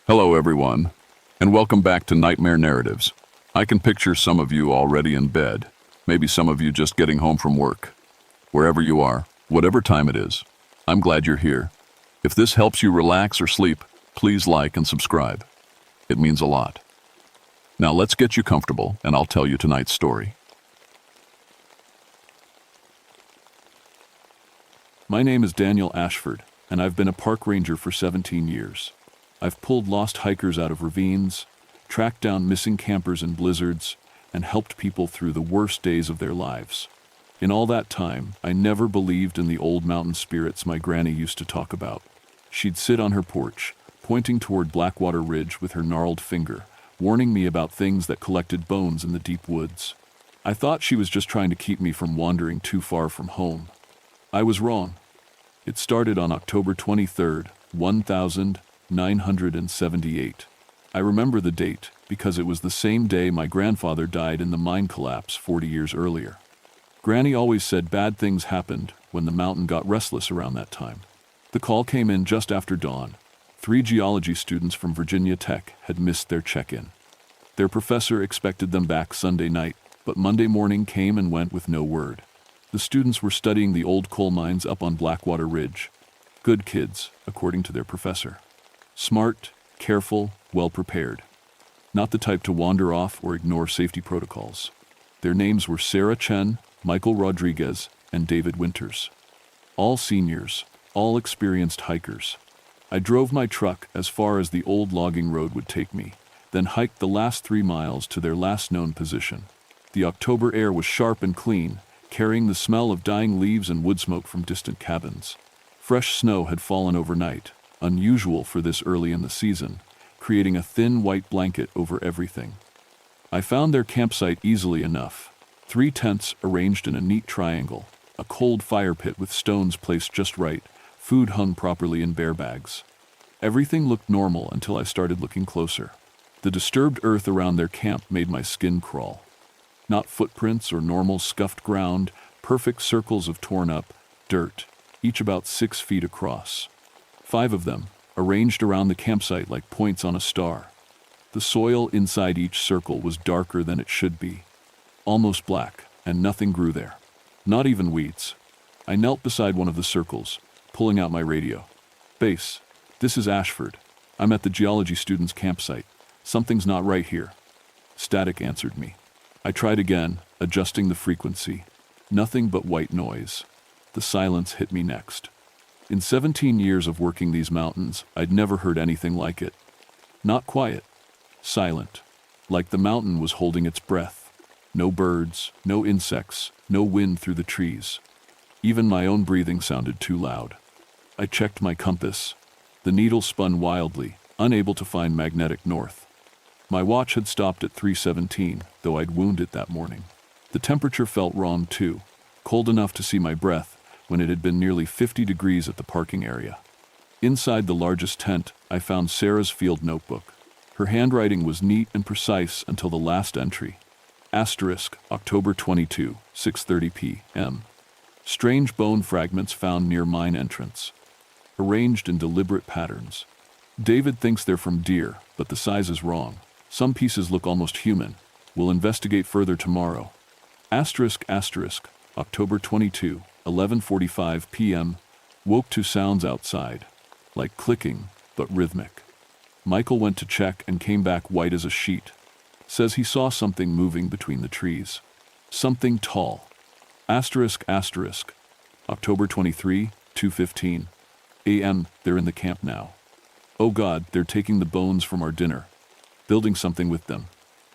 Hello, everyone, and welcome back to Nightmare Narratives. I can picture some of you already in bed, maybe some of you just getting home from work. Wherever you are, whatever time it is, I'm glad you're here. If this helps you relax or sleep, please like and subscribe. It means a lot. Now let's get you comfortable, and I'll tell you tonight's story. My name is Daniel Ashford, and I've been a park ranger for 17 years. I've pulled lost hikers out of ravines, tracked down missing campers in blizzards, and helped people through the worst days of their lives. In all that time, I never believed in the old mountain spirits my granny used to talk about. She'd sit on her porch, pointing toward Blackwater Ridge with her gnarled finger, warning me about things that collected bones in the deep woods. I thought she was just trying to keep me from wandering too far from home. I was wrong. It started on October 23rd, 1978. I remember the date because it was the same day my grandfather died in the mine collapse 40 years earlier. Granny always said bad things happened when the mountain got restless around that time. The call came in just after dawn. 3 geology students from Virginia Tech had missed their check-in. Their professor expected them back Sunday night, but Monday morning came and went with no word. The students were studying the old coal mines up on Blackwater Ridge. Good kids, according to their professor. Smart, careful, well-prepared. Not the type to wander off or ignore safety protocols. Their names were Sarah Chen, Michael Rodriguez, and David Winters. All seniors, all experienced hikers. I drove my truck as far as the old logging road would take me, then hiked the last 3 miles to their last known position. The October air was sharp and clean, carrying the smell of dying leaves and wood smoke from distant cabins. Fresh snow had fallen overnight, unusual for this early in the season, creating a thin white blanket over everything. I found their campsite easily enough. 3 tents arranged in a neat triangle, a cold fire pit with stones placed just right, food hung properly in bear bags. Everything looked normal until I started looking closer. The disturbed earth around their camp made my skin crawl. Not footprints or normal scuffed ground, perfect circles of torn up dirt, each about 6 feet across. 5 of them, arranged around the campsite like points on a star. The soil inside each circle was darker than it should be, almost black, and nothing grew there. Not even weeds. I knelt beside one of the circles, pulling out my radio. "Base, this is Ashford. I'm at the geology students' campsite. Something's not right here." Static answered me. I tried again, adjusting the frequency. Nothing but white noise. The silence hit me next. In 17 years of working these mountains, I'd never heard anything like it. Not quiet. Silent. Like the mountain was holding its breath. No birds, no insects, no wind through the trees. Even my own breathing sounded too loud. I checked my compass. The needle spun wildly, unable to find magnetic north. My watch had stopped at 3:17, though I'd wound it that morning. The temperature felt wrong too, cold enough to see my breath when it had been nearly 50 degrees at the parking area. Inside the largest tent, I found Sarah's field notebook. Her handwriting was neat and precise until the last entry. Asterisk, October 22, 6:30 p.m. Strange bone fragments found near mine entrance. Arranged in deliberate patterns. David thinks they're from deer, but the size is wrong. Some pieces look almost human. We'll investigate further tomorrow. Asterisk, October 22, 11:45 p.m. Woke to sounds outside. Like clicking, but rhythmic. Michael went to check and came back white as a sheet. Says he saw something moving between the trees. Something tall. Asterisk, October 23, 2:15 a.m. They're in the camp now. Oh God, they're taking the bones from our dinner. Building something with them.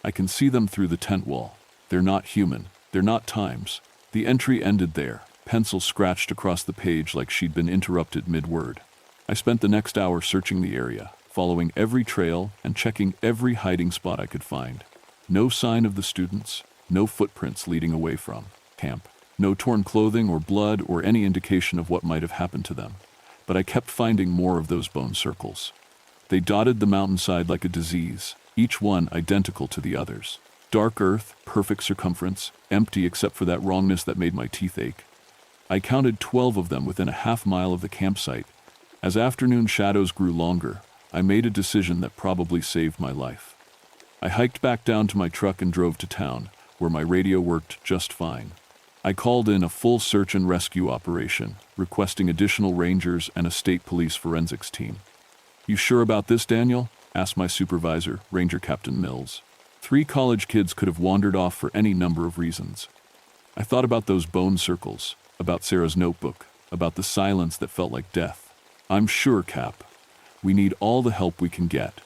I can see them through the tent wall. They're not human. They're not times. The entry ended there, pencil scratched across the page like she'd been interrupted mid-word. I spent the next hour searching the area, following every trail and checking every hiding spot I could find. No sign of the students, no footprints leading away from camp. No torn clothing or blood or any indication of what might have happened to them. But I kept finding more of those bone circles. They dotted the mountainside like a disease, each one identical to the others. Dark earth, perfect circumference, empty except for that wrongness that made my teeth ache. I counted 12 of them within a half mile of the campsite. As afternoon shadows grew longer, I made a decision that probably saved my life. I hiked back down to my truck and drove to town, where my radio worked just fine. I called in a full search and rescue operation, requesting additional rangers and a state police forensics team. "You sure about this, Daniel?" asked my supervisor, Ranger Captain Mills. 3 college kids could have wandered off for any number of reasons. I thought about those bone circles, about Sarah's notebook, about the silence that felt like death. "I'm sure, Cap. We need all the help we can get."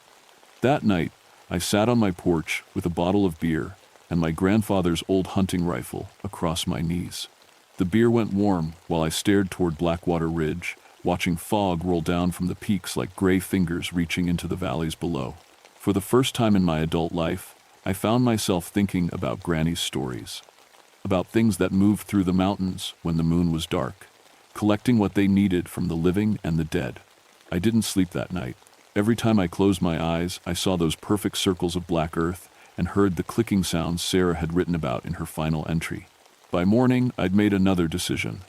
That night, I sat on my porch with a bottle of beer and my grandfather's old hunting rifle across my knees. The beer went warm while I stared toward Blackwater Ridge, watching fog roll down from the peaks like gray fingers reaching into the valleys below. For the first time in my adult life, I found myself thinking about Granny's stories. About things that moved through the mountains when the moon was dark, collecting what they needed from the living and the dead. I didn't sleep that night. Every time I closed my eyes, I saw those perfect circles of black earth and heard the clicking sounds Sarah had written about in her final entry. By morning, I'd made another decision.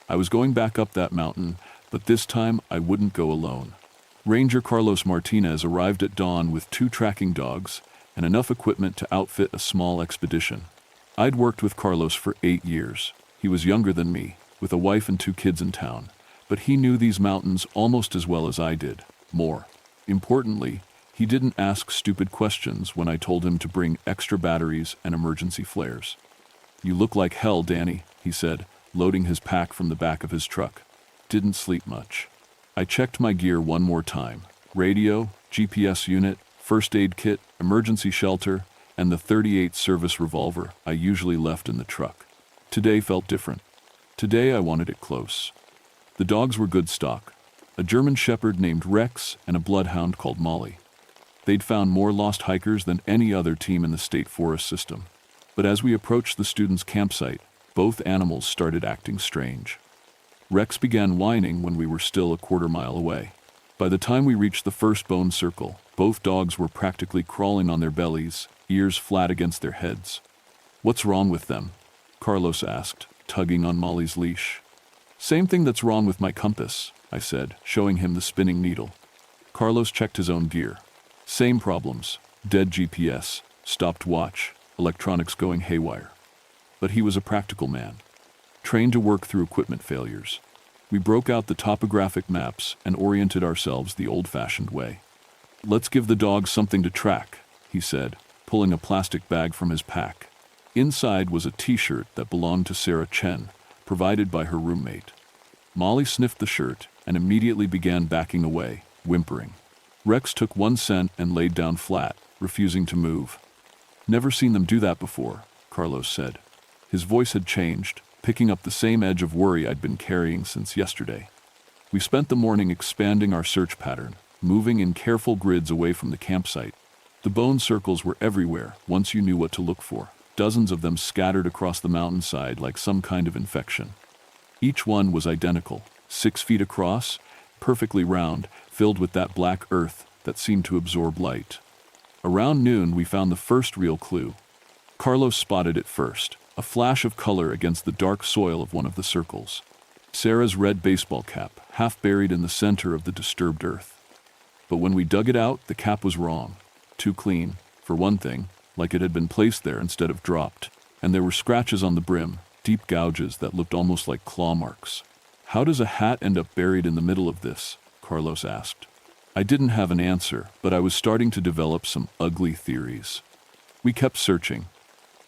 I was going back up that mountain, but this time I wouldn't go alone. Ranger Carlos Martinez arrived at dawn with 2 tracking dogs and enough equipment to outfit a small expedition. I'd worked with Carlos for 8 years. He was younger than me, with a wife and 2 kids in town, but he knew these mountains almost as well as I did, more. Importantly, he didn't ask stupid questions when I told him to bring extra batteries and emergency flares. "You look like hell, Danny," he said, loading his pack from the back of his truck. Didn't sleep much. I checked my gear one more time. Radio, GPS unit, first aid kit, emergency shelter, and the .38 service revolver I usually left in the truck. Today felt different. Today I wanted it close. The dogs were good stock. A German shepherd named Rex and a bloodhound called Molly. They'd found more lost hikers than any other team in the state forest system. But as we approached the students' campsite, both animals started acting strange. Rex began whining when we were still a quarter-mile away. By the time we reached the first bone circle, both dogs were practically crawling on their bellies, ears flat against their heads. "What's wrong with them?" Carlos asked, tugging on Molly's leash. "Same thing that's wrong with my compass," I said, showing him the spinning needle. Carlos checked his own gear. Same problems: dead GPS, stopped watch, electronics going haywire. But he was a practical man, trained to work through equipment failures. We broke out the topographic maps and oriented ourselves the old-fashioned way. "Let's give the dogs something to track," he said, pulling a plastic bag from his pack. Inside was a t-shirt that belonged to Sarah Chen, provided by her roommate. Molly sniffed the shirt and immediately began backing away, whimpering. Rex took 1 cent and laid down flat, refusing to move. "Never seen them do that before," Carlos said. His voice had changed, picking up the same edge of worry I'd been carrying since yesterday. We spent the morning expanding our search pattern, moving in careful grids away from the campsite. The bone circles were everywhere once you knew what to look for, dozens of them scattered across the mountainside like some kind of infection. Each one was identical, 6 feet across, perfectly round, filled with that black earth that seemed to absorb light. Around noon, we found the first real clue. Carlos spotted it first, a flash of color against the dark soil of one of the circles. Sarah's red baseball cap, half buried in the center of the disturbed earth. But when we dug it out, the cap was wrong. Too clean, for one thing, like it had been placed there instead of dropped. And there were scratches on the brim, deep gouges that looked almost like claw marks. "How does a hat end up buried in the middle of this?" Carlos asked. I didn't have an answer, but I was starting to develop some ugly theories. We kept searching.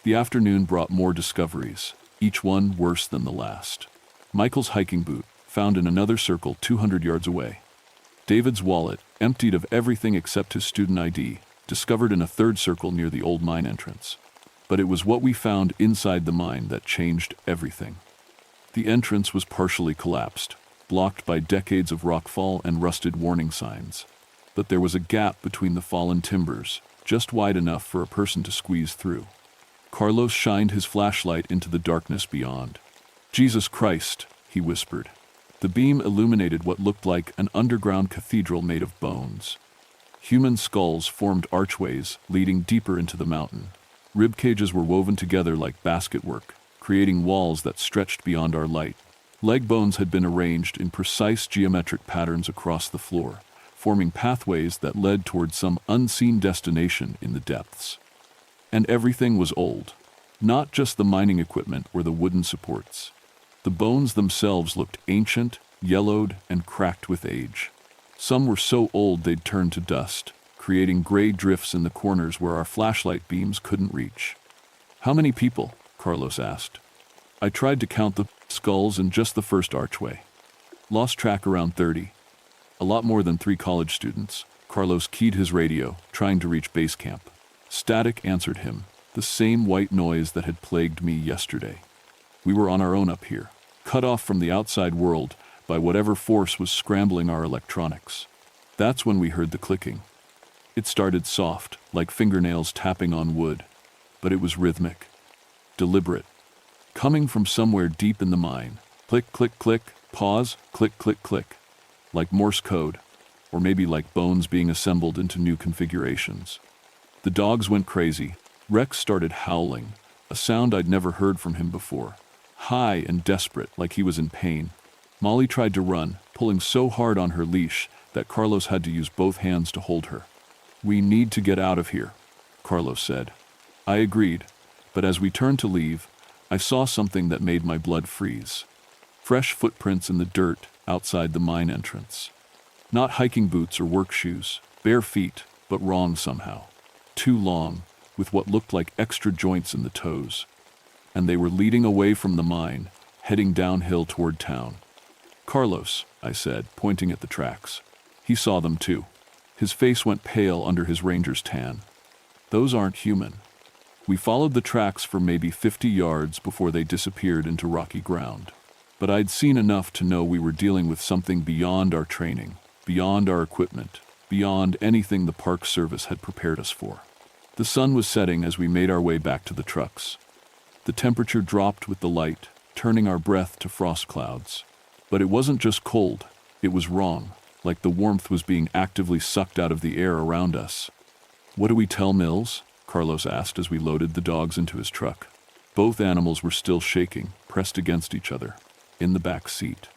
The afternoon brought more discoveries, each one worse than the last. Michael's hiking boot, found in another circle 200 yards away. David's wallet, emptied of everything except his student ID, discovered in a third circle near the old mine entrance. But it was what we found inside the mine that changed everything. The entrance was partially collapsed, blocked by decades of rockfall and rusted warning signs. But there was a gap between the fallen timbers, just wide enough for a person to squeeze through. Carlos shined his flashlight into the darkness beyond. "Jesus Christ," he whispered. The beam illuminated what looked like an underground cathedral made of bones. Human skulls formed archways leading deeper into the mountain. Rib cages were woven together like basketwork, creating walls that stretched beyond our light. Leg bones had been arranged in precise geometric patterns across the floor, forming pathways that led toward some unseen destination in the depths. And everything was old. Not just the mining equipment or the wooden supports. The bones themselves looked ancient, yellowed, and cracked with age. Some were so old they'd turned to dust, creating gray drifts in the corners where our flashlight beams couldn't reach. "How many people?" Carlos asked. I tried to count the skulls in just the first archway. Lost track around 30. A lot more than 3 college students. Carlos keyed his radio, trying to reach base camp. Static answered him, the same white noise that had plagued me yesterday. We were on our own up here, cut off from the outside world by whatever force was scrambling our electronics. That's when we heard the clicking. It started soft, like fingernails tapping on wood, but it was rhythmic, deliberate, coming from somewhere deep in the mine. Click, click, click, pause, click, click, click, like Morse code, or maybe like bones being assembled into new configurations. The dogs went crazy. Rex started howling, a sound I'd never heard from him before, high and desperate, like he was in pain. Molly tried to run, pulling so hard on her leash that Carlos had to use both hands to hold her. "We need to get out of here," Carlos said. I agreed, but as we turned to leave, I saw something that made my blood freeze. Fresh footprints in the dirt outside the mine entrance. Not hiking boots or work shoes, bare feet, but wrong somehow. Too long, with what looked like extra joints in the toes. And they were leading away from the mine, heading downhill toward town. "Carlos," I said, pointing at the tracks. He saw them too. His face went pale under his ranger's tan. "Those aren't human." We followed the tracks for maybe 50 yards before they disappeared into rocky ground. But I'd seen enough to know we were dealing with something beyond our training, beyond our equipment, beyond anything the Park Service had prepared us for. The sun was setting as we made our way back to the trucks. The temperature dropped with the light, turning our breath to frost clouds. But it wasn't just cold, it was wrong, like the warmth was being actively sucked out of the air around us. "What do we tell Mills?" Carlos asked as we loaded the dogs into his truck. Both animals were still shaking, pressed against each other, in the back seat.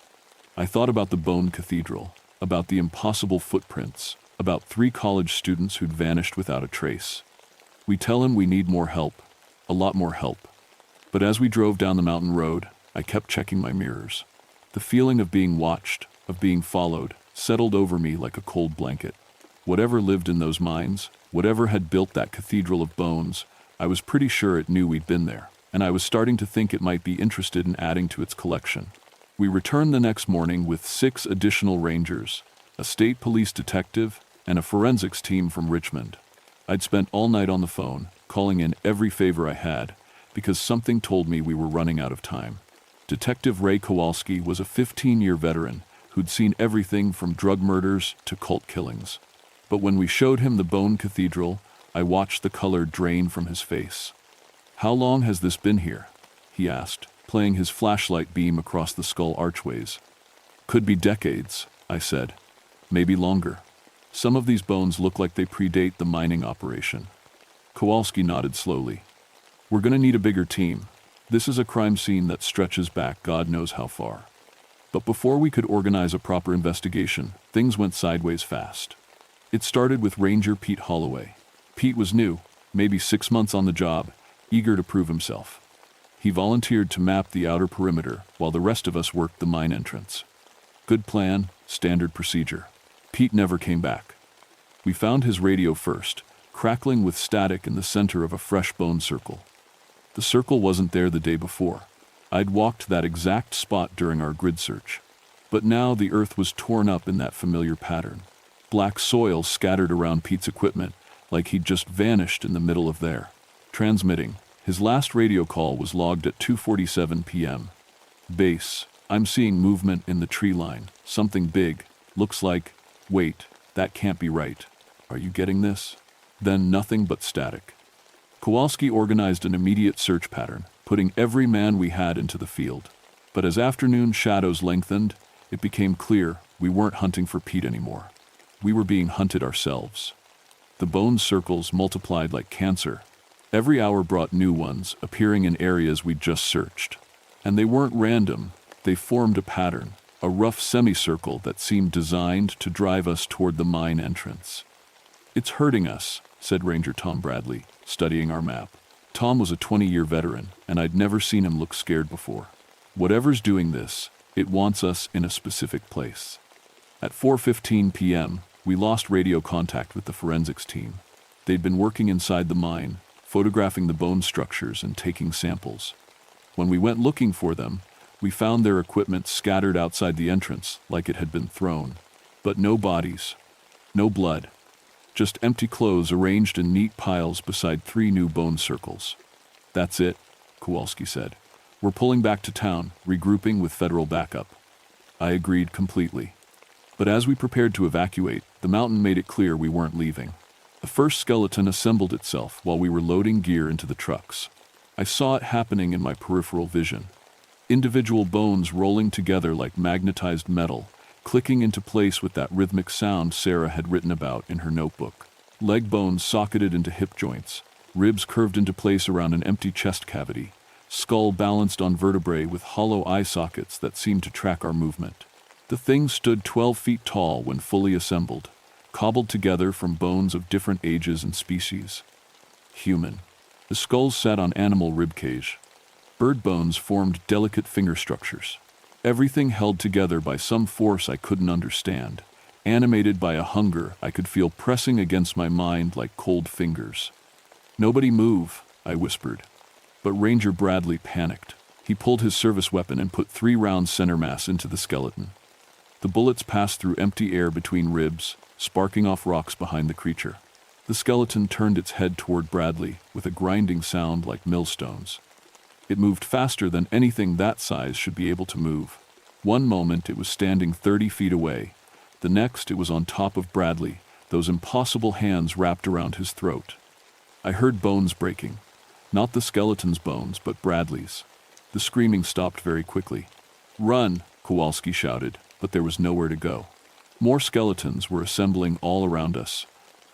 I thought about the Bone Cathedral, about the impossible footprints, about 3 college students who'd vanished without a trace. "We tell him we need more help, a lot more help." But as we drove down the mountain road, I kept checking my mirrors. The feeling of being watched, of being followed, settled over me like a cold blanket. Whatever lived in those mines, whatever had built that cathedral of bones, I was pretty sure it knew we'd been there, and I was starting to think it might be interested in adding to its collection. We returned the next morning with 6 additional rangers, a state police detective, and a forensics team from Richmond. I'd spent all night on the phone, calling in every favor I had, because something told me we were running out of time. Detective Ray Kowalski was a 15-year veteran who'd seen everything from drug murders to cult killings. But when we showed him the Bone Cathedral, I watched the color drain from his face. "How long has this been here?" he asked, playing his flashlight beam across the skull archways. "Could be decades," I said. "Maybe longer. Some of these bones look like they predate the mining operation." Kowalski nodded slowly. "We're going to need a bigger team. This is a crime scene that stretches back God knows how far." But before we could organize a proper investigation, things went sideways fast. It started with Ranger Pete Holloway. Pete was new, maybe 6 months on the job, eager to prove himself. He volunteered to map the outer perimeter while the rest of us worked the mine entrance. Good plan, standard procedure. Pete never came back. We found his radio first, crackling with static in the center of a fresh bone circle. The circle wasn't there the day before. I'd walked that exact spot during our grid search. But now the earth was torn up in that familiar pattern. Black soil scattered around Pete's equipment, like he'd just vanished in the middle of there. Transmitting. His last radio call was logged at 2:47 p.m. "Base, I'm seeing movement in the tree line. Something big. Looks like... Wait, that can't be right. Are you getting this?" Then nothing but static. Kowalski organized an immediate search pattern, putting every man we had into the field. But as afternoon shadows lengthened, it became clear we weren't hunting for Pete anymore. We were being hunted ourselves. The bone circles multiplied like cancer. Every hour brought new ones, appearing in areas we'd just searched. And they weren't random, they formed a pattern, a rough semicircle that seemed designed to drive us toward the mine entrance. "It's hurting us," said Ranger Tom Bradley, studying our map. Tom was a 20-year veteran, and I'd never seen him look scared before. "Whatever's doing this, it wants us in a specific place." At 4:15 p.m., we lost radio contact with the forensics team. They'd been working inside the mine, photographing the bone structures and taking samples. When we went looking for them, we found their equipment scattered outside the entrance like it had been thrown. But no bodies, no blood, just empty clothes arranged in neat piles beside 3 new bone circles. "That's it," Kowalski said. "We're pulling back to town, regrouping with federal backup." I agreed completely. But as we prepared to evacuate, the mountain made it clear we weren't leaving. The first skeleton assembled itself while we were loading gear into the trucks. I saw it happening in my peripheral vision. Individual bones rolling together like magnetized metal, clicking into place with that rhythmic sound Sarah had written about in her notebook. Leg bones socketed into hip joints, ribs curved into place around an empty chest cavity, skull balanced on vertebrae with hollow eye sockets that seemed to track our movement. The thing stood 12 feet tall when fully assembled, cobbled together from bones of different ages and species. Human. The skulls sat on animal ribcage. Bird bones formed delicate finger structures. Everything held together by some force I couldn't understand, animated by a hunger I could feel pressing against my mind like cold fingers. "Nobody move," I whispered. But Ranger Bradley panicked. He pulled his service weapon and put 3 rounds center mass into the skeleton. The bullets passed through empty air between ribs, sparking off rocks behind the creature. The skeleton turned its head toward Bradley with a grinding sound like millstones. It moved faster than anything that size should be able to move. One moment it was standing 30 feet away. The next it was on top of Bradley, those impossible hands wrapped around his throat. I heard bones breaking. Not the skeleton's bones, but Bradley's. The screaming stopped very quickly. "Run!" Kowalski shouted, but there was nowhere to go. More skeletons were assembling all around us,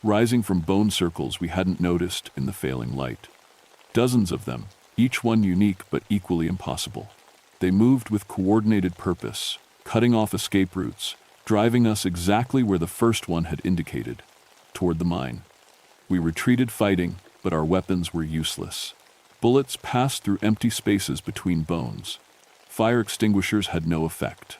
rising from bone circles we hadn't noticed in the failing light. Dozens of them, each one unique but equally impossible. They moved with coordinated purpose, cutting off escape routes, driving us exactly where the first one had indicated, toward the mine. We retreated fighting, but our weapons were useless. Bullets passed through empty spaces between bones. Fire extinguishers had no effect.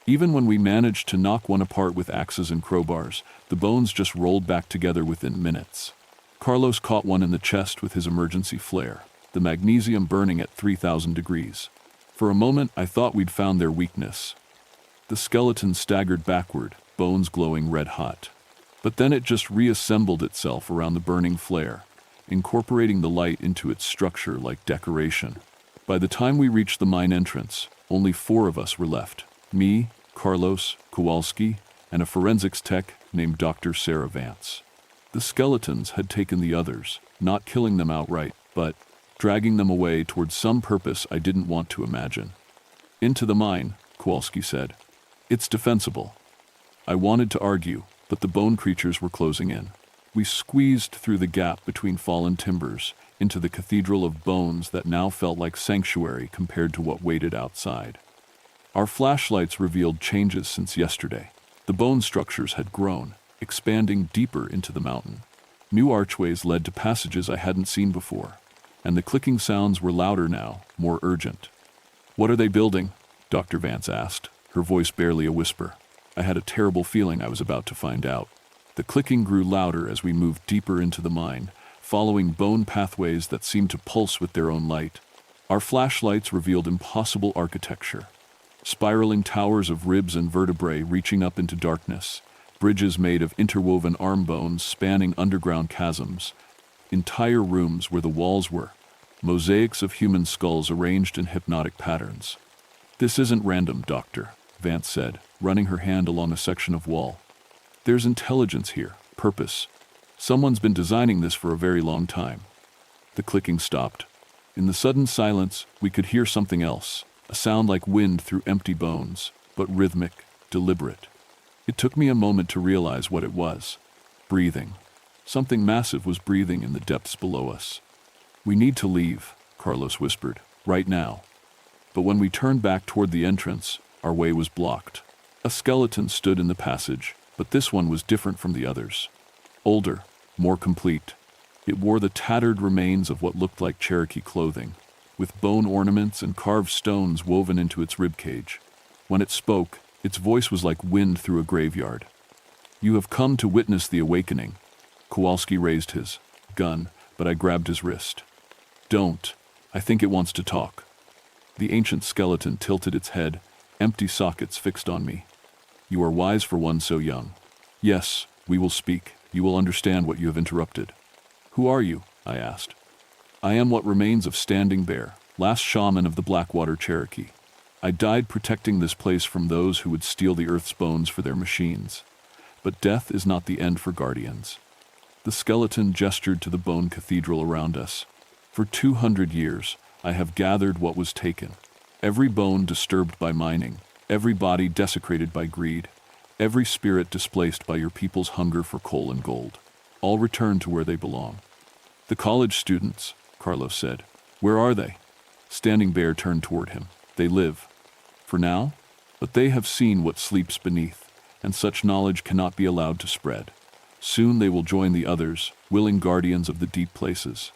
Even when we managed to knock one apart with axes and crowbars, the bones just rolled back together within minutes. Carlos caught one in the chest with his emergency flare, the magnesium burning at 3,000 degrees. For a moment, I thought we'd found their weakness. The skeleton staggered backward, bones glowing red-hot. But then it just reassembled itself around the burning flare, incorporating the light into its structure like decoration. By the time we reached the mine entrance, only 4 of us were left. Me, Carlos, Kowalski, and a forensics tech named Dr. Sarah Vance. The skeletons had taken the others, not killing them outright, but dragging them away towards some purpose I didn't want to imagine. "Into the mine," Kowalski said. "It's defensible." I wanted to argue, but the bone creatures were closing in. We squeezed through the gap between fallen timbers into the cathedral of bones that now felt like sanctuary compared to what waited outside. Our flashlights revealed changes since yesterday. The bone structures had grown, expanding deeper into the mountain. New archways led to passages I hadn't seen before, and the clicking sounds were louder now, more urgent. "What are they building?" Dr. Vance asked, her voice barely a whisper. I had a terrible feeling I was about to find out. The clicking grew louder as we moved deeper into the mine, following bone pathways that seemed to pulse with their own light. Our flashlights revealed impossible architecture. Spiraling towers of ribs and vertebrae reaching up into darkness, bridges made of interwoven arm bones spanning underground chasms, entire rooms where the walls were, mosaics of human skulls arranged in hypnotic patterns. "This isn't random, Doctor," Vance said, running her hand along a section of wall. "There's intelligence here, purpose. Someone's been designing this for a very long time." The clicking stopped. In the sudden silence, we could hear something else. A sound like wind through empty bones, but rhythmic, deliberate. It took me a moment to realize what it was. Breathing. Something massive was breathing in the depths below us. "We need to leave," Carlos whispered, "right now." But when we turned back toward the entrance, Our way was blocked. A skeleton stood in the passage, but this one was different from the others. Older, more complete. It wore the tattered remains of what looked like Cherokee clothing, with bone ornaments and carved stones woven into its ribcage. When it spoke, its voice was like wind through a graveyard. "You have come to witness the awakening." Kowalski raised his gun, but I grabbed his wrist. "Don't. I think it wants to talk." The ancient skeleton tilted its head, empty sockets fixed on me. "You are wise for one so young." "Yes, we will speak. You will understand what you have interrupted." "Who are you?" I asked. "I am what remains of Standing Bear, last shaman of the Blackwater Cherokee. I died protecting this place from those who would steal the earth's bones for their machines. But death is not the end for guardians." The skeleton gestured to the bone cathedral around us. "For 200 years, I have gathered what was taken. Every bone disturbed by mining, every body desecrated by greed, every spirit displaced by your people's hunger for coal and gold. All return to where they belong." "The college students," Carlos said. "Where are they?" Standing Bear turned toward him. "They live. For now, but they have seen what sleeps beneath, and such knowledge cannot be allowed to spread. Soon they will join the others, willing guardians of the deep places."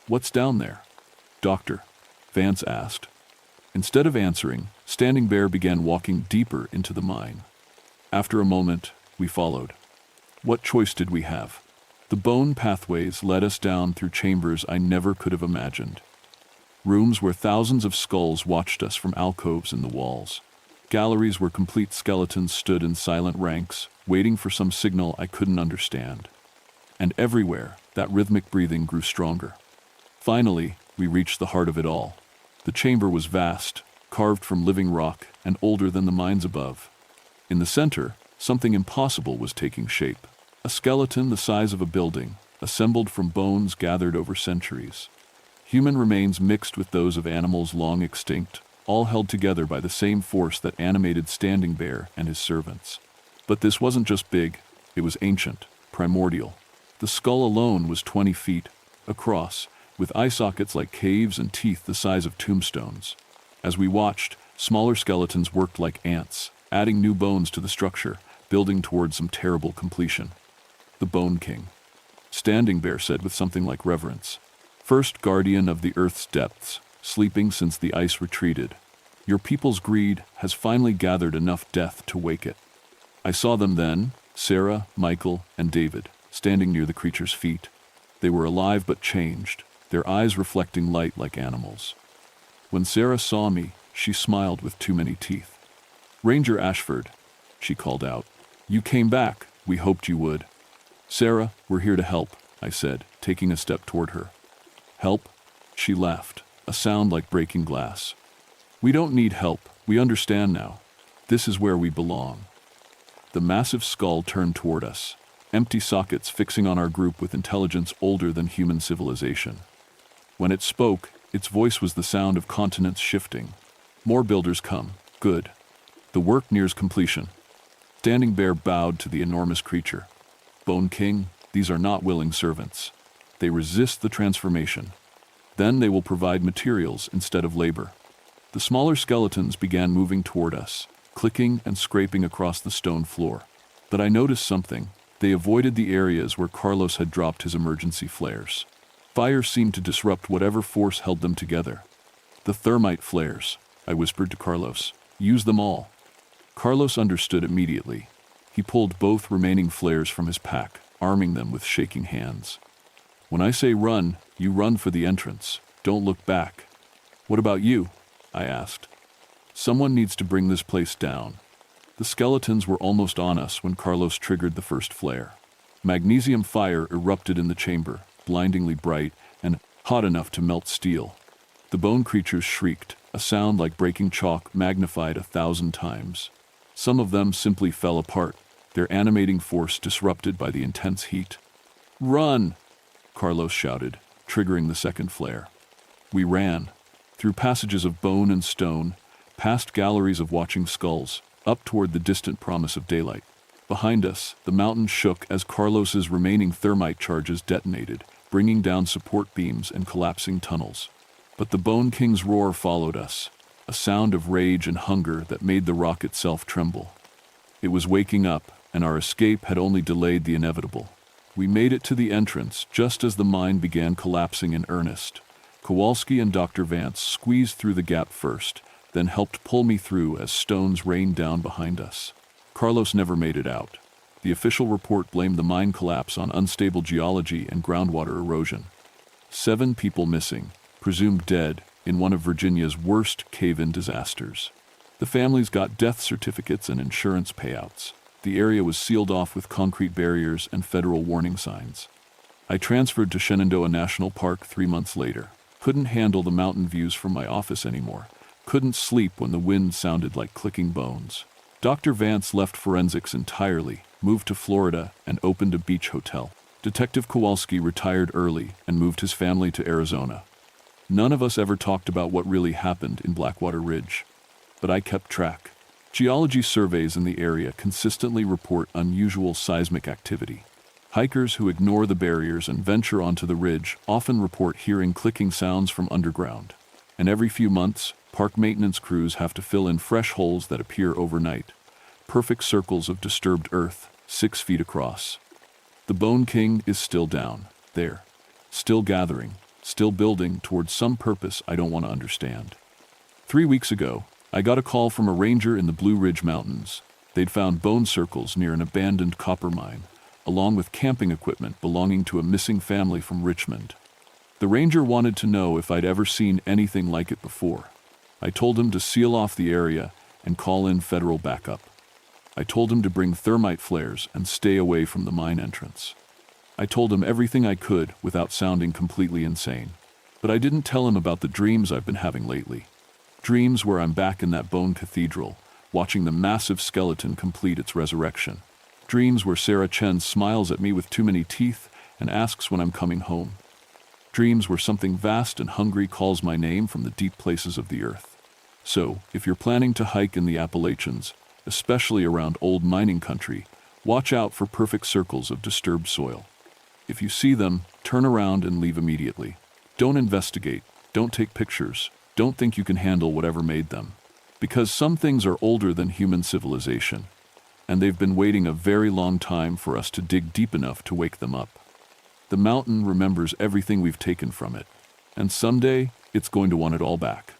"What's down there?" "Doctor," Vance asked. Instead of answering, Standing Bear began walking deeper into the mine. After a moment, we followed. What choice did we have? The bone pathways led us down through chambers I never could have imagined. Rooms where thousands of skulls watched us from alcoves in the walls. Galleries where complete skeletons stood in silent ranks, waiting for some signal I couldn't understand. And everywhere, that rhythmic breathing grew stronger. Finally, we reached the heart of it all. The chamber was vast, carved from living rock, and older than the mines above. In the center, something impossible was taking shape. A skeleton the size of a building, assembled from bones gathered over centuries. Human remains mixed with those of animals long extinct, all held together by the same force that animated Standing Bear and his servants. But this wasn't just big, it was ancient, primordial. The skull alone was 20 feet across, with eye sockets like caves and teeth the size of tombstones. As we watched, smaller skeletons worked like ants, adding new bones to the structure, building toward some terrible completion. "The Bone King," Standing Bear said with something like reverence. "First guardian of the earth's depths, sleeping since the ice retreated. Your people's greed has finally gathered enough death to wake it." I saw them then, Sarah, Michael, and David, standing near the creature's feet. They were alive but changed, their eyes reflecting light like animals. When Sarah saw me, she smiled with too many teeth. "Ranger Ashford," she called out. "You came back. We hoped you would." "Sarah, we're here to help," I said, taking a step toward her. "Help?" She laughed, a sound like breaking glass. "We don't need help. We understand now. This is where we belong." The massive skull turned toward us, empty sockets fixing on our group with intelligence older than human civilization. When it spoke, its voice was the sound of continents shifting. "More builders come. Good. The work nears completion." Standing Bear bowed to the enormous creature. "Bone King, these are not willing servants. They resist the transformation. Then they will provide materials instead of labor." The smaller skeletons began moving toward us, clicking and scraping across the stone floor. But I noticed something. They avoided the areas where Carlos had dropped his emergency flares. Fire seemed to disrupt whatever force held them together. "The thermite flares," I whispered to Carlos. "Use them all." Carlos understood immediately. He pulled both remaining flares from his pack, arming them with shaking hands. "When I say run, you run for the entrance. Don't look back." "What about you?" I asked. "Someone needs to bring this place down." The skeletons were almost on us when Carlos triggered the first flare. Magnesium fire erupted in the chamber, blindingly bright and hot enough to melt steel. The bone creatures shrieked, a sound like breaking chalk magnified 1,000 times. Some of them simply fell apart, their animating force disrupted by the intense heat. "Run!" Carlos shouted, triggering the second flare. We ran, through passages of bone and stone, past galleries of watching skulls, up toward the distant promise of daylight. Behind us, the mountain shook as Carlos's remaining thermite charges detonated, bringing down support beams and collapsing tunnels. But the Bone King's roar followed us. a sound of rage and hunger that made the rock itself tremble. It was waking up, and our escape had only delayed the inevitable. We made it to the entrance just as the mine began collapsing in earnest. Kowalski and Dr. Vance squeezed through the gap first, then helped pull me through as stones rained down behind us. Carlos never made it out. The official report blamed the mine collapse on unstable geology and groundwater erosion. 7 people missing, presumed dead, in one of Virginia's worst cave-in disasters. The families got death certificates and insurance payouts. The area was sealed off with concrete barriers and federal warning signs. I transferred to Shenandoah National Park 3 months later. Couldn't handle the mountain views from my office anymore. Couldn't sleep when the wind sounded like clicking bones. Dr. Vance left forensics entirely, moved to Florida, and opened a beach hotel. Detective Kowalski retired early and moved his family to Arizona. None of us ever talked about what really happened in Blackwater Ridge, but I kept track. Geology surveys in the area consistently report unusual seismic activity. Hikers who ignore the barriers and venture onto the ridge often report hearing clicking sounds from underground. And every few months, park maintenance crews have to fill in fresh holes that appear overnight. Perfect circles of disturbed earth, 6 feet across. The Bone King is still down, there. Still gathering, still building towards some purpose I don't want to understand. 3 weeks ago, I got a call from a ranger in the Blue Ridge Mountains. They'd found bone circles near an abandoned copper mine, along with camping equipment belonging to a missing family from Richmond. The ranger wanted to know if I'd ever seen anything like it before. I told him to seal off the area and call in federal backup. I told him to bring thermite flares and stay away from the mine entrance. I told him everything I could without sounding completely insane. But I didn't tell him about the dreams I've been having lately. Dreams where I'm back in that bone cathedral, watching the massive skeleton complete its resurrection. Dreams where Sarah Chen smiles at me with too many teeth and asks when I'm coming home. Dreams where something vast and hungry calls my name from the deep places of the earth. So, if you're planning to hike in the Appalachians, especially around old mining country, watch out for perfect circles of disturbed soil. If you see them, turn around and leave immediately. Don't investigate, don't take pictures, don't think you can handle whatever made them. Because some things are older than human civilization, and they've been waiting a very long time for us to dig deep enough to wake them up. The mountain remembers everything we've taken from it, and someday it's going to want it all back.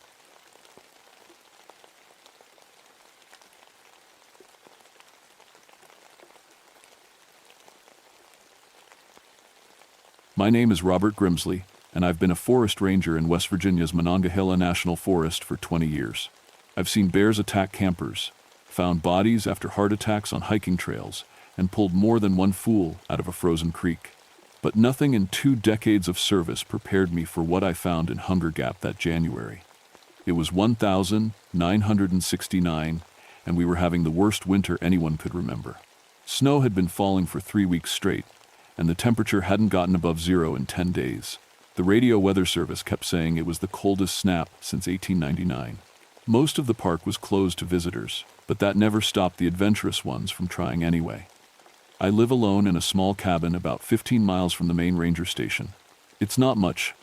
My name is Robert Grimsley, and I've been a forest ranger in West Virginia's Monongahela National Forest for 20 years. I've seen bears attack campers, found bodies after heart attacks on hiking trails, and pulled more than one fool out of a frozen creek. But nothing in 2 decades of service prepared me for what I found in Hunger Gap that January. It was 1969, and we were having the worst winter anyone could remember. Snow had been falling for 3 weeks straight, and the temperature hadn't gotten above 0 in 10 days. The radio weather service kept saying it was the coldest snap since 1899. Most of the park was closed to visitors, but that never stopped the adventurous ones from trying anyway. I live alone in a small cabin about 15 miles from the main ranger station. It's not much,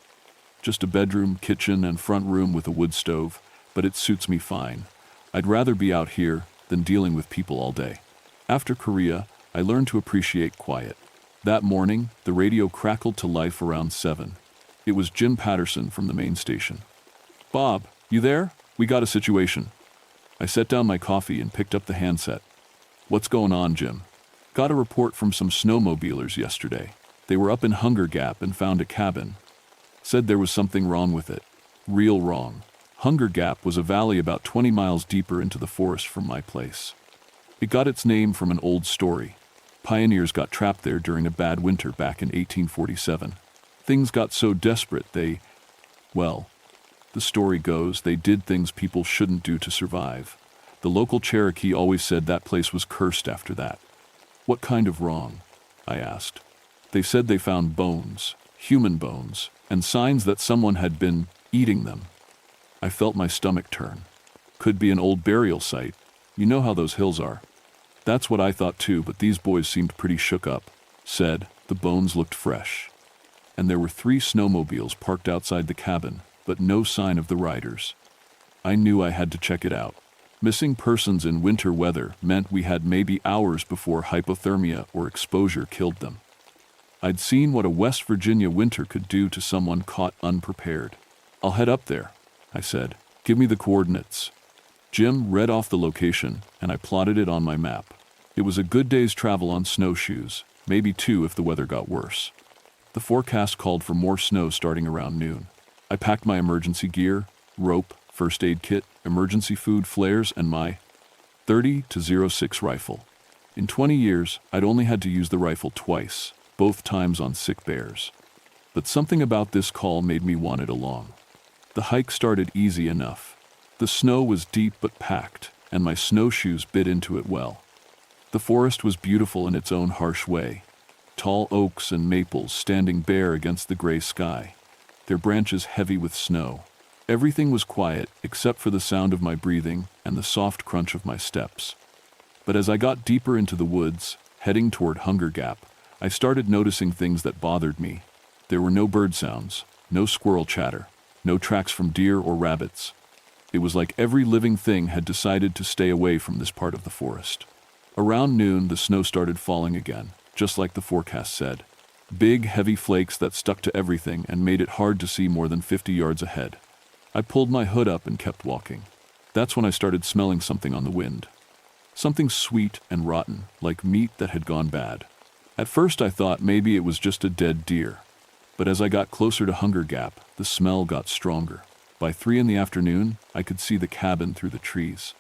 just a bedroom, kitchen, and front room with a wood stove, but it suits me fine. I'd rather be out here than dealing with people all day. After Korea, I learned to appreciate quiet. That morning, the radio crackled to life around 7. It was Jim Patterson from the main station. "Bob, you there? We got a situation." I set down my coffee and picked up the handset. "What's going on, Jim?" "Got a report from some snowmobilers yesterday. They were up in Hunger Gap and found a cabin. Said there was something wrong with it. Real wrong. Hunger Gap was a valley about 20 miles deeper into the forest from my place. It got its name from an old story. Pioneers got trapped there during a bad winter back in 1847. Things got so desperate well, the story goes they did things people shouldn't do to survive. The local Cherokee always said that place was cursed after that." "What kind of wrong?" I asked. "They said they found bones, human bones, and signs that someone had been eating them." I felt my stomach turn. Could be an old burial site. You know how those hills are. "That's what I thought too, but these boys seemed pretty shook up." Said the bones looked fresh. And there were 3 snowmobiles parked outside the cabin, but no sign of the riders. I knew I had to check it out. Missing persons in winter weather meant we had maybe hours before hypothermia or exposure killed them. I'd seen what a West Virginia winter could do to someone caught unprepared. "I'll head up there," I said. "Give me the coordinates." Jim read off the location, and I plotted it on my map. It was a good day's travel on snowshoes, maybe 2 if the weather got worse. The forecast called for more snow starting around noon. I packed my emergency gear, rope, first aid kit, emergency food, flares, and my .30-06 rifle. In 20 years, I'd only had to use the rifle twice, both times on sick bears. But something about this call made me want it along. The hike started easy enough. The snow was deep but packed, and my snowshoes bit into it well. The forest was beautiful in its own harsh way. Tall oaks and maples standing bare against the gray sky, their branches heavy with snow. Everything was quiet except for the sound of my breathing and the soft crunch of my steps. But as I got deeper into the woods, heading toward Hunger Gap, I started noticing things that bothered me. There were no bird sounds, no squirrel chatter, no tracks from deer or rabbits. It was like every living thing had decided to stay away from this part of the forest. Around noon, the snow started falling again, just like the forecast said. Big, heavy flakes that stuck to everything and made it hard to see more than 50 yards ahead. I pulled my hood up and kept walking. That's when I started smelling something on the wind. Something sweet and rotten, like meat that had gone bad. At first I thought maybe it was just a dead deer. But as I got closer to Hunger Gap, the smell got stronger. By 3 in the afternoon, I could see the cabin through the trees.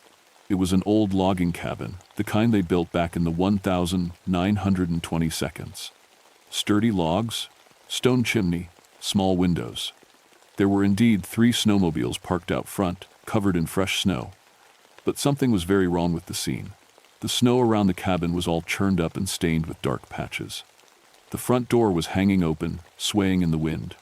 It was an old logging cabin, the kind they built back in the 1922. Sturdy logs, stone chimney, small windows. There were indeed 3 snowmobiles parked out front, covered in fresh snow. But something was very wrong with the scene. The snow around the cabin was all churned up and stained with dark patches. The front door was hanging open, swaying in the wind.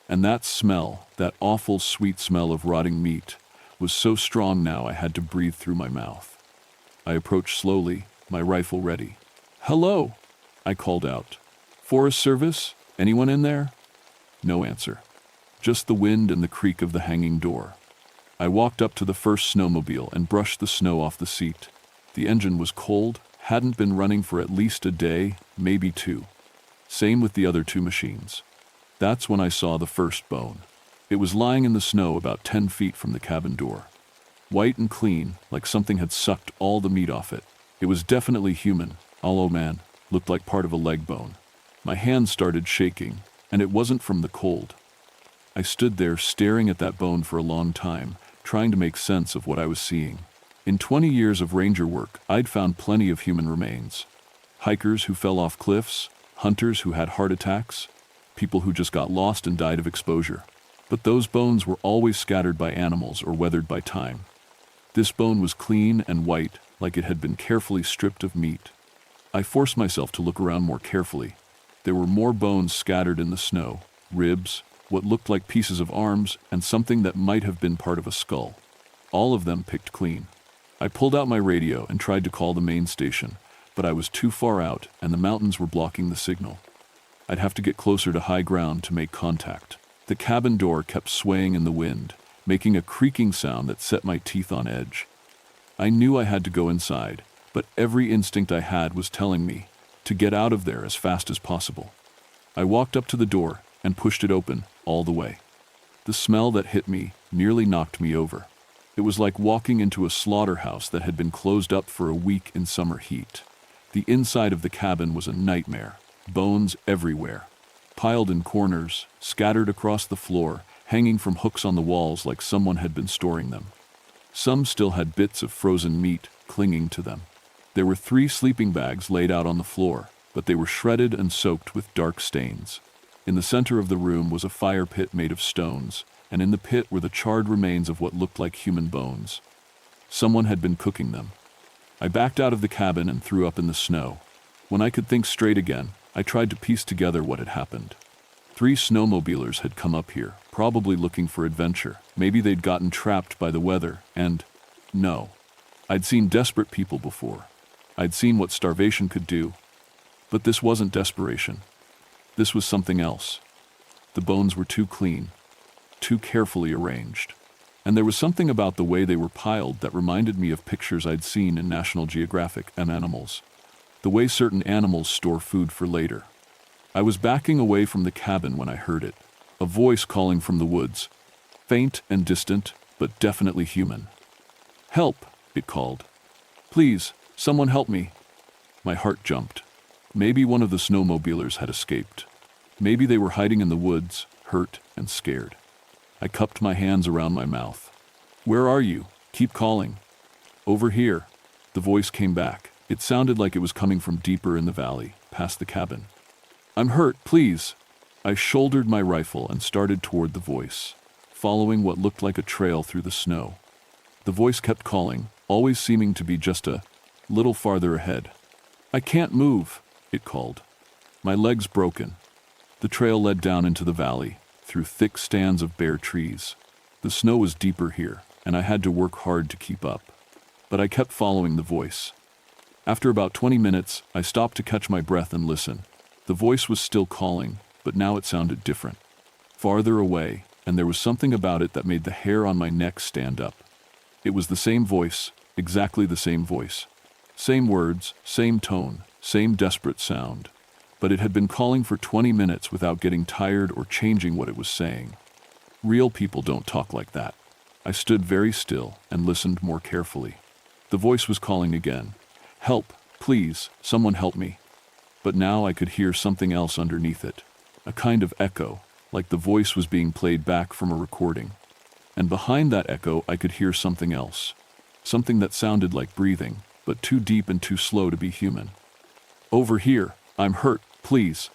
And that smell, that awful sweet smell of rotting meat, was so strong now I had to breathe through my mouth. I approached slowly, my rifle ready. "Hello," I called out. "Forest Service? Anyone in there?" No answer. Just the wind and the creak of the hanging door. I walked up to the first snowmobile and brushed the snow off the seat. The engine was cold, hadn't been running for at least a day, maybe 2. Same with the other 2 machines. That's when I saw the first bone. It was lying in the snow about 10 feet from the cabin door. White and clean, like something had sucked all the meat off it. It was definitely human, although man, looked like part of a leg bone. My hands started shaking, and it wasn't from the cold. I stood there staring at that bone for a long time, trying to make sense of what I was seeing. In 20 years of ranger work, I'd found plenty of human remains. Hikers who fell off cliffs, hunters who had heart attacks, people who just got lost and died of exposure. But those bones were always scattered by animals or weathered by time. This bone was clean and white, like it had been carefully stripped of meat. I forced myself to look around more carefully. There were more bones scattered in the snow, ribs, what looked like pieces of arms, and something that might have been part of a skull. All of them picked clean. I pulled out my radio and tried to call the main station, but I was too far out and the mountains were blocking the signal. I'd have to get closer to high ground to make contact. The cabin door kept swaying in the wind, making a creaking sound that set my teeth on edge. I knew I had to go inside, but every instinct I had was telling me to get out of there as fast as possible. I walked up to the door and pushed it open all the way. The smell that hit me nearly knocked me over. It was like walking into a slaughterhouse that had been closed up for a week in summer heat. The inside of the cabin was a nightmare, bones everywhere, piled in corners, scattered across the floor, hanging from hooks on the walls like someone had been storing them. Some still had bits of frozen meat clinging to them. There were 3 sleeping bags laid out on the floor, but they were shredded and soaked with dark stains. In the center of the room was a fire pit made of stones, and in the pit were the charred remains of what looked like human bones. Someone had been cooking them. I backed out of the cabin and threw up in the snow. When I could think straight again, I tried to piece together what had happened. 3 snowmobilers had come up here, probably looking for adventure. Maybe they'd gotten trapped by the weather, and no. I'd seen desperate people before. I'd seen what starvation could do. But this wasn't desperation. This was something else. The bones were too clean, too carefully arranged. And there was something about the way they were piled that reminded me of pictures I'd seen in National Geographic and Animals. The way certain animals store food for later. I was backing away from the cabin when I heard it. A voice calling from the woods. Faint and distant, but definitely human. "Help," it called. "Please, someone help me." My heart jumped. Maybe one of the snowmobilers had escaped. Maybe they were hiding in the woods, hurt and scared. I cupped my hands around my mouth. "Where are you? Keep calling." "Over here." The voice came back. It sounded like it was coming from deeper in the valley, past the cabin. "I'm hurt, please." I shouldered my rifle and started toward the voice, following what looked like a trail through the snow. The voice kept calling, always seeming to be just a little farther ahead. "I can't move," it called. "My leg's broken." The trail led down into the valley, through thick stands of bare trees. The snow was deeper here, and I had to work hard to keep up. But I kept following the voice. After about 20 minutes, I stopped to catch my breath and listen. The voice was still calling, but now it sounded different. Farther away, and there was something about it that made the hair on my neck stand up. It was the same voice, exactly the same voice. Same words, same tone, same desperate sound. But it had been calling for 20 minutes without getting tired or changing what it was saying. Real people don't talk like that. I stood very still and listened more carefully. The voice was calling again. "Help, please, someone help me." But now I could hear something else underneath it. A kind of echo, like the voice was being played back from a recording. And behind that echo I could hear something else. Something that sounded like breathing, but too deep and too slow to be human. "Over here, I'm hurt, please."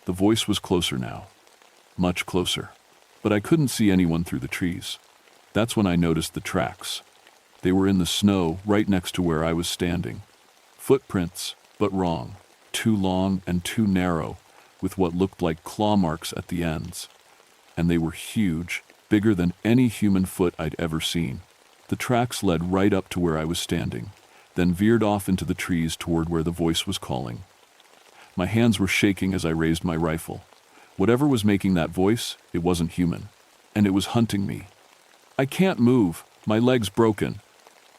The voice was closer now. Much closer. But I couldn't see anyone through the trees. That's when I noticed the tracks. They were in the snow right next to where I was standing. Footprints, but wrong. Too long and too narrow, with what looked like claw marks at the ends. And they were huge, bigger than any human foot I'd ever seen. The tracks led right up to where I was standing, then veered off into the trees toward where the voice was calling. My hands were shaking as I raised my rifle. Whatever was making that voice, it wasn't human. And it was hunting me. "I can't move. My leg's broken."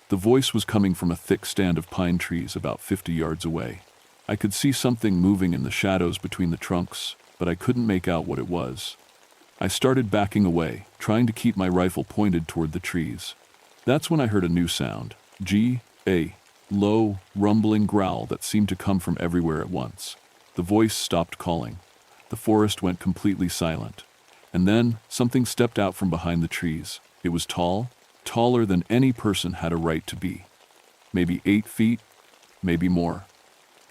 The voice was coming from a thick stand of pine trees about 50 yards away. I could see something moving in the shadows between the trunks, but I couldn't make out what it was. I started backing away, trying to keep my rifle pointed toward the trees. That's when I heard a new sound. A low, rumbling growl that seemed to come from everywhere at once. The voice stopped calling. The forest went completely silent. And then something stepped out from behind the trees. It was tall, taller than any person had a right to be. Maybe 8 feet, maybe more.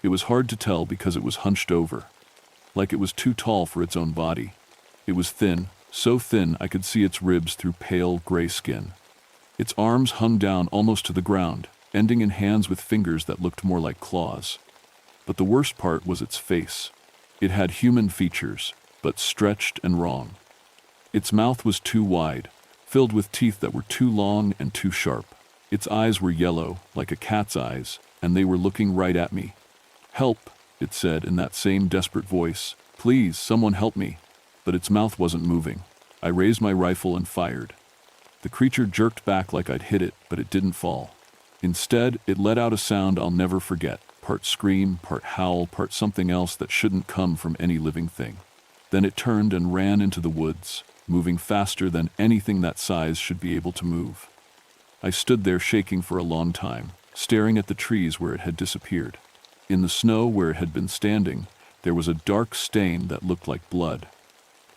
It was hard to tell because it was hunched over, like it was too tall for its own body. It was thin, so thin I could see its ribs through pale gray skin. Its arms hung down almost to the ground, ending in hands with fingers that looked more like claws. But the worst part was its face. It had human features, but stretched and wrong. Its mouth was too wide, filled with teeth that were too long and too sharp. Its eyes were yellow, like a cat's eyes, and they were looking right at me. "Help," it said in that same desperate voice. "Please, someone help me." But its mouth wasn't moving. I raised my rifle and fired. The creature jerked back like I'd hit it, but it didn't fall. Instead, it let out a sound I'll never forget, part scream, part howl, part something else that shouldn't come from any living thing. Then it turned and ran into the woods, moving faster than anything that size should be able to move. I stood there shaking for a long time, staring at the trees where it had disappeared. In the snow where it had been standing, there was a dark stain that looked like blood.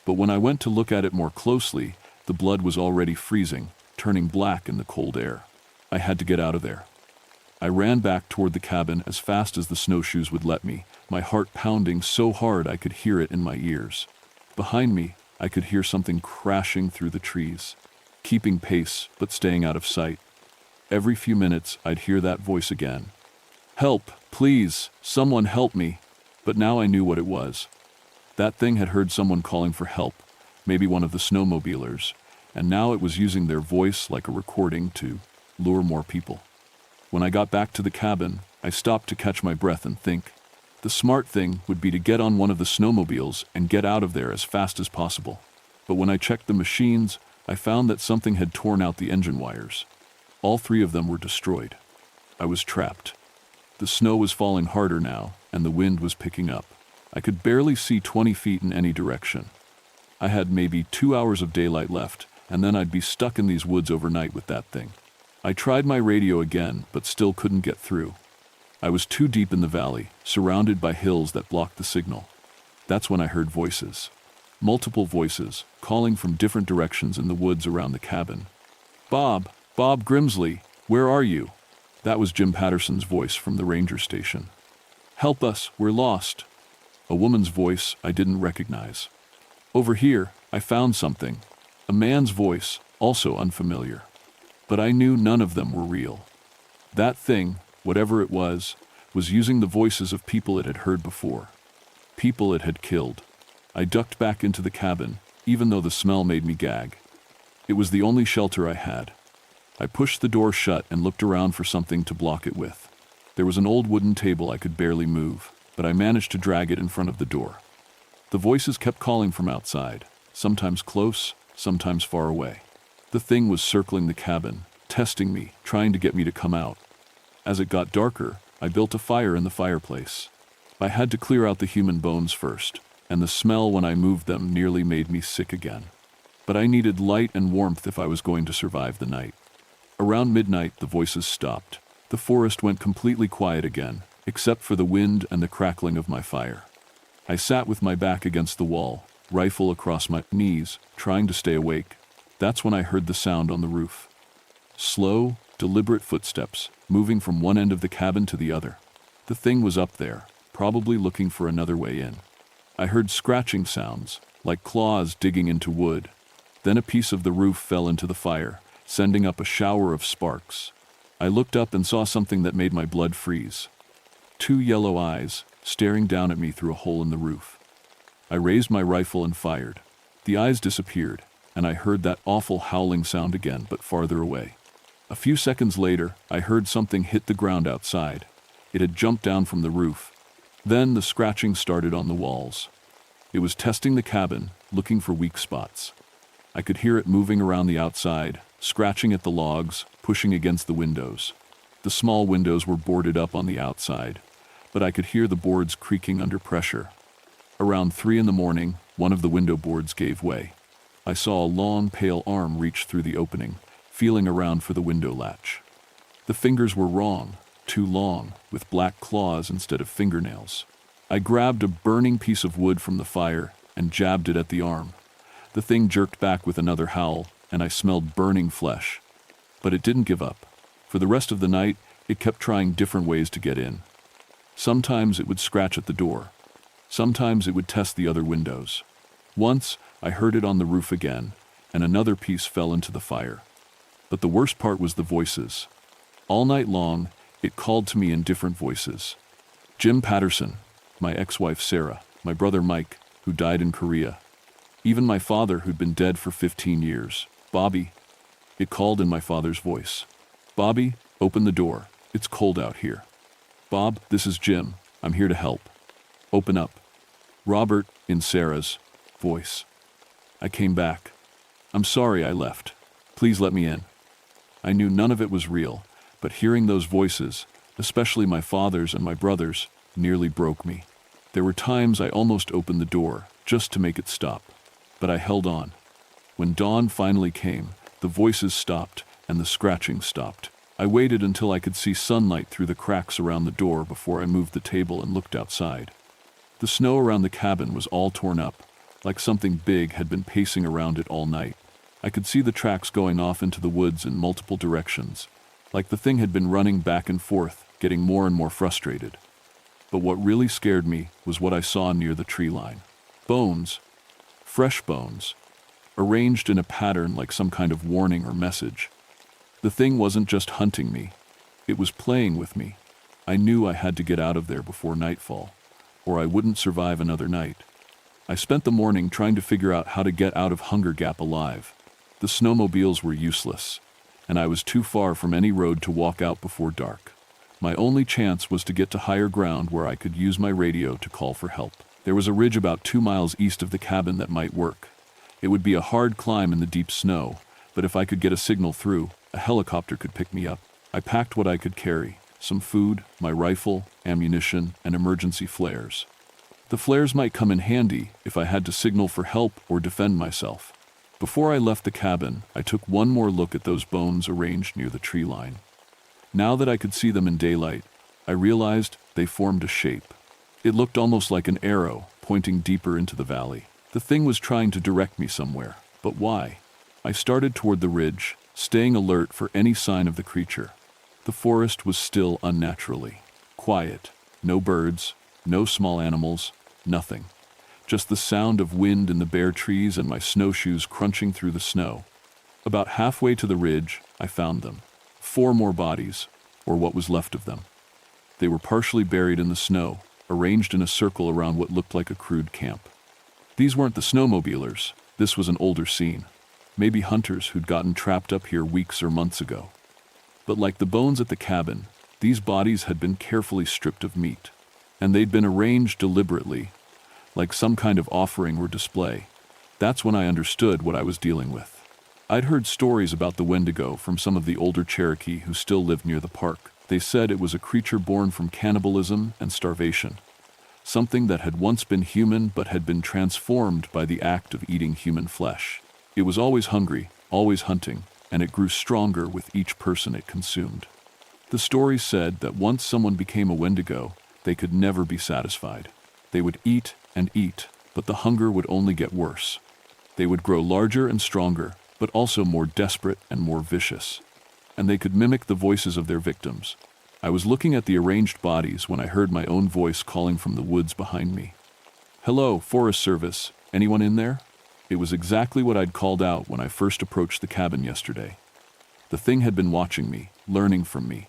But when I went to look at it more closely, the blood was already freezing, turning black in the cold air. I had to get out of there. I ran back toward the cabin as fast as the snowshoes would let me, my heart pounding so hard I could hear it in my ears. Behind me, I could hear something crashing through the trees, keeping pace but staying out of sight. Every few minutes, I'd hear that voice again. "Help, please, someone help me." But now I knew what it was. That thing had heard someone calling for help, maybe one of the snowmobilers, and now it was using their voice like a recording to lure more people. When I got back to the cabin, I stopped to catch my breath and think. The smart thing would be to get on one of the snowmobiles and get out of there as fast as possible. But when I checked the machines, I found that something had torn out the engine wires. All 3 of them were destroyed. I was trapped. The snow was falling harder now, and the wind was picking up. I could barely see 20 feet in any direction. I had maybe 2 hours of daylight left, and then I'd be stuck in these woods overnight with that thing. I tried my radio again, but still couldn't get through. I was too deep in the valley, surrounded by hills that blocked the signal. That's when I heard voices. Multiple voices, calling from different directions in the woods around the cabin. "Bob, Bob Grimsley, where are you?" That was Jim Patterson's voice from the ranger station. "Help us, we're lost." A woman's voice I didn't recognize. "Over here, I found something." A man's voice, also unfamiliar. But I knew none of them were real. That thing, whatever it was using the voices of people it had heard before. People it had killed. I ducked back into the cabin, even though the smell made me gag. It was the only shelter I had. I pushed the door shut and looked around for something to block it with. There was an old wooden table I could barely move, but I managed to drag it in front of the door. The voices kept calling from outside, sometimes close, sometimes far away. The thing was circling the cabin, testing me, trying to get me to come out. As it got darker, I built a fire in the fireplace. I had to clear out the human bones first, and the smell when I moved them nearly made me sick again. But I needed light and warmth if I was going to survive the night. Around midnight, the voices stopped. The forest went completely quiet again, except for the wind and the crackling of my fire. I sat with my back against the wall, rifle across my knees, trying to stay awake. That's when I heard the sound on the roof. Slow, deliberate footsteps, moving from one end of the cabin to the other. The thing was up there, probably looking for another way in. I heard scratching sounds, like claws digging into wood. Then a piece of the roof fell into the fire, sending up a shower of sparks. I looked up and saw something that made my blood freeze. 2 yellow eyes, staring down at me through a hole in the roof. I raised my rifle and fired. The eyes disappeared, and I heard that awful howling sound again, but farther away. A few seconds later, I heard something hit the ground outside. It had jumped down from the roof. Then the scratching started on the walls. It was testing the cabin, looking for weak spots. I could hear it moving around the outside, scratching at the logs, pushing against the windows. The small windows were boarded up on the outside, but I could hear the boards creaking under pressure. Around 3 in the morning, one of the window boards gave way. I saw a long, pale arm reach through the opening, feeling around for the window latch. The fingers were wrong, too long, with black claws instead of fingernails. I grabbed a burning piece of wood from the fire and jabbed it at the arm. The thing jerked back with another howl, and I smelled burning flesh. But it didn't give up. For the rest of the night, it kept trying different ways to get in. Sometimes it would scratch at the door. Sometimes it would test the other windows. Once, I heard it on the roof again, and another piece fell into the fire. But the worst part was the voices. All night long, it called to me in different voices. Jim Patterson, my ex-wife Sarah, my brother Mike, who died in Korea. Even my father, who'd been dead for 15 years. Bobby. It called in my father's voice. Bobby, open the door. It's cold out here. Bob, this is Jim. I'm here to help. Open up. Robert, in Sarah's voice. I came back. I'm sorry I left. Please let me in. I knew none of it was real, but hearing those voices, especially my father's and my brother's, nearly broke me. There were times I almost opened the door, just to make it stop. But I held on. When dawn finally came, the voices stopped and the scratching stopped. I waited until I could see sunlight through the cracks around the door before I moved the table and looked outside. The snow around the cabin was all torn up, like something big had been pacing around it all night. I could see the tracks going off into the woods in multiple directions, like the thing had been running back and forth, getting more and more frustrated. But what really scared me was what I saw near the tree line. Bones. Fresh bones. Arranged in a pattern like some kind of warning or message. The thing wasn't just hunting me. It was playing with me. I knew I had to get out of there before nightfall, or I wouldn't survive another night. I spent the morning trying to figure out how to get out of Hunger Gap alive. The snowmobiles were useless, and I was too far from any road to walk out before dark. My only chance was to get to higher ground where I could use my radio to call for help. There was a ridge about 2 miles east of the cabin that might work, It would be a hard climb in the deep snow, but if I could get a signal through, a helicopter could pick me up. I packed what I could carry: some food, my rifle, ammunition, and emergency flares. The flares might come in handy if I had to signal for help or defend myself. Before I left the cabin, I took one more look at those bones arranged near the tree line. Now that I could see them in daylight, I realized they formed a shape. It looked almost like an arrow pointing deeper into the valley. The thing was trying to direct me somewhere, but why? I started toward the ridge, staying alert for any sign of the creature. The forest was still unnaturally quiet. No birds, no small animals, nothing. Just the sound of wind in the bare trees and my snowshoes crunching through the snow. About halfway to the ridge, I found them. 4 more bodies, or what was left of them. They were partially buried in the snow, arranged in a circle around what looked like a crude camp. These weren't the snowmobilers. This was an older scene. Maybe hunters who'd gotten trapped up here weeks or months ago. But like the bones at the cabin, these bodies had been carefully stripped of meat, and they'd been arranged deliberately, like some kind of offering or display. That's when I understood what I was dealing with. I'd heard stories about the Wendigo from some of the older Cherokee who still lived near the park. They said it was a creature born from cannibalism and starvation, something that had once been human but had been transformed by the act of eating human flesh. It was always hungry, always hunting, and it grew stronger with each person it consumed. The stories said that once someone became a Wendigo, they could never be satisfied. They would eat and eat, but the hunger would only get worse. They would grow larger and stronger, but also more desperate and more vicious. And they could mimic the voices of their victims. I was looking at the arranged bodies when I heard my own voice calling from the woods behind me. "Hello, Forest Service. Anyone in there?" It was exactly what I'd called out when I first approached the cabin yesterday. The thing had been watching me, learning from me.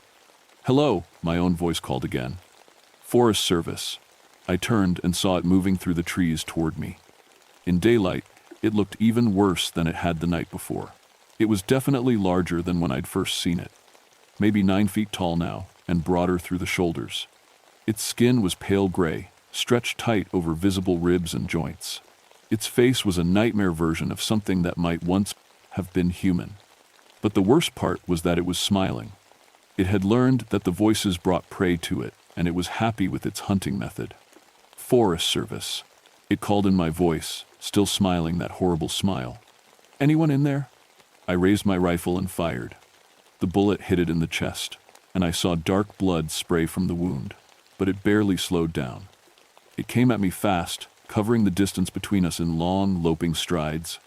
"Hello," my own voice called again. "Forest Service." I turned and saw it moving through the trees toward me. In daylight, it looked even worse than it had the night before. It was definitely larger than when I'd first seen it. Maybe 9 feet tall now, and broader through the shoulders. Its skin was pale gray, stretched tight over visible ribs and joints. Its face was a nightmare version of something that might once have been human. But the worst part was that it was smiling. It had learned that the voices brought prey to it, and it was happy with its hunting method. "Forest Service." It called in my voice, still smiling that horrible smile. "Anyone in there?" I raised my rifle and fired. The bullet hit it in the chest, and I saw dark blood spray from the wound, but it barely slowed down. It came at me fast, covering the distance between us in long, loping strides.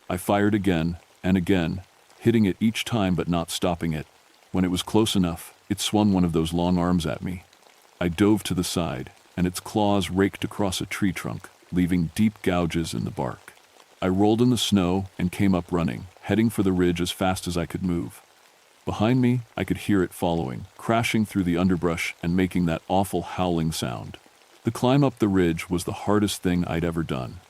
I fired again and again, hitting it each time but not stopping it. When it was close enough, it swung one of those long arms at me. I dove to the side, and its claws raked across a tree trunk, leaving deep gouges in the bark. I rolled in the snow and came up running, heading for the ridge as fast as I could move. Behind me, I could hear it following, crashing through the underbrush and making that awful howling sound. The climb up the ridge was the hardest thing I'd ever done.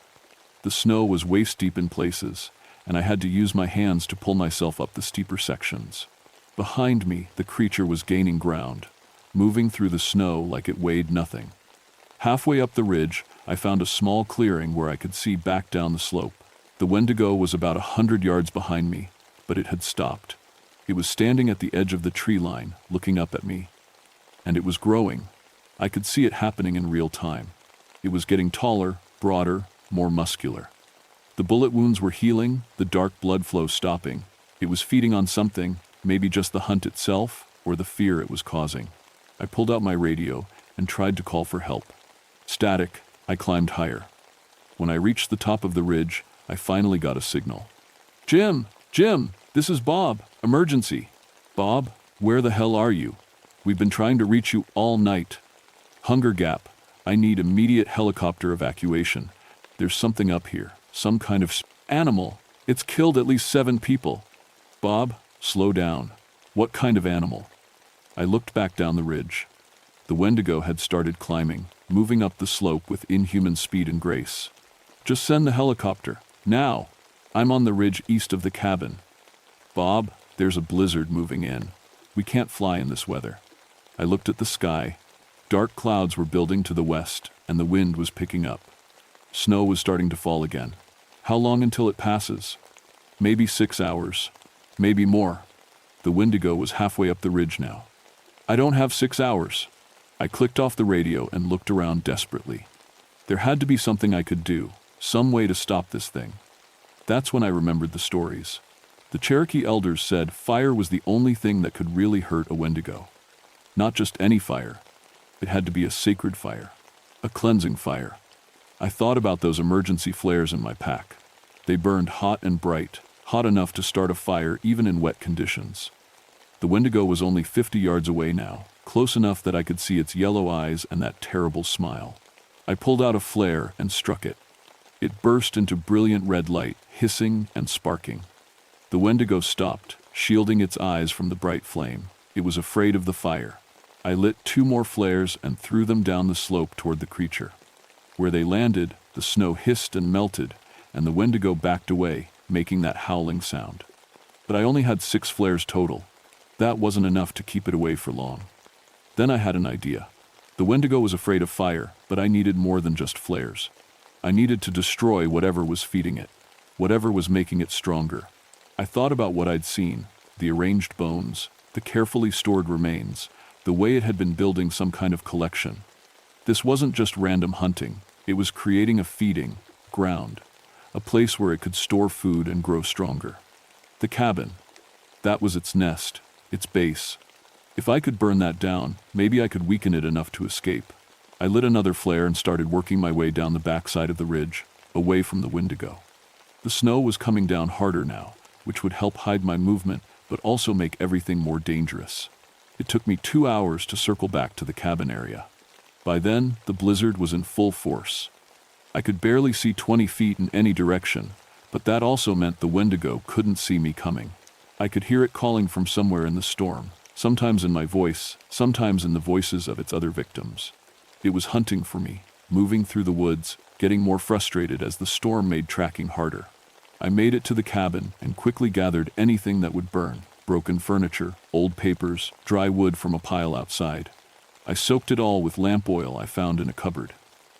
The snow was waist-deep in places, and I had to use my hands to pull myself up the steeper sections. Behind me, the creature was gaining ground, moving through the snow like it weighed nothing. Halfway up the ridge, I found a small clearing where I could see back down the slope. The Wendigo was about 100 yards behind me, but it had stopped. It was standing at the edge of the tree line, looking up at me. And it was growing. I could see it happening in real time. It was getting taller, broader, more muscular. The bullet wounds were healing, the dark blood flow stopping. It was feeding on something, maybe just the hunt itself, or the fear it was causing. I pulled out my radio and tried to call for help. Static. I climbed higher. When I reached the top of the ridge, I finally got a signal. "Jim! Jim! This is Bob. Emergency." "Bob, where the hell are you? We've been trying to reach you all night." "Hunger Gap. I need immediate helicopter evacuation. There's something up here. Some kind of animal. It's killed at least 7 people." "Bob, slow down. What kind of animal?" I looked back down the ridge. The Wendigo had started climbing, moving up the slope with inhuman speed and grace. "Just send the helicopter. Now. I'm on the ridge east of the cabin." "Bob, there's a blizzard moving in. We can't fly in this weather." I looked at the sky. Dark clouds were building to the west, and the wind was picking up. Snow was starting to fall again. How long until it passes? Maybe 6 hours. Maybe more. The Wendigo was halfway up the ridge now. I don't have 6 hours. I clicked off the radio and looked around desperately. There had to be something I could do, some way to stop this thing. That's when I remembered the stories. The Cherokee elders said fire was the only thing that could really hurt a Wendigo. Not just any fire. It had to be a sacred fire. A cleansing fire. I thought about those emergency flares in my pack. They burned hot and bright, hot enough to start a fire even in wet conditions. The Wendigo was only 50 yards away now, close enough that I could see its yellow eyes and that terrible smile. I pulled out a flare and struck it. It burst into brilliant red light, hissing and sparking. The Wendigo stopped, shielding its eyes from the bright flame. It was afraid of the fire. I lit 2 more flares and threw them down the slope toward the creature. Where they landed, the snow hissed and melted, and the Wendigo backed away, making that howling sound. But I only had 6 flares total. That wasn't enough to keep it away for long. Then I had an idea. The Wendigo was afraid of fire, but I needed more than just flares. I needed to destroy whatever was feeding it, whatever was making it stronger. I thought about what I'd seen, the arranged bones, the carefully stored remains, the way it had been building some kind of collection. This wasn't just random hunting, it was creating a feeding ground, a place where it could store food and grow stronger. The cabin, that was its nest, its base. If I could burn that down, maybe I could weaken it enough to escape. I lit another flare and started working my way down the backside of the ridge, away from the Wendigo. The snow was coming down harder now, which would help hide my movement, but also make everything more dangerous. It took me 2 hours to circle back to the cabin area. By then, the blizzard was in full force. I could barely see 20 feet in any direction, but that also meant the Wendigo couldn't see me coming. I could hear it calling from somewhere in the storm, sometimes in my voice, sometimes in the voices of its other victims. It was hunting for me, moving through the woods, getting more frustrated as the storm made tracking harder. I made it to the cabin and quickly gathered anything that would burn: broken furniture, old papers, dry wood from a pile outside. I soaked it all with lamp oil I found in a cupboard.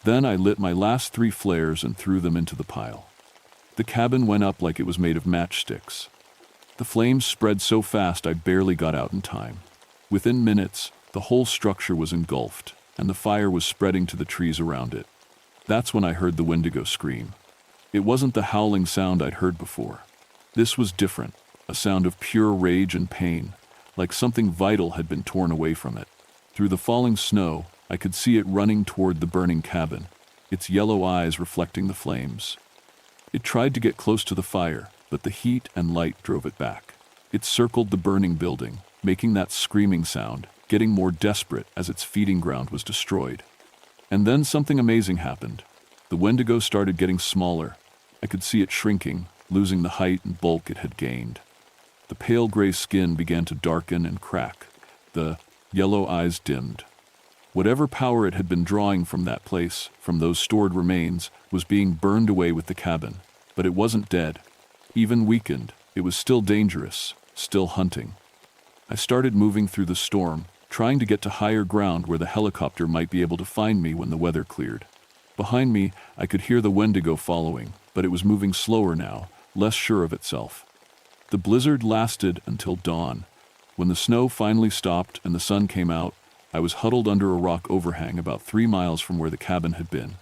Then I lit my last 3 flares and threw them into the pile. The cabin went up like it was made of matchsticks. The flames spread so fast I barely got out in time. Within minutes, the whole structure was engulfed, and the fire was spreading to the trees around it. That's when I heard the Wendigo scream. It wasn't the howling sound I'd heard before. This was different, a sound of pure rage and pain, like something vital had been torn away from it. Through the falling snow, I could see it running toward the burning cabin, its yellow eyes reflecting the flames. It tried to get close to the fire, but the heat and light drove it back. It circled the burning building, making that screaming sound, getting more desperate as its feeding ground was destroyed. And then something amazing happened. The Wendigo started getting smaller. I could see it shrinking, losing the height and bulk it had gained. The pale gray skin began to darken and crack. The yellow eyes dimmed. Whatever power it had been drawing from that place, from those stored remains, was being burned away with the cabin. But it wasn't dead. Even weakened, it was still dangerous, still hunting. I started moving through the storm, trying to get to higher ground where the helicopter might be able to find me when the weather cleared. Behind me, I could hear the Wendigo following, but it was moving slower now, less sure of itself. The blizzard lasted until dawn. When the snow finally stopped and the sun came out, I was huddled under a rock overhang about 3 miles from where the cabin had been.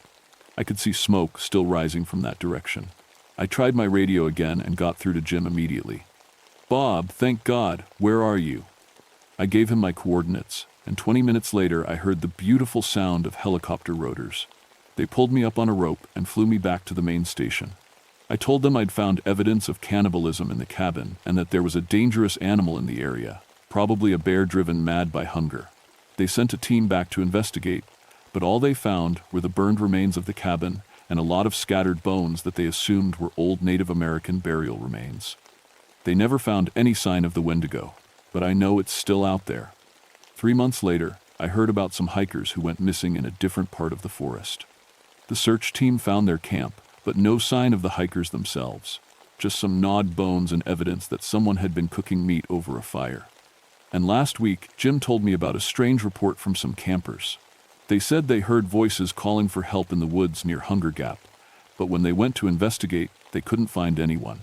I could see smoke still rising from that direction. I tried my radio again and got through to Jim immediately. "Bob, thank God, where are you?" I gave him my coordinates, and 20 minutes later I heard the beautiful sound of helicopter rotors. They pulled me up on a rope and flew me back to the main station. I told them I'd found evidence of cannibalism in the cabin and that there was a dangerous animal in the area, probably a bear driven mad by hunger. They sent a team back to investigate, but all they found were the burned remains of the cabin and a lot of scattered bones that they assumed were old Native American burial remains. They never found any sign of the Wendigo, but I know it's still out there. 3 months later, I heard about some hikers who went missing in a different part of the forest. The search team found their camp, but no sign of the hikers themselves, just some gnawed bones and evidence that someone had been cooking meat over a fire. And last week, Jim told me about a strange report from some campers. They said they heard voices calling for help in the woods near Hunger Gap, But when they went to investigate, they couldn't find anyone.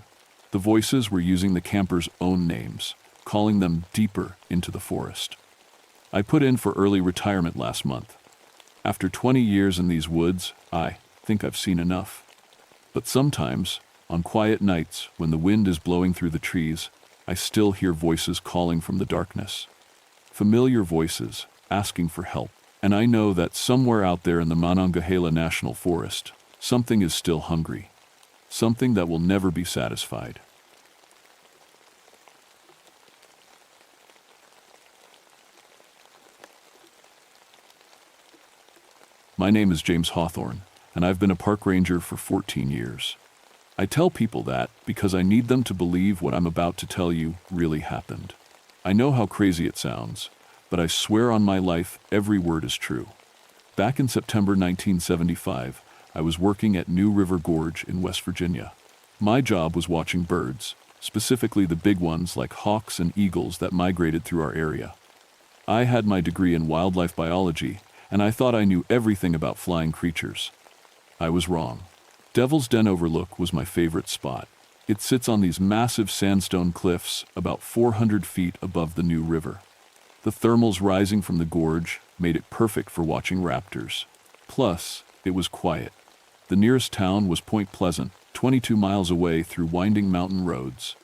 The voices were using the campers' own names, calling them deeper into the forest. I put in for early retirement last month. After 20 years in these woods, I think I've seen enough. But sometimes, on quiet nights when the wind is blowing through the trees, I still hear voices calling from the darkness. Familiar voices, asking for help. And I know that somewhere out there in the Monongahela National Forest, something is still hungry. Something that will never be satisfied. My name is James Hawthorne, and I've been a park ranger for 14 years. I tell people that because I need them to believe what I'm about to tell you really happened. I know how crazy it sounds, but I swear on my life every word is true. Back in September 1975, I was working at New River Gorge in West Virginia. My job was watching birds, specifically the big ones like hawks and eagles that migrated through our area. I had my degree in wildlife biology, and I thought I knew everything about flying creatures. I was wrong. Devil's Den Overlook was my favorite spot. It sits on these massive sandstone cliffs about 400 feet above the New River. The thermals rising from the gorge made it perfect for watching raptors. Plus, it was quiet. The nearest town was Point Pleasant, 22 miles away through winding mountain roads.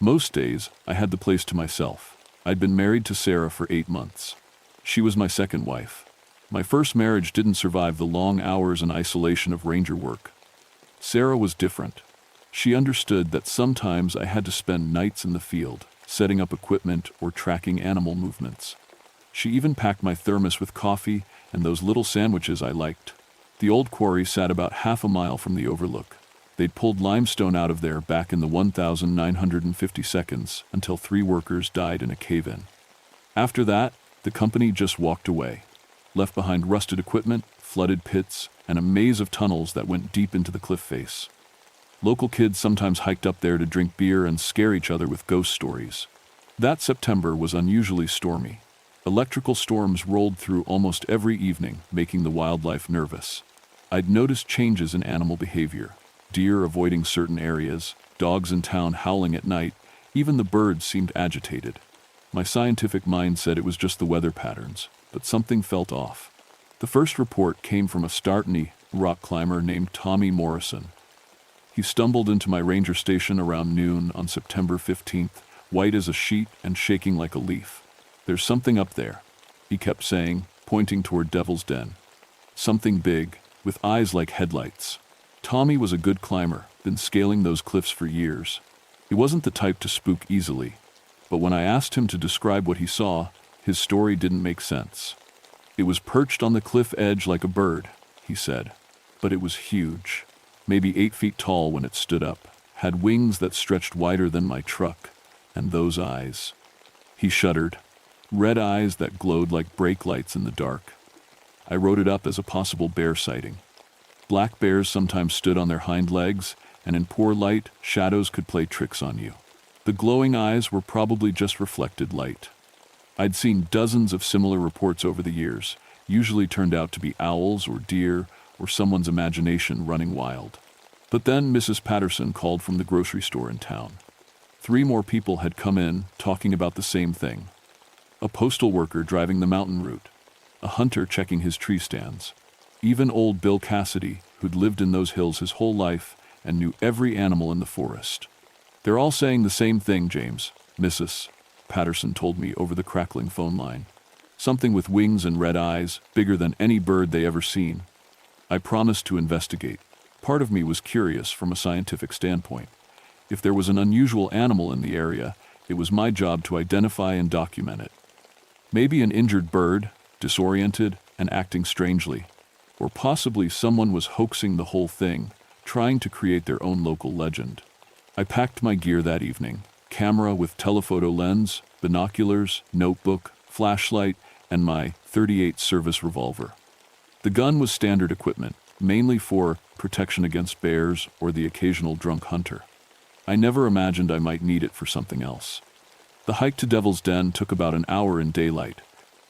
Most days, I had the place to myself. I'd been married to Sarah for 8 months. She was my second wife. My first marriage didn't survive the long hours and isolation of ranger work. Sarah was different. She understood that sometimes I had to spend nights in the field, setting up equipment or tracking animal movements. She even packed my thermos with coffee and those little sandwiches I liked. The old quarry sat about half a mile from the overlook. They'd pulled limestone out of there back in the 1950 seconds until 3 workers died in a cave-in. After that, the company just walked away, left behind rusted equipment, flooded pits, and a maze of tunnels that went deep into the cliff face. Local kids sometimes hiked up there to drink beer and scare each other with ghost stories. That September was unusually stormy. Electrical storms rolled through almost every evening, making the wildlife nervous. I'd noticed changes in animal behavior. Deer avoiding certain areas, dogs in town howling at night, even the birds seemed agitated. My scientific mind said it was just the weather patterns, but something felt off. The first report came from a Startney rock climber named Tommy Morrison. He stumbled into my ranger station around noon on September 15th, white as a sheet and shaking like a leaf. "There's something up there," he kept saying, pointing toward Devil's Den. "Something big, with eyes like headlights." Tommy was a good climber, been scaling those cliffs for years. He wasn't the type to spook easily, but when I asked him to describe what he saw, his story didn't make sense. "It was perched on the cliff edge like a bird," he said, "but it was huge, maybe 8 feet tall when it stood up, had wings that stretched wider than my truck, and those eyes." He shuddered. Red eyes that glowed like brake lights in the dark. I wrote it up as a possible bear sighting. Black bears sometimes stood on their hind legs, and in poor light, shadows could play tricks on you. The glowing eyes were probably just reflected light. I'd seen dozens of similar reports over the years, usually turned out to be owls or deer or someone's imagination running wild. But then Mrs. Patterson called from the grocery store in town. 3 more people had come in talking about the same thing. A postal worker driving the mountain route, a hunter checking his tree stands, even old Bill Cassidy, who'd lived in those hills his whole life and knew every animal in the forest. "They're all saying the same thing, James," Mrs. Patterson told me over the crackling phone line. "Something with wings and red eyes, bigger than any bird they ever seen." I promised to investigate. Part of me was curious from a scientific standpoint. If there was an unusual animal in the area, it was my job to identify and document it. Maybe an injured bird, disoriented and acting strangely. Or possibly someone was hoaxing the whole thing, trying to create their own local legend. I packed my gear that evening. Camera with telephoto lens, binoculars, notebook, flashlight, and my .38 service revolver. The gun was standard equipment, mainly for protection against bears or the occasional drunk hunter. I never imagined I might need it for something else. The hike to Devil's Den took about an hour in daylight.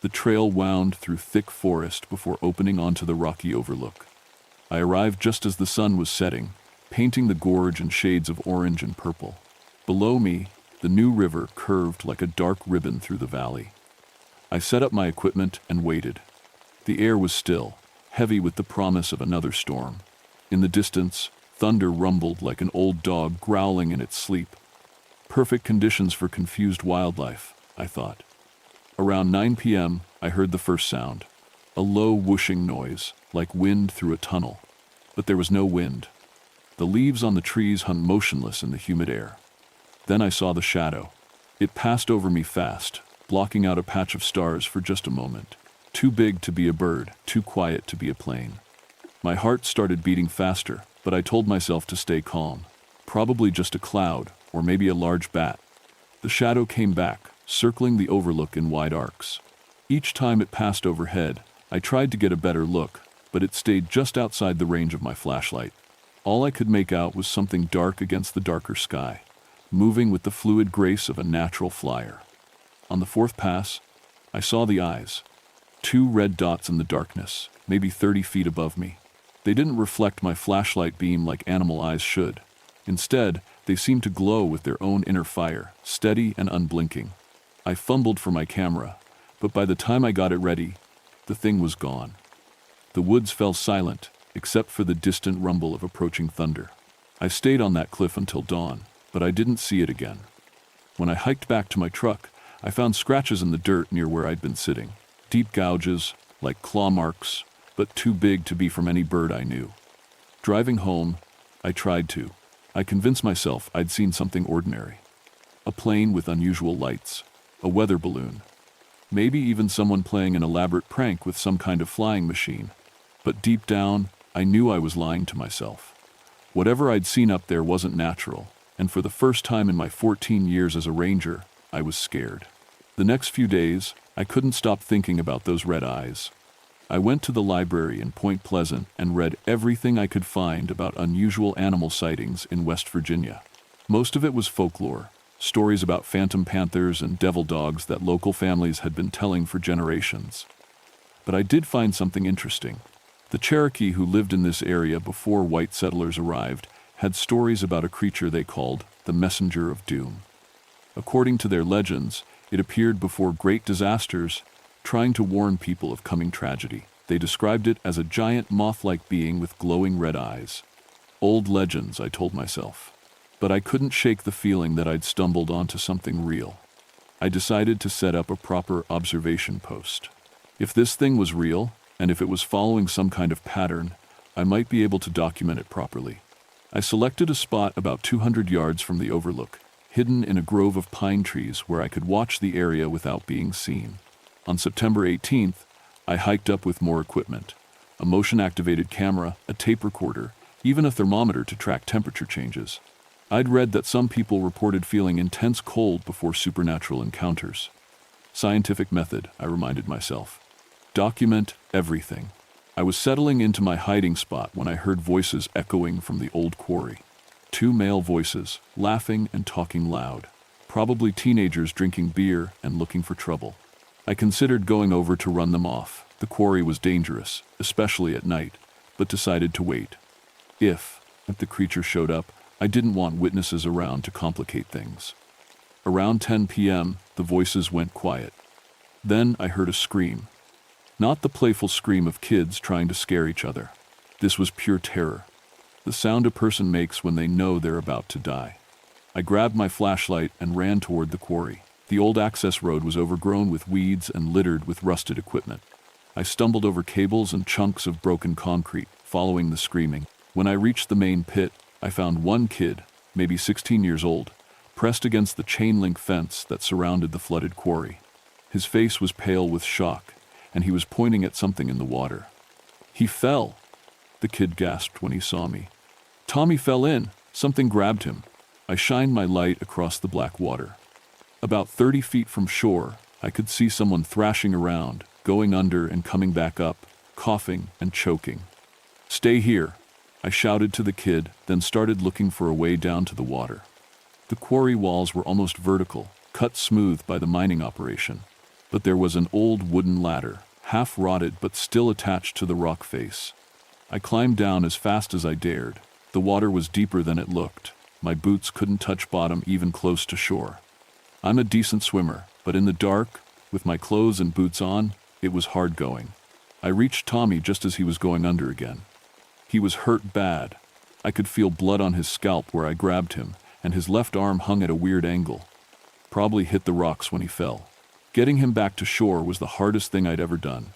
The trail wound through thick forest before opening onto the rocky overlook. I arrived just as the sun was setting, painting the gorge in shades of orange and purple. Below me, the new river curved like a dark ribbon through the valley. I set up my equipment and waited. The air was still, heavy with the promise of another storm. In the distance, thunder rumbled like an old dog growling in its sleep. Perfect conditions for confused wildlife, I thought. Around 9 p.m., I heard the first sound. A low whooshing noise, like wind through a tunnel. But there was no wind. The leaves on the trees hung motionless in the humid air. Then I saw the shadow. It passed over me fast, blocking out a patch of stars for just a moment. Too big to be a bird, too quiet to be a plane. My heart started beating faster, but I told myself to stay calm. Probably just a cloud, or maybe a large bat. The shadow came back, circling the overlook in wide arcs. Each time it passed overhead, I tried to get a better look, but it stayed just outside the range of my flashlight. All I could make out was something dark against the darker sky, moving with the fluid grace of a natural flyer. On the fourth pass, I saw the eyes. 2 red dots in the darkness, maybe 30 feet above me. They didn't reflect my flashlight beam like animal eyes should. Instead, they seemed to glow with their own inner fire, steady and unblinking. I fumbled for my camera, but by the time I got it ready, the thing was gone. The woods fell silent, except for the distant rumble of approaching thunder. I stayed on that cliff until dawn, but I didn't see it again. When I hiked back to my truck, I found scratches in the dirt near where I'd been sitting. Deep gouges, like claw marks, but too big to be from any bird I knew. Driving home, I convinced myself I'd seen something ordinary. A plane with unusual lights, a weather balloon, maybe even someone playing an elaborate prank with some kind of flying machine. But deep down, I knew I was lying to myself. Whatever I'd seen up there wasn't natural, and for the first time in my 14 years as a ranger, I was scared. The next few days, I couldn't stop thinking about those red eyes. I went to the library in Point Pleasant and read everything I could find about unusual animal sightings in West Virginia. Most of it was folklore, stories about phantom panthers and devil dogs that local families had been telling for generations. But I did find something interesting. The Cherokee who lived in this area before white settlers arrived had stories about a creature they called the Messenger of Doom. According to their legends, it appeared before great disasters, trying to warn people of coming tragedy. They described it as a giant moth-like being with glowing red eyes. Old legends, I told myself. But I couldn't shake the feeling that I'd stumbled onto something real. I decided to set up a proper observation post. If this thing was real, and if it was following some kind of pattern, I might be able to document it properly. I selected a spot about 200 yards from the overlook, hidden in a grove of pine trees where I could watch the area without being seen. On September 18th, I hiked up with more equipment, a motion-activated camera, a tape recorder, even a thermometer to track temperature changes. I'd read that some people reported feeling intense cold before supernatural encounters. Scientific method, I reminded myself. Document everything. I was settling into my hiding spot when I heard voices echoing from the old quarry. 2 male voices, laughing and talking loud. Probably teenagers drinking beer and looking for trouble. I considered going over to run them off. The quarry was dangerous, especially at night, but decided to wait. If the creature showed up, I didn't want witnesses around to complicate things. Around 10 p.m., the voices went quiet. Then I heard a scream. Not the playful scream of kids trying to scare each other. This was pure terror. The sound a person makes when they know they're about to die. I grabbed my flashlight and ran toward the quarry. The old access road was overgrown with weeds and littered with rusted equipment. I stumbled over cables and chunks of broken concrete, following the screaming. When I reached the main pit, I found one kid, maybe 16 years old, pressed against the chain-link fence that surrounded the flooded quarry. His face was pale with shock, and he was pointing at something in the water. "He fell," the kid gasped when he saw me. "Tommy fell in. Something grabbed him." I shined my light across the black water. About 30 feet from shore, I could see someone thrashing around, going under and coming back up, coughing and choking. "Stay here," I shouted to the kid, then started looking for a way down to the water. The quarry walls were almost vertical, cut smooth by the mining operation. But there was an old wooden ladder, half rotted but still attached to the rock face. I climbed down as fast as I dared. The water was deeper than it looked. My boots couldn't touch bottom even close to shore. I'm a decent swimmer, but in the dark, with my clothes and boots on, it was hard going. I reached Tommy just as he was going under again. He was hurt bad. I could feel blood on his scalp where I grabbed him, and his left arm hung at a weird angle. Probably hit the rocks when he fell. Getting him back to shore was the hardest thing I'd ever done.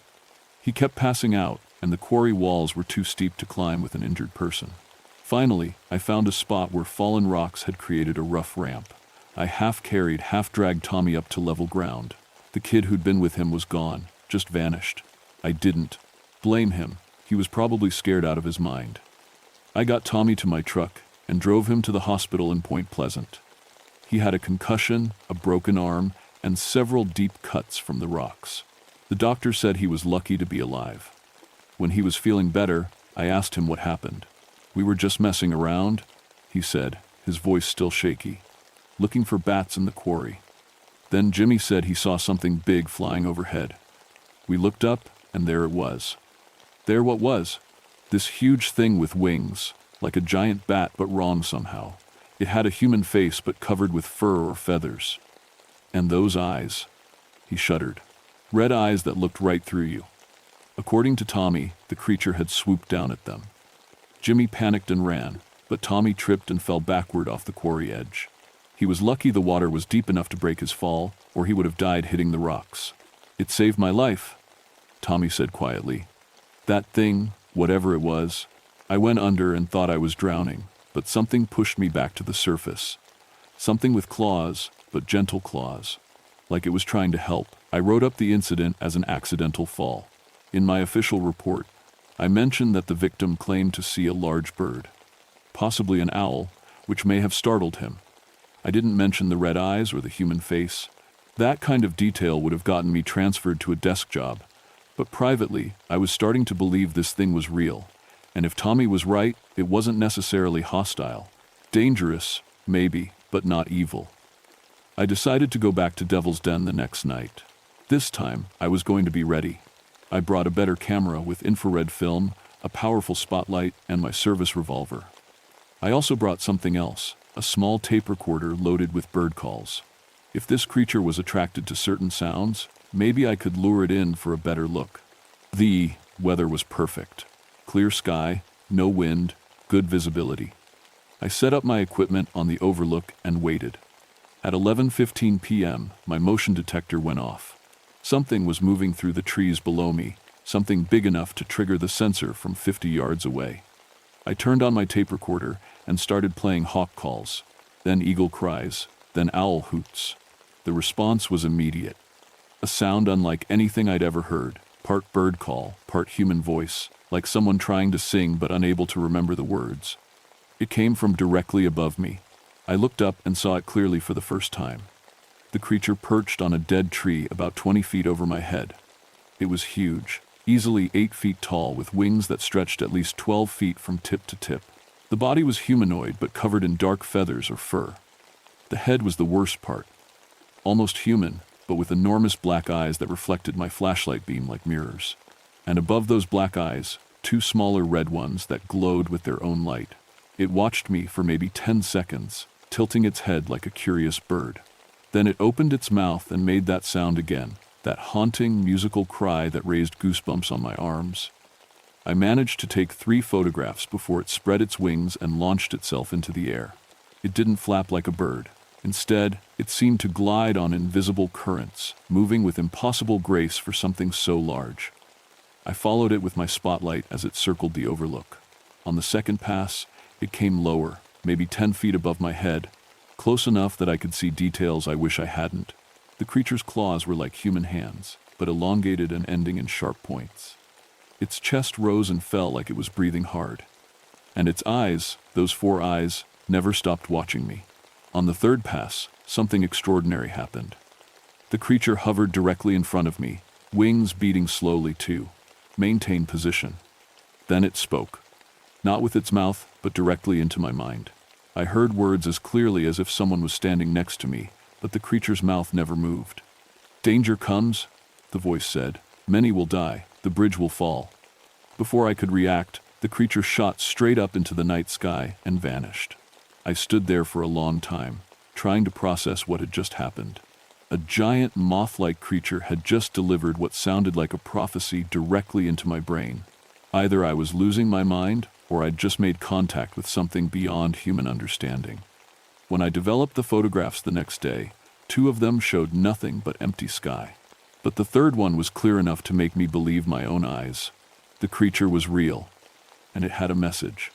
He kept passing out, and the quarry walls were too steep to climb with an injured person. Finally, I found a spot where fallen rocks had created a rough ramp. I half-carried, half-dragged Tommy up to level ground. The kid who'd been with him was gone, just vanished. I didn't blame him. He was probably scared out of his mind. I got Tommy to my truck and drove him to the hospital in Point Pleasant. He had a concussion, a broken arm, and several deep cuts from the rocks. The doctor said he was lucky to be alive. When he was feeling better, I asked him what happened. "We were just messing around," he said, his voice still shaky, "looking for bats in the quarry. Then Jimmy said he saw something big flying overhead. We looked up, and there it was." There what was? This huge thing with wings, like a giant bat but wrong somehow. It had a human face but covered with fur or feathers. And those eyes. He shuddered. Red eyes that looked right through you. According to Tommy, the creature had swooped down at them. Jimmy panicked and ran, but Tommy tripped and fell backward off the quarry edge. He was lucky the water was deep enough to break his fall, or he would have died hitting the rocks. "It saved my life," Tommy said quietly. "That thing, whatever it was, I went under and thought I was drowning, but something pushed me back to the surface. Something with claws, but gentle claws. Like it was trying to help." I wrote up the incident as an accidental fall. In my official report, I mentioned that the victim claimed to see a large bird, possibly an owl, which may have startled him. I didn't mention the red eyes or the human face. That kind of detail would have gotten me transferred to a desk job. But privately, I was starting to believe this thing was real. And if Tommy was right, it wasn't necessarily hostile. Dangerous, maybe, but not evil. I decided to go back to Devil's Den the next night. This time, I was going to be ready. I brought a better camera with infrared film, a powerful spotlight, and my service revolver. I also brought something else, a small tape recorder loaded with bird calls. If this creature was attracted to certain sounds, maybe I could lure it in for a better look. The weather was perfect. Clear sky, no wind, good visibility. I set up my equipment on the overlook and waited. At 11:15 p.m., my motion detector went off. Something was moving through the trees below me, something big enough to trigger the sensor from 50 yards away. I turned on my tape recorder and started playing hawk calls, then eagle cries, then owl hoots. The response was immediate. A sound unlike anything I'd ever heard, part bird call, part human voice, like someone trying to sing but unable to remember the words. It came from directly above me. I looked up and saw it clearly for the first time. The creature perched on a dead tree about 20 feet over my head. It was huge, easily 8 feet tall, with wings that stretched at least 12 feet from tip to tip. The body was humanoid but covered in dark feathers or fur. The head was the worst part. Almost human, but with enormous black eyes that reflected my flashlight beam like mirrors. And above those black eyes, 2 smaller red ones that glowed with their own light. It watched me for maybe 10 seconds, tilting its head like a curious bird. Then it opened its mouth and made that sound again, that haunting musical cry that raised goosebumps on my arms. I managed to take 3 photographs before it spread its wings and launched itself into the air. It didn't flap like a bird. Instead, it seemed to glide on invisible currents, moving with impossible grace for something so large. I followed it with my spotlight as it circled the overlook. On the second pass, it came lower, maybe 10 feet above my head, close enough that I could see details I wish I hadn't. The creature's claws were like human hands, but elongated and ending in sharp points. Its chest rose and fell like it was breathing hard. And its eyes, those 4 eyes, never stopped watching me. On the third pass, something extraordinary happened. The creature hovered directly in front of me, wings beating slowly too. Maintain position. Then it spoke. Not with its mouth, but directly into my mind. I heard words as clearly as if someone was standing next to me, but the creature's mouth never moved. "Danger comes," the voice said. "Many will die. The bridge will fall." Before I could react, The creature shot straight up into the night sky and vanished. I stood there for a long time, trying to process what had just happened. A giant moth-like creature had just delivered what sounded like a prophecy directly into my brain. Either I was losing my mind, or I'd just made contact with something beyond human understanding. When I developed the photographs the next day, 2 of them showed nothing but empty sky. But the third one was clear enough to make me believe my own eyes. The creature was real, and it had a message.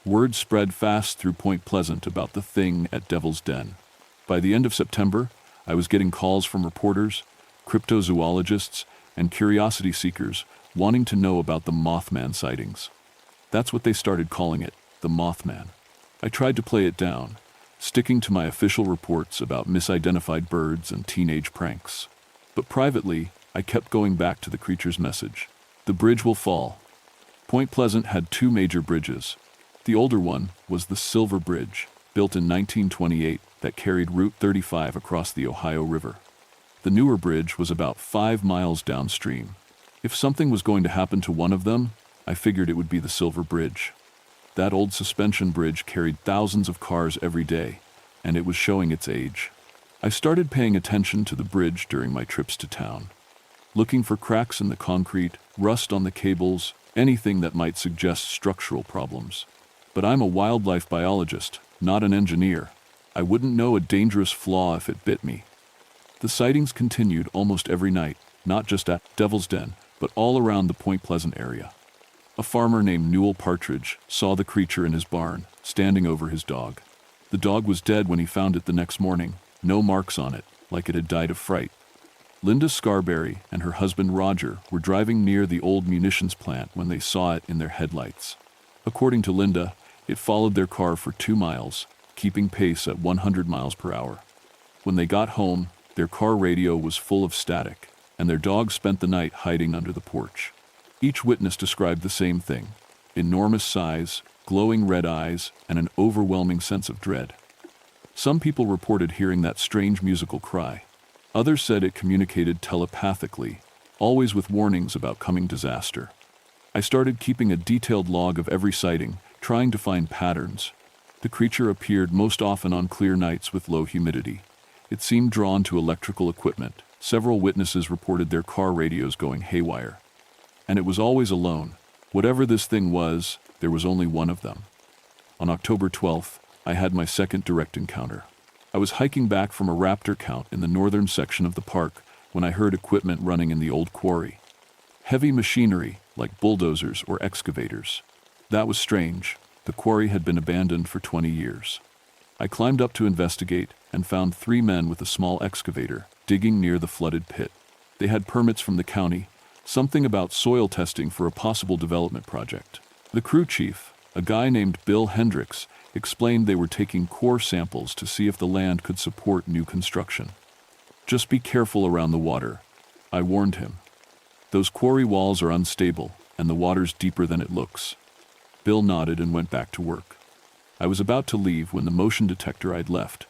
Word spread fast through Point Pleasant about the thing at Devil's Den. By the end of September, I was getting calls from reporters, cryptozoologists, and curiosity seekers wanting to know about the Mothman sightings. That's what they started calling it, the Mothman. I tried to play it down, sticking to my official reports about misidentified birds and teenage pranks. But privately, I kept going back to the creature's message. The bridge will fall. Point Pleasant had 2 major bridges. The older one was the Silver Bridge, built in 1928, that carried Route 35 across the Ohio River. The newer bridge was about 5 miles downstream. If something was going to happen to one of them, I figured it would be the Silver Bridge. That old suspension bridge carried thousands of cars every day, and it was showing its age. I started paying attention to the bridge during my trips to town, looking for cracks in the concrete, rust on the cables, anything that might suggest structural problems. But I'm a wildlife biologist, not an engineer. I wouldn't know a dangerous flaw if it bit me. The sightings continued almost every night, not just at Devil's Den, but all around the Point Pleasant area. A farmer named Newell Partridge saw the creature in his barn, standing over his dog. The dog was dead when he found it the next morning, no marks on it, like it had died of fright. Linda Scarberry and her husband Roger were driving near the old munitions plant when they saw it in their headlights. According to Linda, it followed their car for 2 miles, keeping pace at 100 miles per hour. When they got home, their car radio was full of static, and their dog spent the night hiding under the porch. Each witness described the same thing: enormous size, glowing red eyes, and an overwhelming sense of dread. Some people reported hearing that strange musical cry. Others said it communicated telepathically, always with warnings about coming disaster. I started keeping a detailed log of every sighting, trying to find patterns. The creature appeared most often on clear nights with low humidity. It seemed drawn to electrical equipment. Several witnesses reported their car radios going haywire. And it was always alone. Whatever this thing was, there was only one of them. On October 12th, I had my second direct encounter. I was hiking back from a raptor count in the northern section of the park when I heard equipment running in the old quarry. Heavy machinery, like bulldozers or excavators. That was strange. The quarry had been abandoned for 20 years. I climbed up to investigate and found 3 men with a small excavator digging near the flooded pit. They had permits from the county, something about soil testing for a possible development project. The crew chief, a guy named Bill Hendricks, explained they were taking core samples to see if the land could support new construction. Just be careful around the water, I warned him. Those quarry walls are unstable, and the water's deeper than it looks. Bill nodded and went back to work. I was about to leave when the motion detector I'd left,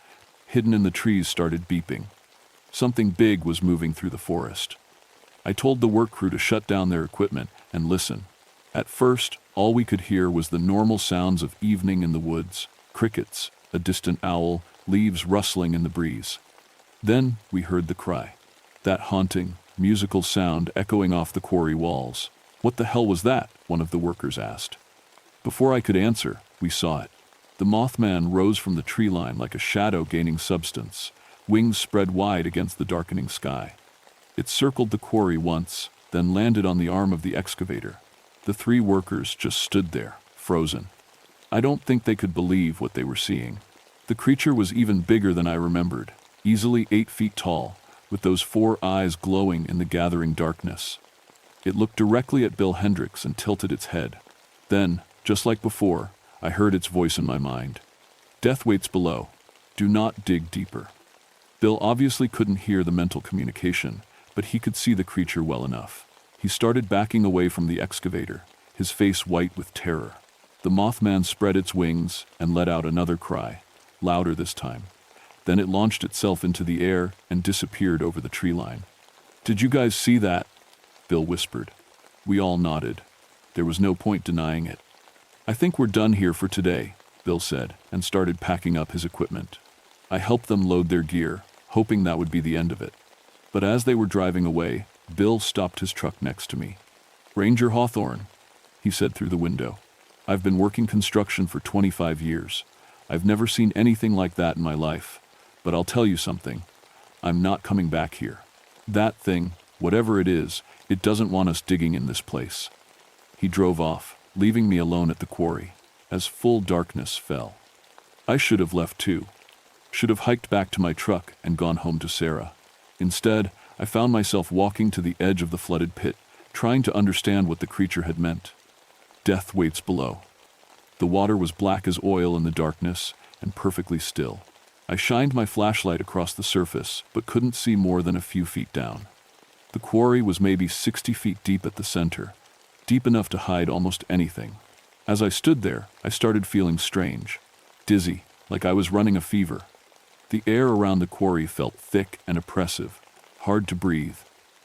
hidden in the trees, started beeping. Something big was moving through the forest. I told the work crew to shut down their equipment and listen. At first, all we could hear was the normal sounds of evening in the woods: crickets, a distant owl, leaves rustling in the breeze. Then we heard the cry. That haunting, musical sound echoing off the quarry walls. "What the hell was that?" one of the workers asked. Before I could answer, we saw it. The Mothman rose from the tree line like a shadow gaining substance, wings spread wide against the darkening sky. It circled the quarry once, then landed on the arm of the excavator. The 3 workers just stood there, frozen. I don't think they could believe what they were seeing. The creature was even bigger than I remembered, easily 8 feet tall, with those 4 eyes glowing in the gathering darkness. It looked directly at Bill Hendricks and tilted its head. Then, just like before, I heard its voice in my mind. "Death waits below. Do not dig deeper." Bill obviously couldn't hear the mental communication, but he could see the creature well enough. He started backing away from the excavator, his face white with terror. The Mothman spread its wings and let out another cry, louder this time. Then it launched itself into the air and disappeared over the tree line. "Did you guys see that?" Bill whispered. We all nodded. There was no point denying it. "I think we're done here for today," Bill said, and started packing up his equipment. I helped them load their gear, hoping that would be the end of it. But as they were driving away, Bill stopped his truck next to me. "Ranger Hawthorne," he said through the window. "I've been working construction for 25 years. I've never seen anything like that in my life. But I'll tell you something. I'm not coming back here. That thing, whatever it is, it doesn't want us digging in this place." He drove off, leaving me alone at the quarry, as full darkness fell. I should have left too. Should have hiked back to my truck and gone home to Sarah. Instead, I found myself walking to the edge of the flooded pit, trying to understand what the creature had meant. Death waits below. The water was black as oil in the darkness and perfectly still. I shined my flashlight across the surface, but couldn't see more than a few feet down. The quarry was maybe 60 feet deep at the center, deep enough to hide almost anything. As I stood there, I started feeling strange, dizzy, like I was running a fever. The air around the quarry felt thick and oppressive, hard to breathe,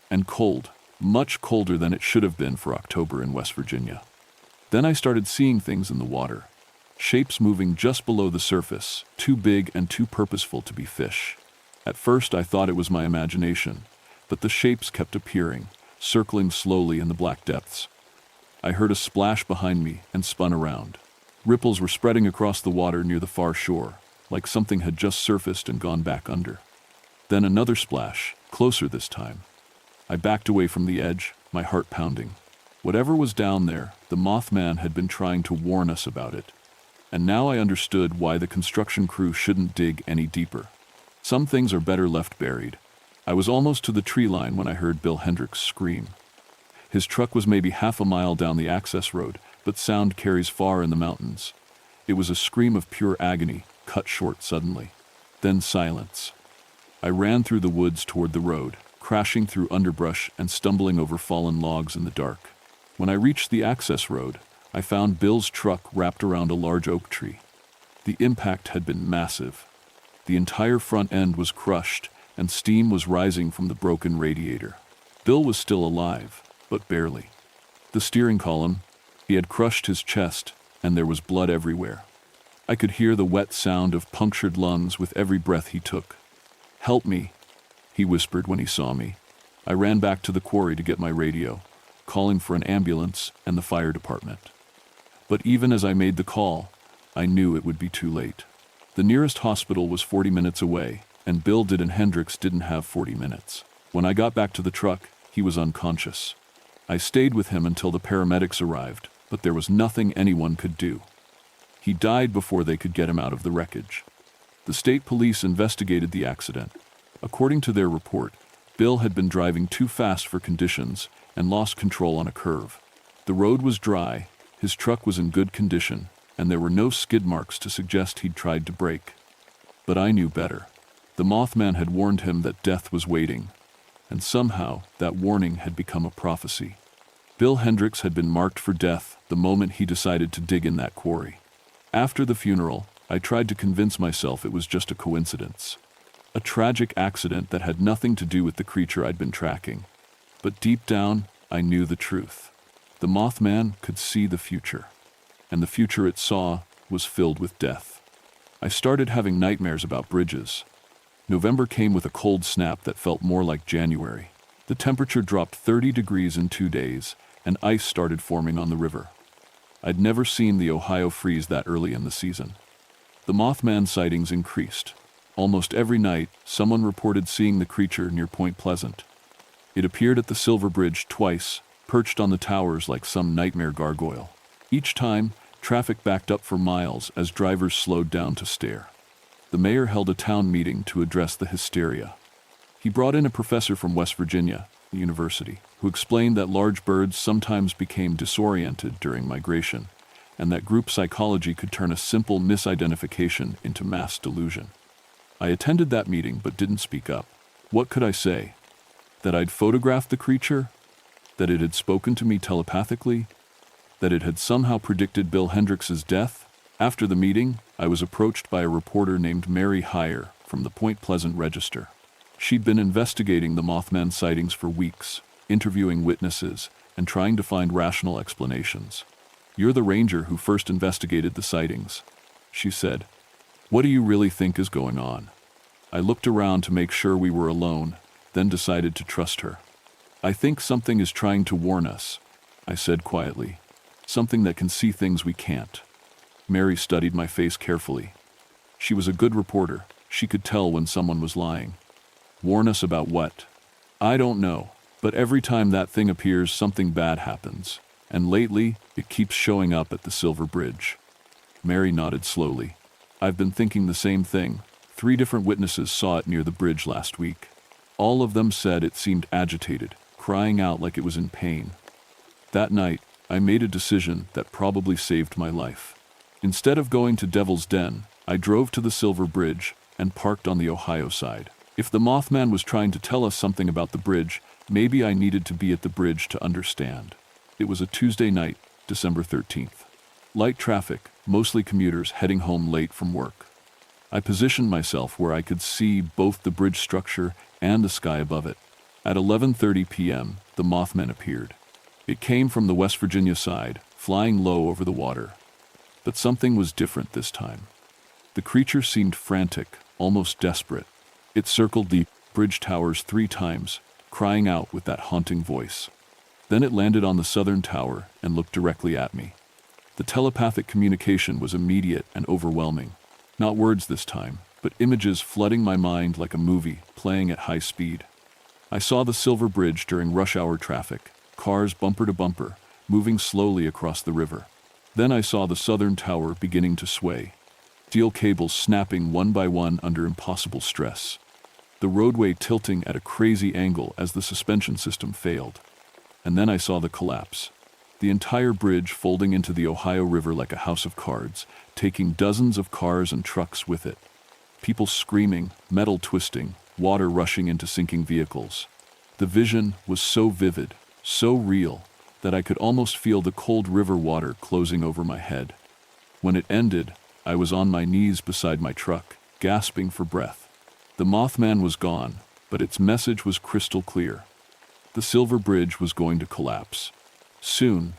and cold, much colder than it should have been for October in West Virginia. Then I started seeing things in the water, shapes moving just below the surface, too big and too purposeful to be fish. At first I thought it was my imagination, but the shapes kept appearing, circling slowly in the black depths. I heard a splash behind me and spun around. Ripples were spreading across the water near the far shore, like something had just surfaced and gone back under. Then another splash, closer this time. I backed away from the edge, my heart pounding. Whatever was down there, the Mothman had been trying to warn us about it. And now I understood why the construction crew shouldn't dig any deeper. Some things are better left buried. I was almost to the tree line when I heard Bill Hendricks scream. His truck was maybe half a mile down the access road, but sound carries far in the mountains. It was a scream of pure agony, cut short suddenly. Then silence. I ran through the woods toward the road, crashing through underbrush and stumbling over fallen logs in the dark. When I reached the access road, I found Bill's truck wrapped around a large oak tree. The impact had been massive. The entire front end was crushed, and steam was rising from the broken radiator. Bill was still alive, but barely. The steering column, he had crushed his chest, and there was blood everywhere. I could hear the wet sound of punctured lungs with every breath he took. "Help me," he whispered when he saw me. I ran back to the quarry to get my radio, calling for an ambulance and the fire department. But even as I made the call, I knew it would be too late. The nearest hospital was 40 minutes away, and Bill and Hendricks didn't have 40 minutes. When I got back to the truck, he was unconscious. I stayed with him until the paramedics arrived, but there was nothing anyone could do. He died before they could get him out of the wreckage. The state police investigated the accident. According to their report, Bill had been driving too fast for conditions and lost control on a curve. The road was dry, his truck was in good condition, and there were no skid marks to suggest he'd tried to brake. But I knew better. The Mothman had warned him that death was waiting, and somehow that warning had become a prophecy. Bill Hendricks had been marked for death the moment he decided to dig in that quarry. After the funeral, I tried to convince myself it was just a coincidence. A tragic accident that had nothing to do with the creature I'd been tracking. But deep down, I knew the truth. The Mothman could see the future, and the future it saw was filled with death. I started having nightmares about bridges. November came with a cold snap that felt more like January. The temperature dropped 30 degrees in 2 days, and ice started forming on the river. I'd never seen the Ohio freeze that early in the season. The Mothman sightings increased. Almost every night, someone reported seeing the creature near Point Pleasant. It appeared at the Silver Bridge twice, perched on the towers like some nightmare gargoyle. Each time, traffic backed up for miles as drivers slowed down to stare. The mayor held a town meeting to address the hysteria. He brought in a professor from West Virginia University, who explained that large birds sometimes became disoriented during migration, and that group psychology could turn a simple misidentification into mass delusion. I attended that meeting but didn't speak up. What could I say? That I'd photographed the creature? That it had spoken to me telepathically? That it had somehow predicted Bill Hendricks' death? After the meeting, I was approached by a reporter named Mary Heyer from the Point Pleasant Register. She'd been investigating the Mothman sightings for weeks, interviewing witnesses, and trying to find rational explanations. "You're the ranger who first investigated the sightings," she said. "What do you really think is going on?" I looked around to make sure we were alone, then decided to trust her. "I think something is trying to warn us," I said quietly. "Something that can see things we can't." Mary studied my face carefully. She was a good reporter. She could tell when someone was lying. "Warn us about what?" "I don't know, but every time that thing appears, something bad happens. And lately, it keeps showing up at the Silver Bridge." Mary nodded slowly. "I've been thinking the same thing. 3 different witnesses saw it near the bridge last week. All of them said it seemed agitated, crying out like it was in pain. That night, I made a decision that probably saved my life. Instead of going to Devil's Den, I drove to the Silver Bridge and parked on the Ohio side. If the Mothman was trying to tell us something about the bridge, maybe I needed to be at the bridge to understand. It was a Tuesday night, December 13th. Light traffic, mostly commuters heading home late from work. I positioned myself where I could see both the bridge structure and the sky above it. At 11:30 p.m., the Mothman appeared. It came from the West Virginia side, flying low over the water. But something was different this time. The creature seemed frantic, almost desperate. It circled the bridge towers 3 times, crying out with that haunting voice. Then it landed on the southern tower and looked directly at me. The telepathic communication was immediate and overwhelming. Not words this time, but images flooding my mind like a movie playing at high speed. I saw the Silver Bridge during rush hour traffic, cars bumper to bumper, moving slowly across the river. Then I saw the southern tower beginning to sway, steel cables snapping one by one under impossible stress. The roadway tilting at a crazy angle as the suspension system failed. And then I saw the collapse. The entire bridge folding into the Ohio River like a house of cards, taking dozens of cars and trucks with it. People screaming, metal twisting, water rushing into sinking vehicles. The vision was so vivid, so real, that I could almost feel the cold river water closing over my head. When it ended, I was on my knees beside my truck, gasping for breath. The Mothman was gone, but its message was crystal clear. The Silver Bridge was going to collapse. Soon,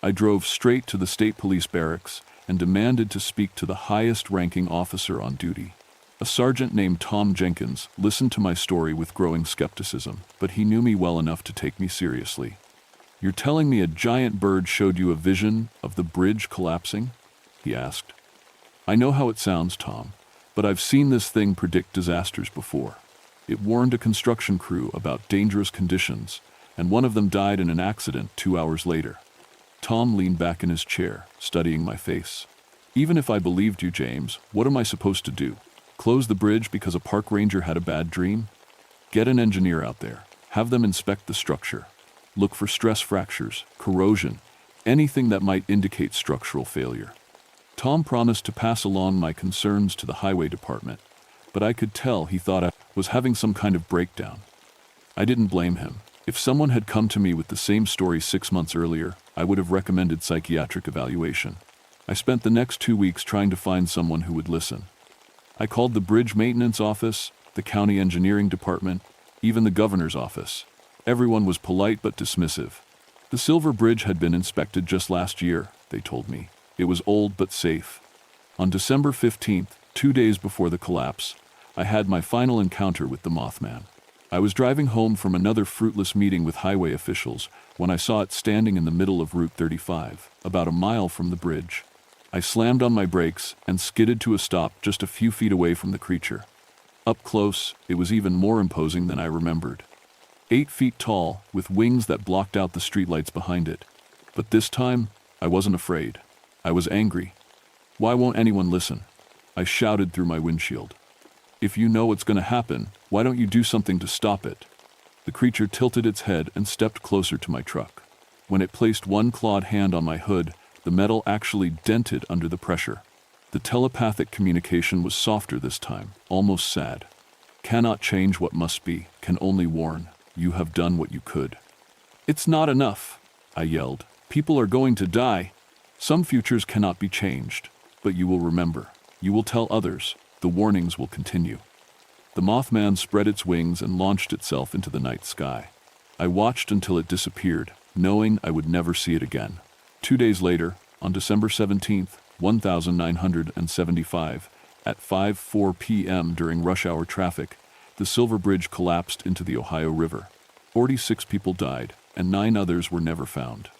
I drove straight to the state police barracks and demanded to speak to the highest-ranking officer on duty. A sergeant named Tom Jenkins listened to my story with growing skepticism, but he knew me well enough to take me seriously. "You're telling me a giant bird showed you a vision of the bridge collapsing?" he asked. "I know how it sounds, Tom, but I've seen this thing predict disasters before. It warned a construction crew about dangerous conditions, and one of them died in an accident 2 hours later." Tom leaned back in his chair, studying my face. "Even if I believed you, James, what am I supposed to do? Close the bridge because a park ranger had a bad dream? Get an engineer out there. Have them inspect the structure. Look for stress fractures, corrosion, anything that might indicate structural failure." Tom promised to pass along my concerns to the highway department, but I could tell he thought I was having some kind of breakdown. I didn't blame him. If someone had come to me with the same story 6 months earlier, I would have recommended psychiatric evaluation. I spent the next 2 weeks trying to find someone who would listen. I called the bridge maintenance office, the county engineering department, even the governor's office. Everyone was polite but dismissive. The Silver Bridge had been inspected just last year, they told me. It was old but safe. On December 15th, 2 days before the collapse, I had my final encounter with the Mothman. I was driving home from another fruitless meeting with highway officials when I saw it standing in the middle of Route 35, about a mile from the bridge. I slammed on my brakes and skidded to a stop just a few feet away from the creature. Up close, it was even more imposing than I remembered. 8 feet tall, with wings that blocked out the streetlights behind it. But this time, I wasn't afraid. I was angry. "Why won't anyone listen?" I shouted through my windshield. "If you know what's going to happen, why don't you do something to stop it?" The creature tilted its head and stepped closer to my truck. When it placed one clawed hand on my hood, the metal actually dented under the pressure. The telepathic communication was softer this time, almost sad. "Cannot change what must be, can only warn. You have done what you could." "It's not enough," I yelled. "People are going to die. Some futures cannot be changed, but you will remember. You will tell others. The warnings will continue." The Mothman spread its wings and launched itself into the night sky. I watched until it disappeared, knowing I would never see it again. 2 days later, on December 17th, 1975, at 5:04 p.m. during rush hour traffic, the Silver Bridge collapsed into the Ohio River. 46 people died, and 9 others were never found.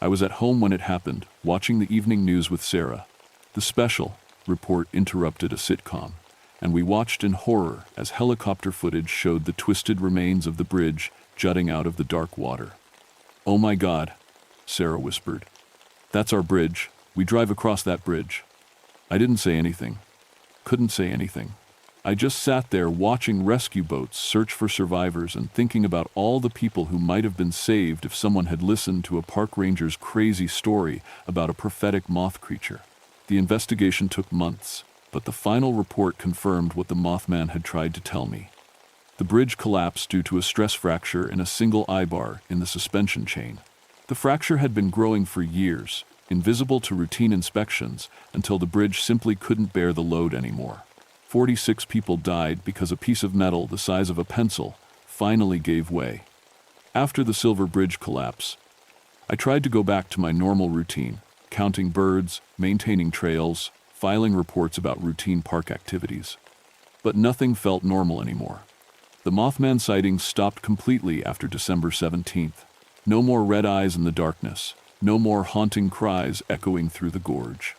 I was at home when it happened, watching the evening news with Sarah. The special report interrupted a sitcom, and we watched in horror as helicopter footage showed the twisted remains of the bridge jutting out of the dark water. "Oh my God," Sarah whispered. "That's our bridge. We drive across that bridge." I didn't say anything. Couldn't say anything. I just sat there watching rescue boats search for survivors and thinking about all the people who might have been saved if someone had listened to a park ranger's crazy story about a prophetic moth creature. The investigation took months, but the final report confirmed what the Mothman had tried to tell me. The bridge collapsed due to a stress fracture in a single eye-bar in the suspension chain. The fracture had been growing for years, invisible to routine inspections, until the bridge simply couldn't bear the load anymore. 46 people died because a piece of metal the size of a pencil finally gave way. After the Silver Bridge collapse, I tried to go back to my normal routine, counting birds, maintaining trails, filing reports about routine park activities. But nothing felt normal anymore. The Mothman sightings stopped completely after December 17th. No more red eyes in the darkness. No more haunting cries echoing through the gorge.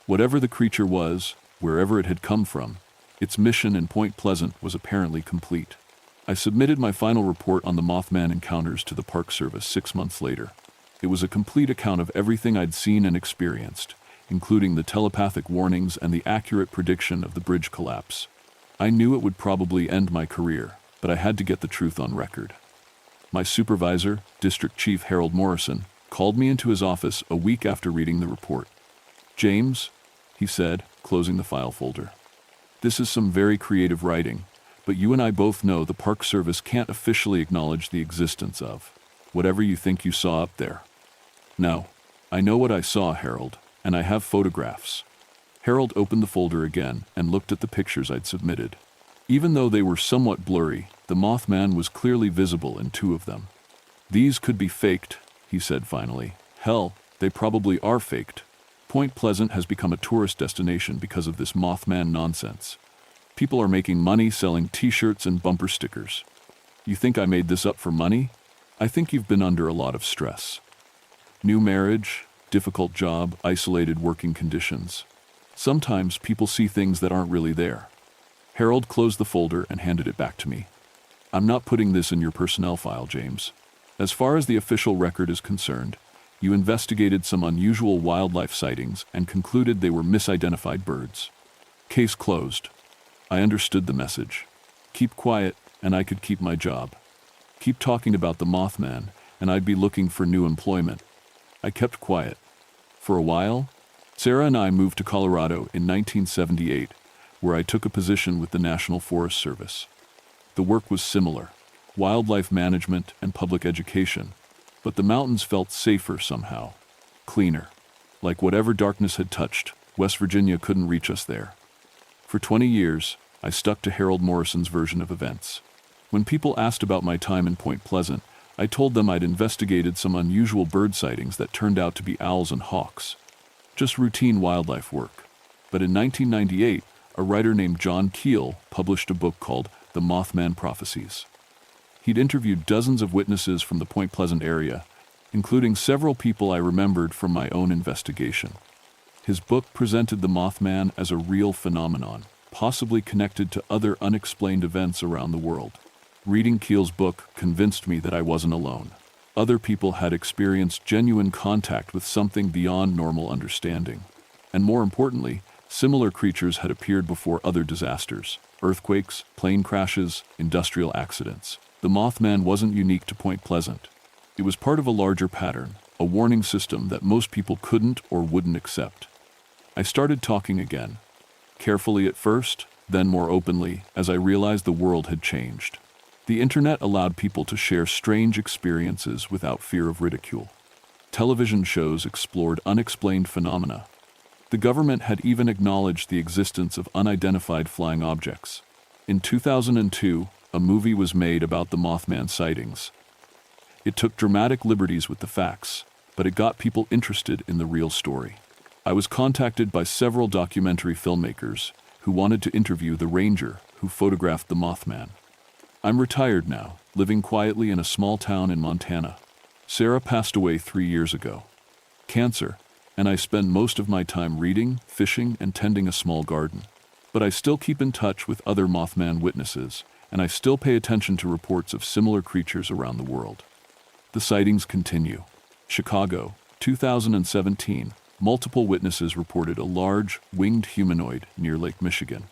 Whatever the creature was, wherever it had come from, its mission in Point Pleasant was apparently complete. I submitted my final report on the Mothman encounters to the Park Service 6 months later. It was a complete account of everything I'd seen and experienced, including the telepathic warnings and the accurate prediction of the bridge collapse. I knew it would probably end my career, but I had to get the truth on record. My supervisor, District Chief Harold Morrison, called me into his office a week after reading the report. "James," he said, closing the file folder, "this is some very creative writing, but you and I both know the Park Service can't officially acknowledge the existence of whatever you think you saw up there." "No, I know what I saw, Harold, and I have photographs." Harold opened the folder again and looked at the pictures I'd submitted. Even though they were somewhat blurry, the Mothman was clearly visible in 2 of them. "These could be faked," he said finally. "Hell, they probably are faked. Point Pleasant has become a tourist destination because of this Mothman nonsense. People are making money selling t-shirts and bumper stickers. You think I made this up for money? I think you've been under a lot of stress. New marriage, difficult job, isolated working conditions. Sometimes people see things that aren't really there." Harold closed the folder and handed it back to me. "I'm not putting this in your personnel file, James. As far as the official record is concerned, you investigated some unusual wildlife sightings and concluded they were misidentified birds. Case closed." I understood the message. Keep quiet, and I could keep my job. Keep talking about the Mothman, and I'd be looking for new employment. I kept quiet. For a while, Sarah and I moved to Colorado in 1978, where I took a position with the National Forest Service. The work was similar, wildlife management and public education, but the mountains felt safer somehow, cleaner. Like whatever darkness had touched, West Virginia couldn't reach us there. For 20 years, I stuck to Harold Morrison's version of events. When people asked about my time in Point Pleasant, I told them I'd investigated some unusual bird sightings that turned out to be owls and hawks. Just routine wildlife work. But in 1998, a writer named John Keel published a book called The Mothman Prophecies. He'd interviewed dozens of witnesses from the Point Pleasant area, including several people I remembered from my own investigation. His book presented the Mothman as a real phenomenon, possibly connected to other unexplained events around the world. Reading Keel's book convinced me that I wasn't alone. Other people had experienced genuine contact with something beyond normal understanding. And more importantly, similar creatures had appeared before other disasters: earthquakes, plane crashes, industrial accidents. The Mothman wasn't unique to Point Pleasant. It was part of a larger pattern, a warning system that most people couldn't or wouldn't accept. I started talking again. Carefully at first, then more openly, as I realized the world had changed. The internet allowed people to share strange experiences without fear of ridicule. Television shows explored unexplained phenomena. The government had even acknowledged the existence of unidentified flying objects. In 2002, a movie was made about the Mothman sightings. It took dramatic liberties with the facts, but it got people interested in the real story. I was contacted by several documentary filmmakers who wanted to interview the ranger who photographed the Mothman. I'm retired now, living quietly in a small town in Montana. Sarah passed away 3 years ago. Cancer, and I spend most of my time reading, fishing, and tending a small garden. But I still keep in touch with other Mothman witnesses, and I still pay attention to reports of similar creatures around the world. The sightings continue. Chicago, 2017. Multiple witnesses reported a large, winged humanoid near Lake Michigan.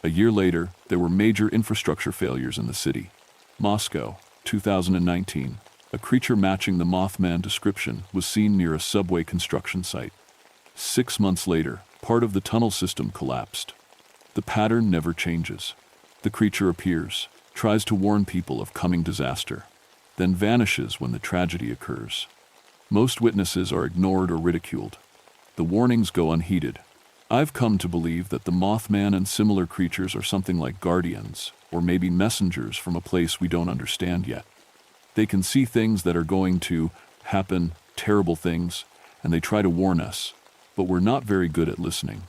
A year later, there were major infrastructure failures in the city. Moscow, 2019. A creature matching the Mothman description was seen near a subway construction site. 6 months later, part of the tunnel system collapsed. The pattern never changes. The creature appears, tries to warn people of coming disaster, then vanishes when the tragedy occurs. Most witnesses are ignored or ridiculed. The warnings go unheeded. I've come to believe that the Mothman and similar creatures are something like guardians, or maybe messengers from a place we don't understand yet. They can see things that are going to happen, terrible things, and they try to warn us, but we're not very good at listening.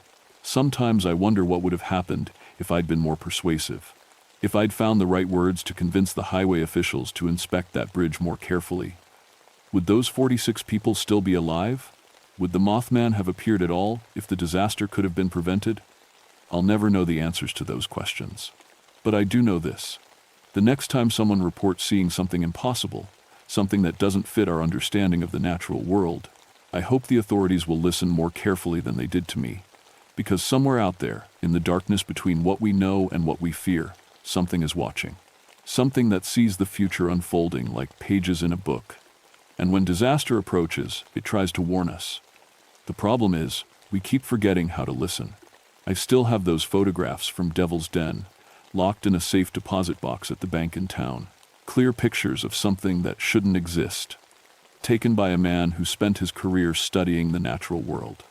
Sometimes I wonder what would have happened if I'd been more persuasive. If I'd found the right words to convince the highway officials to inspect that bridge more carefully. Would those 46 people still be alive? Would the Mothman have appeared at all if the disaster could have been prevented? I'll never know the answers to those questions. But I do know this. The next time someone reports seeing something impossible, something that doesn't fit our understanding of the natural world, I hope the authorities will listen more carefully than they did to me. Because somewhere out there, in the darkness between what we know and what we fear, something is watching. Something that sees the future unfolding like pages in a book. And when disaster approaches, it tries to warn us. The problem is, we keep forgetting how to listen. I still have those photographs from Devil's Den, locked in a safe deposit box at the bank in town. Clear pictures of something that shouldn't exist. Taken by a man who spent his career studying the natural world.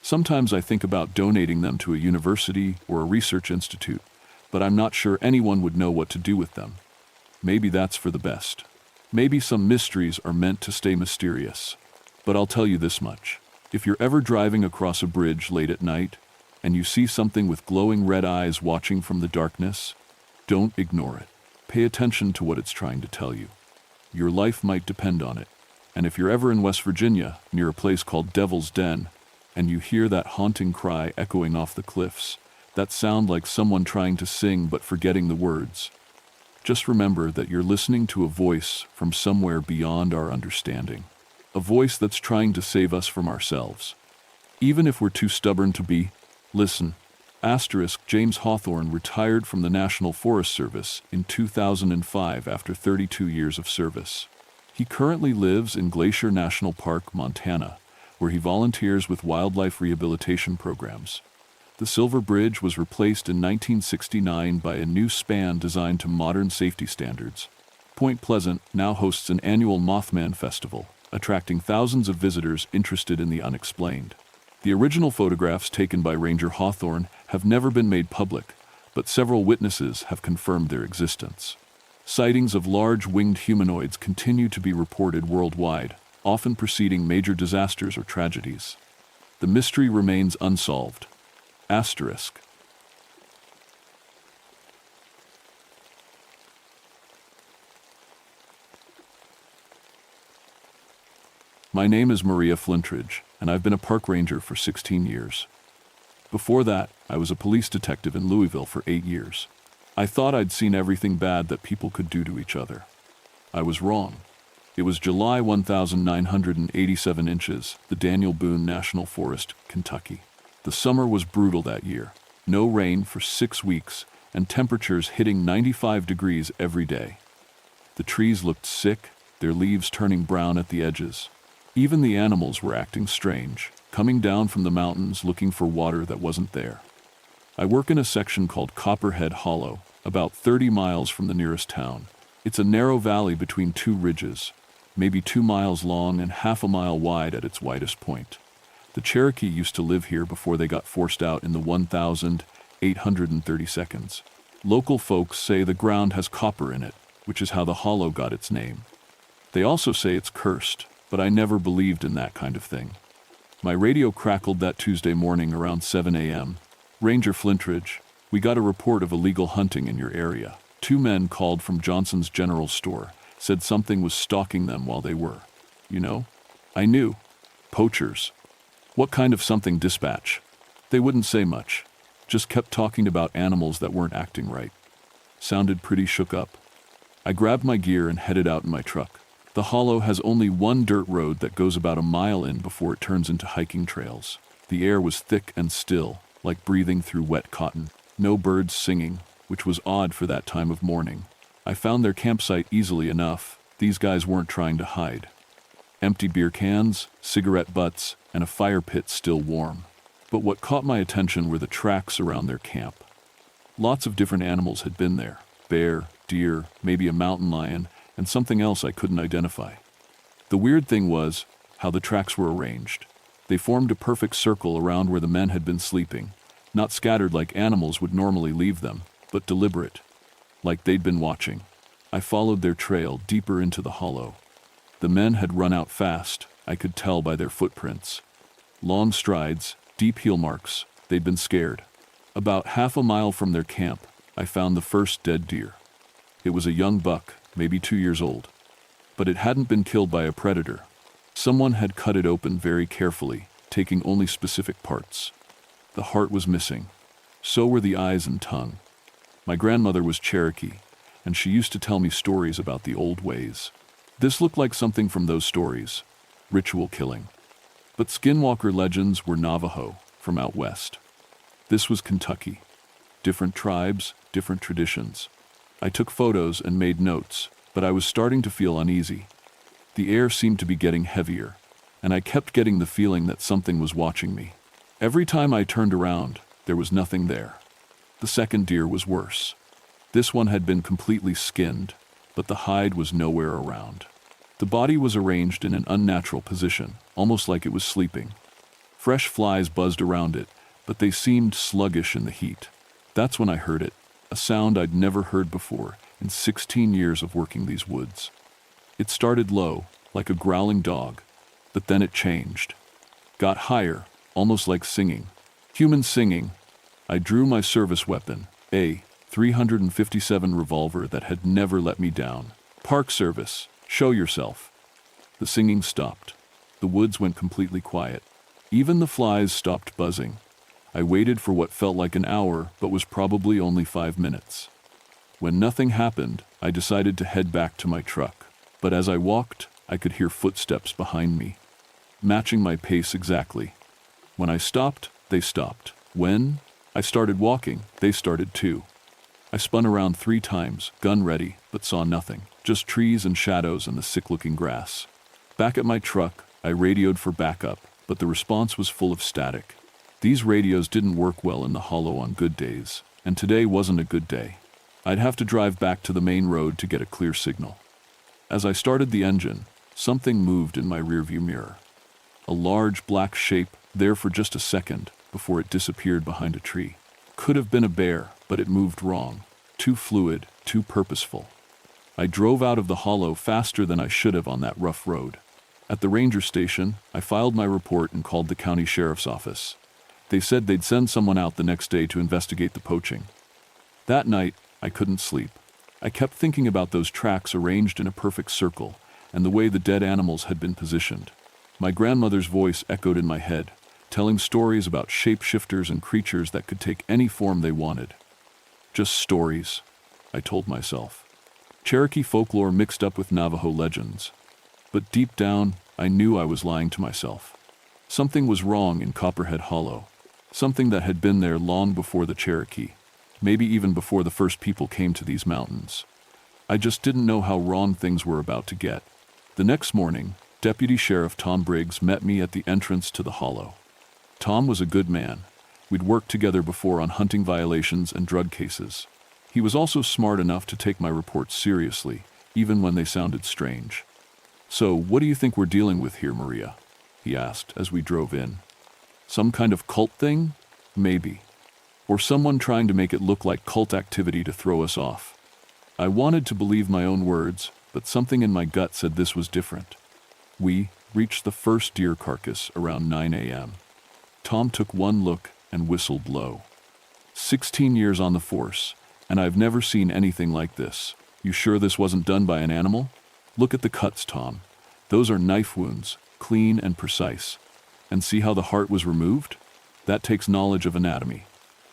Sometimes I think about donating them to a university or a research institute, but I'm not sure anyone would know what to do with them. Maybe that's for the best. Maybe some mysteries are meant to stay mysterious. But I'll tell you this much. If you're ever driving across a bridge late at night, and you see something with glowing red eyes watching from the darkness, don't ignore it. Pay attention to what it's trying to tell you. Your life might depend on it. And if you're ever in West Virginia, near a place called Devil's Den, and you hear that haunting cry echoing off the cliffs, that sound like someone trying to sing but forgetting the words, just remember that you're listening to a voice from somewhere beyond our understanding. A voice that's trying to save us from ourselves. Even if we're too stubborn to be, listen. James Hawthorne retired from the National Forest Service in 2005 after 32 years of service. He currently lives in Glacier National Park, Montana, where he volunteers with wildlife rehabilitation programs. The Silver Bridge was replaced in 1969 by a new span designed to modern safety standards. Point Pleasant now hosts an annual Mothman Festival, attracting thousands of visitors interested in the unexplained. The original photographs taken by Ranger Hawthorne have never been made public, but several witnesses have confirmed their existence. Sightings of large winged humanoids continue to be reported worldwide, often preceding major disasters or tragedies. The mystery remains unsolved. Asterisk. My name is Maria Flintridge, and I've been a park ranger for 16 years. Before that, I was a police detective in Louisville for 8 years. I thought I'd seen everything bad that people could do to each other. I was wrong. It was July 1987 inches, the Daniel Boone National Forest, Kentucky. The summer was brutal that year. No rain for 6 weeks, and temperatures hitting 95 degrees every day. The trees looked sick, their leaves turning brown at the edges. Even the animals were acting strange, coming down from the mountains looking for water that wasn't there. I work in a section called Copperhead Hollow, about 30 miles from the nearest town. It's a narrow valley between 2 ridges, maybe 2 miles long and half a mile wide at its widest point. The Cherokee used to live here before they got forced out in the 1832. Local folks say the ground has copper in it, which is how the hollow got its name. They also say it's cursed, but I never believed in that kind of thing. My radio crackled that Tuesday morning around 7 a.m. Ranger Flintridge, we got a report of illegal hunting in your area. 2 men called from Johnson's General Store, said something was stalking them while they were. You know? I knew. Poachers. What kind of something dispatch? They wouldn't say much. Just kept talking about animals that weren't acting right. Sounded pretty shook up. I grabbed my gear and headed out in my truck. The hollow has only one dirt road that goes about a mile in before it turns into hiking trails. The air was thick and still, like breathing through wet cotton. No birds singing, which was odd for that time of morning. I found their campsite easily enough. These guys weren't trying to hide. Empty beer cans, cigarette butts, and a fire pit still warm. But what caught my attention were the tracks around their camp. Lots of different animals had been there. Bear, deer, maybe a mountain lion, and something else I couldn't identify. The weird thing was how the tracks were arranged. They formed a perfect circle around where the men had been sleeping, not scattered like animals would normally leave them, but deliberate, like they'd been watching. I followed their trail deeper into the hollow. The men had run out fast, I could tell by their footprints. Long strides, deep heel marks, they'd been scared. About half a mile from their camp, I found the first dead deer. It was a young buck, maybe 2 years old. But it hadn't been killed by a predator. Someone had cut it open very carefully, taking only specific parts. The heart was missing. So were the eyes and tongue. My grandmother was Cherokee, and she used to tell me stories about the old ways. This looked like something from those stories, ritual killing. But skinwalker legends were Navajo, from out west. This was Kentucky. Different tribes, different traditions. I took photos and made notes, but I was starting to feel uneasy. The air seemed to be getting heavier, and I kept getting the feeling that something was watching me. Every time I turned around, there was nothing there. The second deer was worse. This one had been completely skinned, but the hide was nowhere around. The body was arranged in an unnatural position, almost like it was sleeping. Fresh flies buzzed around it, but they seemed sluggish in the heat. That's when I heard it, a sound I'd never heard before in 16 years of working these woods. It started low, like a growling dog, but then it changed. Got higher, almost like singing. Human singing. I drew my service weapon, a .357 revolver that had never let me down. Park Service, show yourself. The singing stopped. The woods went completely quiet. Even the flies stopped buzzing. I waited for what felt like an hour, but was probably only 5 minutes. When nothing happened, I decided to head back to my truck. But as I walked, I could hear footsteps behind me, matching my pace exactly. When I stopped, they stopped. When I started walking, they started too. I spun around 3 times, gun ready, but saw nothing. Just trees and shadows and the sick-looking grass. Back at my truck, I radioed for backup, but the response was full of static. These radios didn't work well in the hollow on good days, and today wasn't a good day. I'd have to drive back to the main road to get a clear signal. As I started the engine, something moved in my rearview mirror. A large black shape, there for just a second, before it disappeared behind a tree. Could have been a bear, but it moved wrong. Too fluid, too purposeful. I drove out of the hollow faster than I should have on that rough road. At the ranger station, I filed my report and called the county sheriff's office. They said they'd send someone out the next day to investigate the poaching. That night, I couldn't sleep. I kept thinking about those tracks arranged in a perfect circle and the way the dead animals had been positioned. My grandmother's voice echoed in my head, telling stories about shapeshifters and creatures that could take any form they wanted. Just stories, I told myself. Cherokee folklore mixed up with Navajo legends. But deep down, I knew I was lying to myself. Something was wrong in Copperhead Hollow. Something that had been there long before the Cherokee. Maybe even before the first people came to these mountains. I just didn't know how wrong things were about to get. The next morning, Deputy Sheriff Tom Briggs met me at the entrance to the hollow. Tom was a good man. We'd worked together before on hunting violations and drug cases. He was also smart enough to take my reports seriously, even when they sounded strange. "So, what do you think we're dealing with here, Maria?" he asked as we drove in. "Some kind of cult thing? Maybe. Or someone trying to make it look like cult activity to throw us off." I wanted to believe my own words, but something in my gut said this was different. We reached the first deer carcass around 9 a.m. Tom took one look and whistled low. 16 years on the force, and I've never seen anything like this. You sure this wasn't done by an animal? Look at the cuts, Tom. Those are knife wounds, clean and precise. And see how the heart was removed? That takes knowledge of anatomy.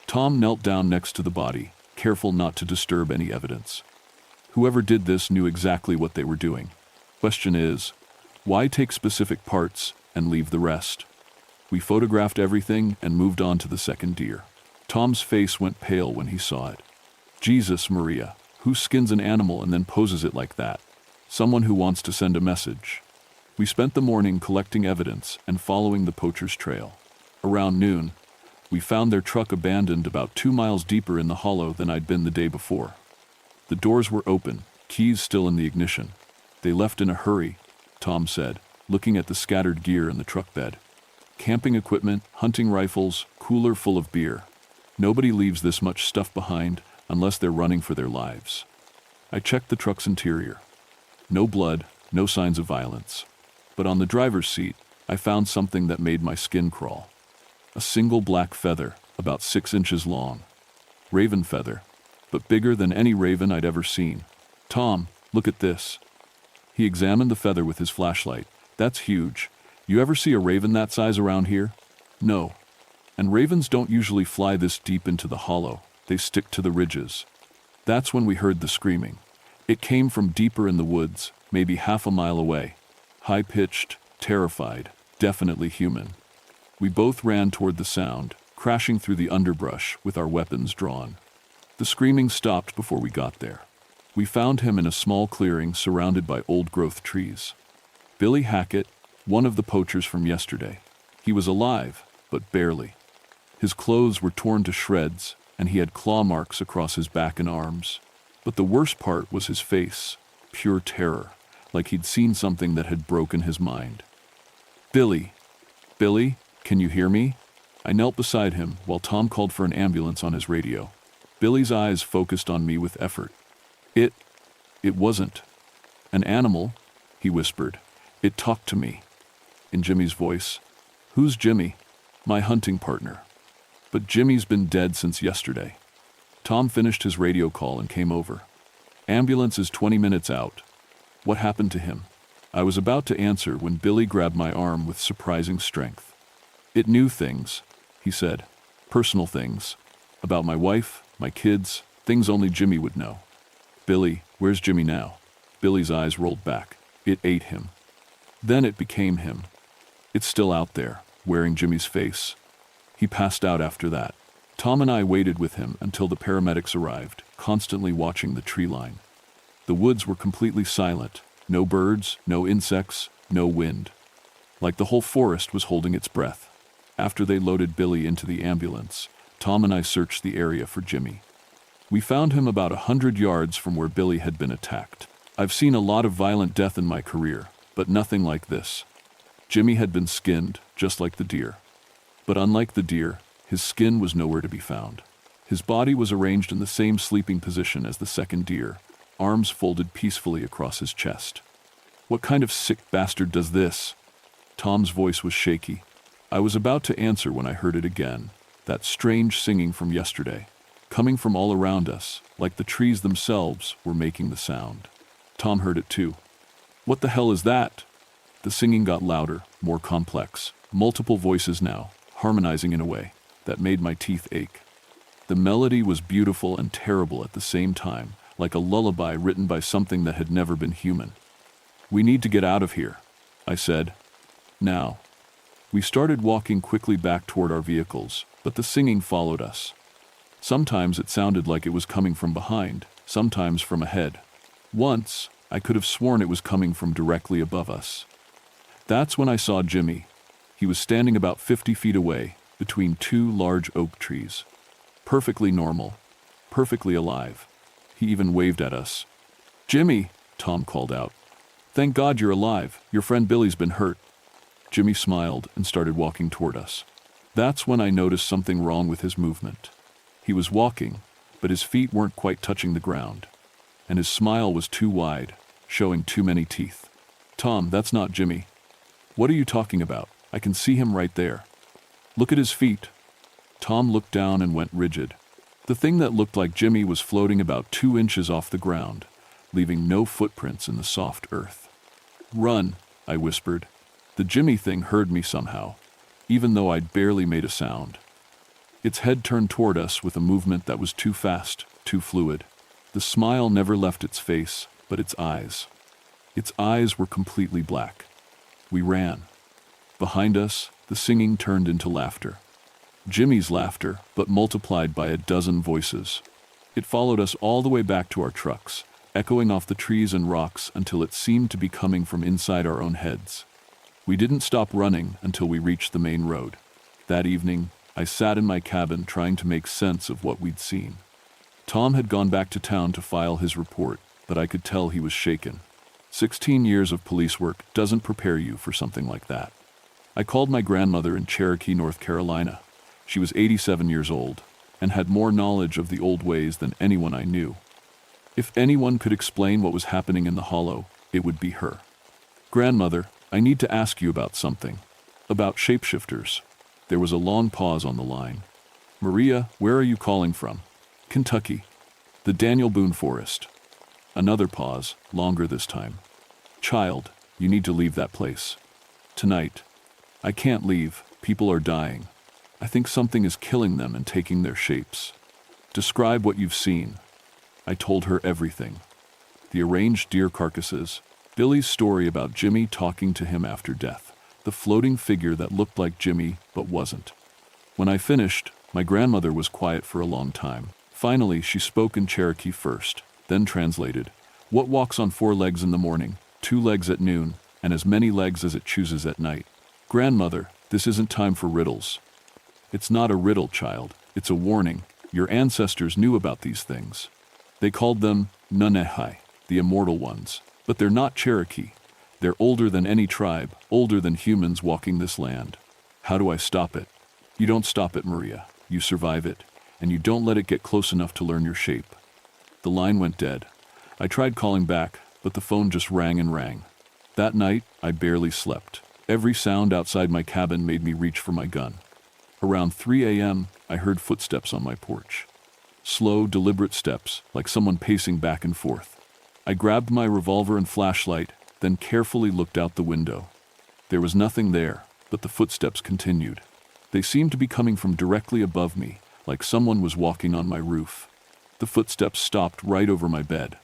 Tom knelt down next to the body, careful not to disturb any evidence. Whoever did this knew exactly what they were doing. Question is, why take specific parts and leave the rest? We photographed everything and moved on to the second deer. Tom's face went pale when he saw it. Jesus Maria, who skins an animal and then poses it like that? Someone who wants to send a message. We spent the morning collecting evidence and following the poacher's trail. Around noon, we found their truck abandoned about 2 miles deeper in the hollow than I'd been the day before. The doors were open, keys still in the ignition. They left in a hurry, Tom said, looking at the scattered gear in the truck bed. Camping equipment, hunting rifles, cooler full of beer. Nobody leaves this much stuff behind unless they're running for their lives. I checked the truck's interior. No blood, no signs of violence. But on the driver's seat, I found something that made my skin crawl. A single black feather, about 6 inches long. Raven feather, but bigger than any raven I'd ever seen. Tom, look at this. He examined the feather with his flashlight. That's huge. You ever see a raven that size around here? No. And ravens don't usually fly this deep into the hollow. They stick to the ridges. That's when we heard the screaming. It came from deeper in the woods, maybe half a mile away. High-pitched, terrified, definitely human. We both ran toward the sound, crashing through the underbrush with our weapons drawn. The screaming stopped before we got there. We found him in a small clearing surrounded by old-growth trees. Billy Hackett, one of the poachers from yesterday. He was alive, but barely. His clothes were torn to shreds, and he had claw marks across his back and arms. But the worst part was his face, pure terror, like he'd seen something that had broken his mind. Billy, can you hear me? I knelt beside him while Tom called for an ambulance on his radio. Billy's eyes focused on me with effort. It wasn't an animal, he whispered. It talked to me. In Jimmy's voice. Who's Jimmy? My hunting partner. But Jimmy's been dead since yesterday. Tom finished his radio call and came over. Ambulance is 20 minutes out. What happened to him? I was about to answer when Billy grabbed my arm with surprising strength. It knew things, he said. Personal things. About my wife, my kids, things only Jimmy would know. Billy, where's Jimmy now? Billy's eyes rolled back. It ate him. Then it became him. It's still out there, wearing Jimmy's face. He passed out after that. Tom and I waited with him until the paramedics arrived, constantly watching the tree line. The woods were completely silent. No birds, no insects, no wind. Like the whole forest was holding its breath. After they loaded Billy into the ambulance, Tom and I searched the area for Jimmy. We found him about 100 yards from where Billy had been attacked. I've seen a lot of violent death in my career, but nothing like this. Jimmy had been skinned, just like the deer. But unlike the deer, his skin was nowhere to be found. His body was arranged in the same sleeping position as the second deer, arms folded peacefully across his chest. What kind of sick bastard does this? Tom's voice was shaky. I was about to answer when I heard it again, that strange singing from yesterday, coming from all around us, like the trees themselves were making the sound. Tom heard it too. What the hell is that? The singing got louder, more complex, multiple voices now, harmonizing in a way that made my teeth ache. The melody was beautiful and terrible at the same time, like a lullaby written by something that had never been human. We need to get out of here, I said. Now. We started walking quickly back toward our vehicles, but the singing followed us. Sometimes it sounded like it was coming from behind, sometimes from ahead. Once, I could have sworn it was coming from directly above us. That's when I saw Jimmy. He was standing about 50 feet away, between two large oak trees. Perfectly normal, perfectly alive. He even waved at us. Jimmy, Tom called out. Thank God you're alive. Your friend Billy's been hurt. Jimmy smiled and started walking toward us. That's when I noticed something wrong with his movement. He was walking, but his feet weren't quite touching the ground. And his smile was too wide, showing too many teeth. Tom, that's not Jimmy. What are you talking about? I can see him right there. Look at his feet. Tom looked down and went rigid. The thing that looked like Jimmy was floating about 2 inches off the ground, leaving no footprints in the soft earth. Run, I whispered. The Jimmy thing heard me somehow, even though I'd barely made a sound. Its head turned toward us with a movement that was too fast, too fluid. The smile never left its face, but its eyes. Its eyes were completely black. We ran. Behind us, the singing turned into laughter. Jimmy's laughter, but multiplied by a dozen voices. It followed us all the way back to our trucks, echoing off the trees and rocks until it seemed to be coming from inside our own heads. We didn't stop running until we reached the main road. That evening, I sat in my cabin trying to make sense of what we'd seen. Tom had gone back to town to file his report, but I could tell he was shaken. 16 years of police work doesn't prepare you for something like that. I called my grandmother in Cherokee, North Carolina. She was 87 years old and had more knowledge of the old ways than anyone I knew. If anyone could explain what was happening in the hollow, it would be her. Grandmother, I need to ask you about something. About shapeshifters. There was a long pause on the line. Maria, where are you calling from? Kentucky. The Daniel Boone Forest. Another pause, longer this time. Child, you need to leave that place. Tonight. I can't leave. People are dying. I think something is killing them and taking their shapes. Describe what you've seen. I told her everything. The arranged deer carcasses, Billy's story about Jimmy talking to him after death, the floating figure that looked like Jimmy but wasn't. When I finished, my grandmother was quiet for a long time. Finally, she spoke in Cherokee first, then translated. What walks on 4 legs in the morning, 2 legs at noon, and as many legs as it chooses at night? Grandmother, this isn't time for riddles. It's not a riddle, child. It's a warning. Your ancestors knew about these things. They called them Nunehai, the immortal ones. But they're not Cherokee. They're older than any tribe, older than humans walking this land. How do I stop it? You don't stop it, Maria. You survive it, and you don't let it get close enough to learn your shape. The line went dead. I tried calling back, but the phone just rang and rang. That night, I barely slept. Every sound outside my cabin made me reach for my gun. Around 3 a.m., I heard footsteps on my porch. Slow, deliberate steps, like someone pacing back and forth. I grabbed my revolver and flashlight, then carefully looked out the window. There was nothing there, but the footsteps continued. They seemed to be coming from directly above me, like someone was walking on my roof. The footsteps stopped right over my bed.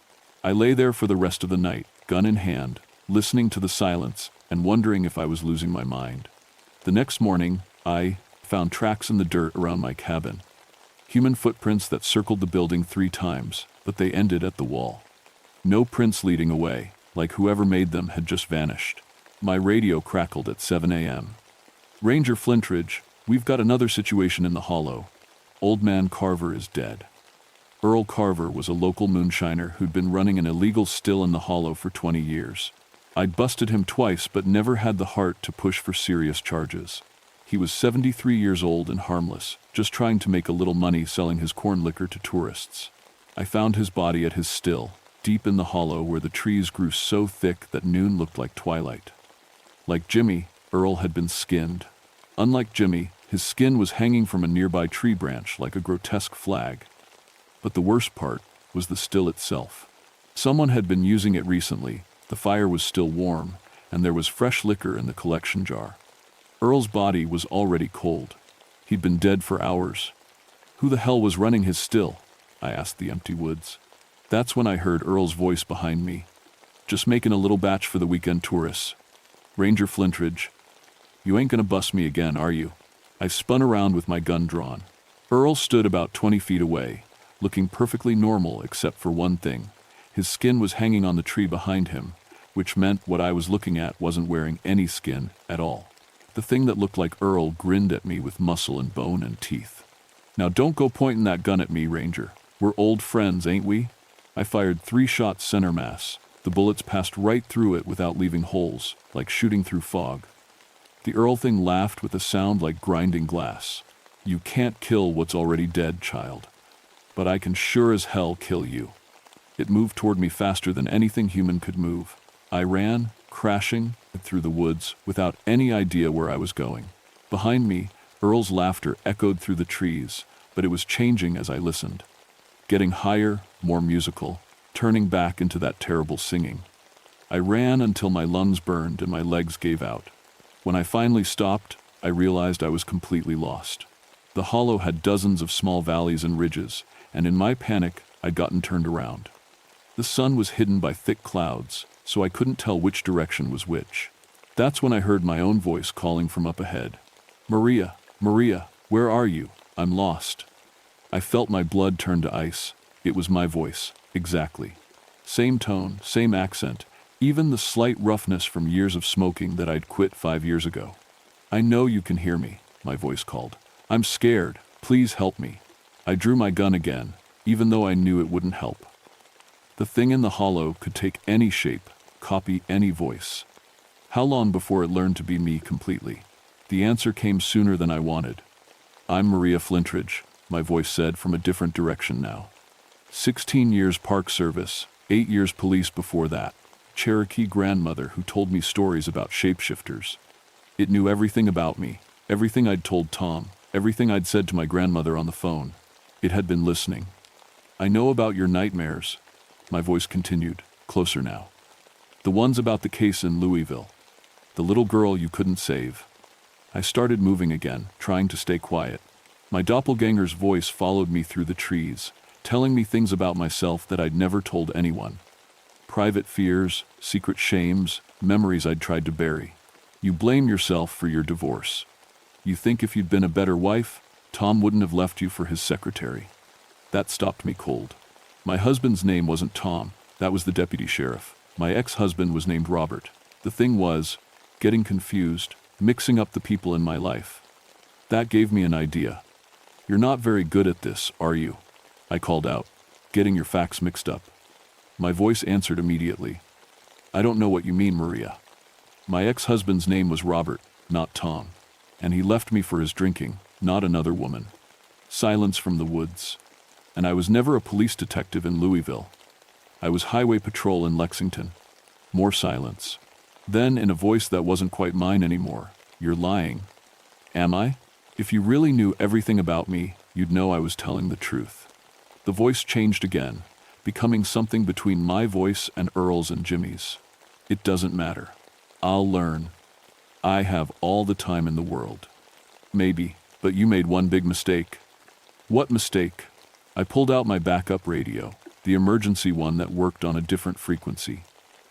I lay there for the rest of the night, gun in hand, listening to the silence and wondering if I was losing my mind. The next morning, I found tracks in the dirt around my cabin. Human footprints that circled the building 3 times, but they ended at the wall. No prints leading away, like whoever made them had just vanished. My radio crackled at 7 a.m. Ranger Flintridge, we've got another situation in the hollow. Old Man Carver is dead. Earl Carver was a local moonshiner who'd been running an illegal still in the hollow for 20 years. I'd busted him twice but never had the heart to push for serious charges. He was 73 years old and harmless, just trying to make a little money selling his corn liquor to tourists. I found his body at his still, deep in the hollow where the trees grew so thick that noon looked like twilight. Like Jimmy, Earl had been skinned. Unlike Jimmy, his skin was hanging from a nearby tree branch like a grotesque flag. But the worst part was the still itself. Someone had been using it recently, the fire was still warm, and there was fresh liquor in the collection jar. Earl's body was already cold. He'd been dead for hours. Who the hell was running his still? I asked the empty woods. That's when I heard Earl's voice behind me. Just making a little batch for the weekend tourists. Ranger Flintridge, you ain't gonna bust me again, are you? I spun around with my gun drawn. Earl stood about 20 feet away, looking perfectly normal except for one thing. His skin was hanging on the tree behind him, which meant what I was looking at wasn't wearing any skin at all. The thing that looked like Earl grinned at me with muscle and bone and teeth. Now don't go pointing that gun at me, Ranger. We're old friends, ain't we? I fired 3 shots center mass. The bullets passed right through it without leaving holes, like shooting through fog. The Earl thing laughed with a sound like grinding glass. You can't kill what's already dead, child. But I can sure as hell kill you. It moved toward me faster than anything human could move. I ran, crashing through the woods without any idea where I was going. Behind me, Earl's laughter echoed through the trees, but it was changing as I listened. Getting higher, more musical, turning back into that terrible singing. I ran until my lungs burned and my legs gave out. When I finally stopped, I realized I was completely lost. The hollow had dozens of small valleys and ridges, and in my panic, I'd gotten turned around. The sun was hidden by thick clouds, so I couldn't tell which direction was which. That's when I heard my own voice calling from up ahead. "Maria, Maria, where are you? I'm lost." I felt my blood turn to ice. It was my voice, exactly. Same tone, same accent, even the slight roughness from years of smoking that I'd quit 5 years ago. "I know you can hear me," my voice called. "I'm scared. Please help me." I drew my gun again, even though I knew it wouldn't help. The thing in the hollow could take any shape, copy any voice. How long before it learned to be me completely? The answer came sooner than I wanted. "I'm Maria Flintridge," my voice said from a different direction now. 16 years Park Service, 8 years police before that. Cherokee grandmother who told me stories about shapeshifters. It knew everything about me, everything I'd told Tom, everything I'd said to my grandmother on the phone. It had been listening. "I know about your nightmares," my voice continued, closer now. "The ones about the case in Louisville. The little girl you couldn't save." I started moving again, trying to stay quiet. My doppelganger's voice followed me through the trees, telling me things about myself that I'd never told anyone. Private fears, secret shames, memories I'd tried to bury. "You blame yourself for your divorce. You think if you'd been a better wife, Tom wouldn't have left you for his secretary." That stopped me cold. My husband's name wasn't Tom, that was the deputy sheriff. My ex-husband was named Robert. The thing was, getting confused, mixing up the people in my life. That gave me an idea. "You're not very good at this, are you?" I called out, "getting your facts mixed up." My voice answered immediately. "I don't know what you mean, Maria. My ex-husband's name was Robert, not Tom. And he left me for his drinking, not another woman." Silence from the woods. "And I was never a police detective in Louisville. I was highway patrol in Lexington." More silence. Then, in a voice that wasn't quite mine anymore, "You're lying." "Am I? If you really knew everything about me, you'd know I was telling the truth." The voice changed again, becoming something between my voice and Earl's and Jimmy's. "It doesn't matter. I'll learn. I have all the time in the world." "Maybe, but you made one big mistake." "What mistake?" I pulled out my backup radio, the emergency one that worked on a different frequency.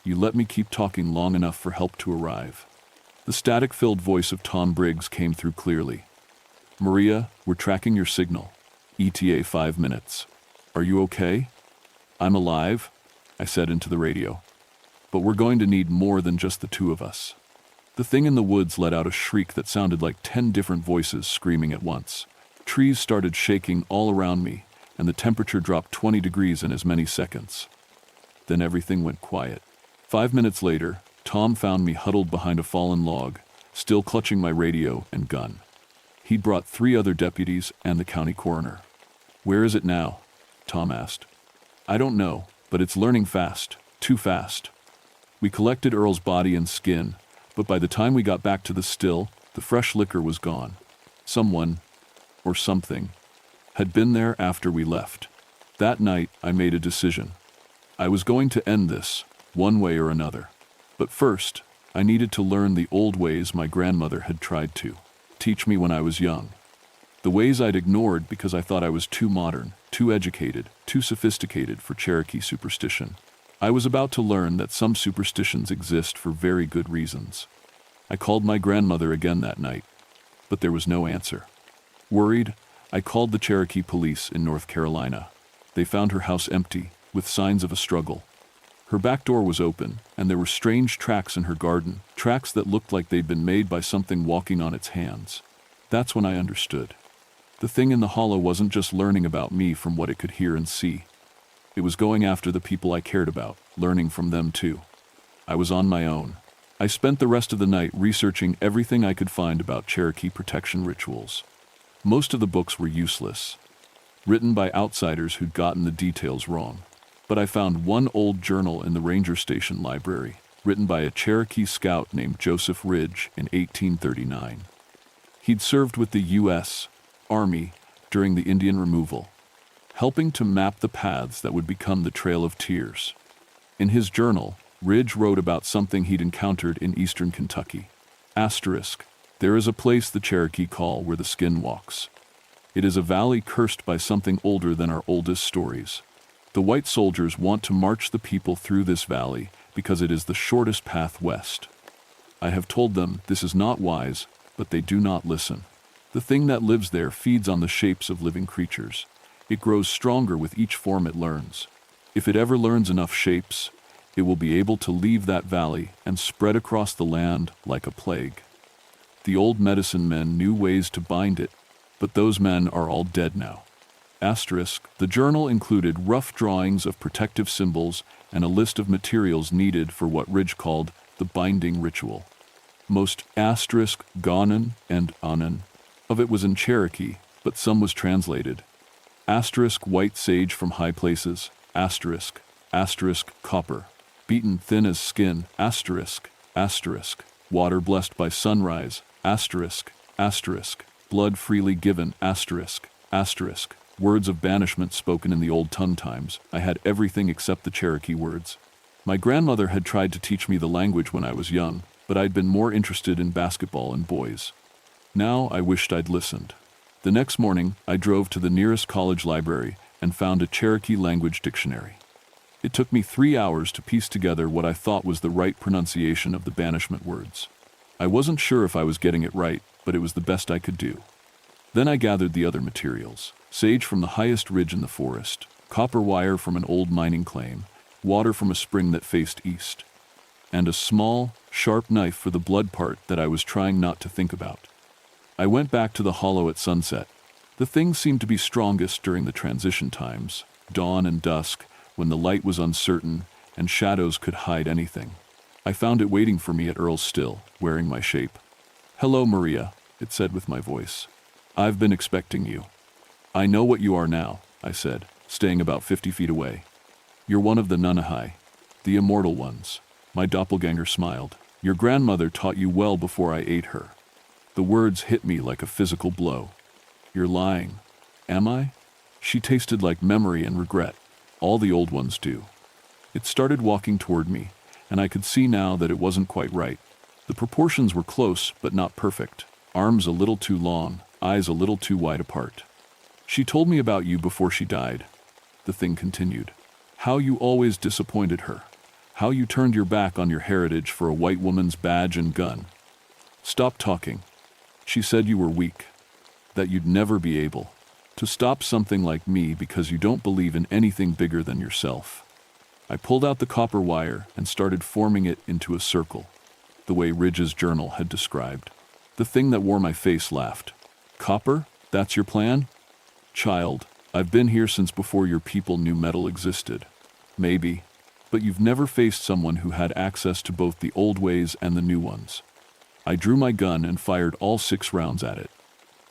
"You let me keep talking long enough for help to arrive." The static-filled voice of Tom Briggs came through clearly. "Maria, we're tracking your signal. ETA 5 minutes. Are you okay?" "I'm alive," I said into the radio. "But we're going to need more than just the two of us." The thing in the woods let out a shriek that sounded like 10 different voices screaming at once. Trees started shaking all around me, and the temperature dropped 20 degrees in as many seconds. Then everything went quiet. 5 minutes later, Tom found me huddled behind a fallen log, still clutching my radio and gun. He'd brought 3 other deputies and the county coroner. "Where is it now?" Tom asked. "I don't know, but it's learning fast, too fast." We collected Earl's body and skin, but by the time we got back to the still, the fresh liquor was gone. Someone, or something, had been there after we left. That night, I made a decision. I was going to end this, one way or another. But first, I needed to learn the old ways my grandmother had tried to teach me when I was young. The ways I'd ignored because I thought I was too modern, too educated, too sophisticated for Cherokee superstition. I was about to learn that some superstitions exist for very good reasons. I called my grandmother again that night, but there was no answer. Worried, I called the Cherokee police in North Carolina. They found her house empty, with signs of a struggle. Her back door was open, and there were strange tracks in her garden, tracks that looked like they'd been made by something walking on its hands. That's when I understood. The thing in the hollow wasn't just learning about me from what it could hear and see. It was going after the people I cared about, learning from them too. I was on my own. I spent the rest of the night researching everything I could find about Cherokee protection rituals. Most of the books were useless, written by outsiders who'd gotten the details wrong. But I found one old journal in the ranger station library, written by a Cherokee scout named Joseph Ridge in 1839. He'd served with the U.S. Army during the Indian removal, helping to map the paths that would become the Trail of Tears. In his journal, Ridge wrote about something he'd encountered in eastern Kentucky. Asterisk, there is a place the Cherokee call where the skin walks. It is a valley cursed by something older than our oldest stories. The white soldiers want to march the people through this valley because it is the shortest path west. I have told them this is not wise, but they do not listen. The thing that lives there feeds on the shapes of living creatures. It grows stronger with each form it learns. If it ever learns enough shapes, it will be able to leave that valley and spread across the land like a plague. The old medicine men knew ways to bind it, but those men are all dead now. Asterisk, the journal included rough drawings of protective symbols and a list of materials needed for what Ridge called the binding ritual. Most asterisk, gonen and anen of it was in Cherokee, but some was translated. Asterisk, white sage from high places, asterisk, asterisk, copper, beaten thin as skin, asterisk, asterisk, water blessed by sunrise, asterisk, asterisk, blood freely given, asterisk, asterisk, words of banishment spoken in the old tongue times. I had everything except the Cherokee words. My grandmother had tried to teach me the language when I was young, but I'd been more interested in basketball and boys. Now I wished I'd listened. The next morning, I drove to the nearest college library and found a Cherokee language dictionary. It took me 3 hours to piece together what I thought was the right pronunciation of the banishment words. I wasn't sure if I was getting it right, but it was the best I could do. Then I gathered the other materials: sage from the highest ridge in the forest, copper wire from an old mining claim, water from a spring that faced east, and a small, sharp knife for the blood part that I was trying not to think about. I went back to the hollow at sunset. The thing seemed to be strongest during the transition times, dawn and dusk, when the light was uncertain and shadows could hide anything. I found it waiting for me at Earl's Still, wearing my shape. "Hello, Maria," it said with my voice. "I've been expecting you." "I know what you are now," I said, staying about 50 feet away. "You're one of the Nunahai, the immortal ones." My doppelganger smiled. "Your grandmother taught you well before I ate her." The words hit me like a physical blow. "You're lying." "Am I?" She tasted like memory and regret. All the old ones do. It started walking toward me, and I could see now that it wasn't quite right. The proportions were close, but not perfect. Arms a little too long, eyes a little too wide apart. "She told me about you before she died," the thing continued. "How you always disappointed her. How you turned your back on your heritage for a white woman's badge and gun. Stop talking. She said you were weak, that you'd never be able to stop something like me because you don't believe in anything bigger than yourself." I pulled out the copper wire and started forming it into a circle, the way Ridge's journal had described. The thing that wore my face laughed. "Copper? That's your plan? Child, I've been here since before your people knew metal existed. Maybe, but you've never faced someone who had access to both the old ways and the new ones." I drew my gun and fired all 6 rounds at it.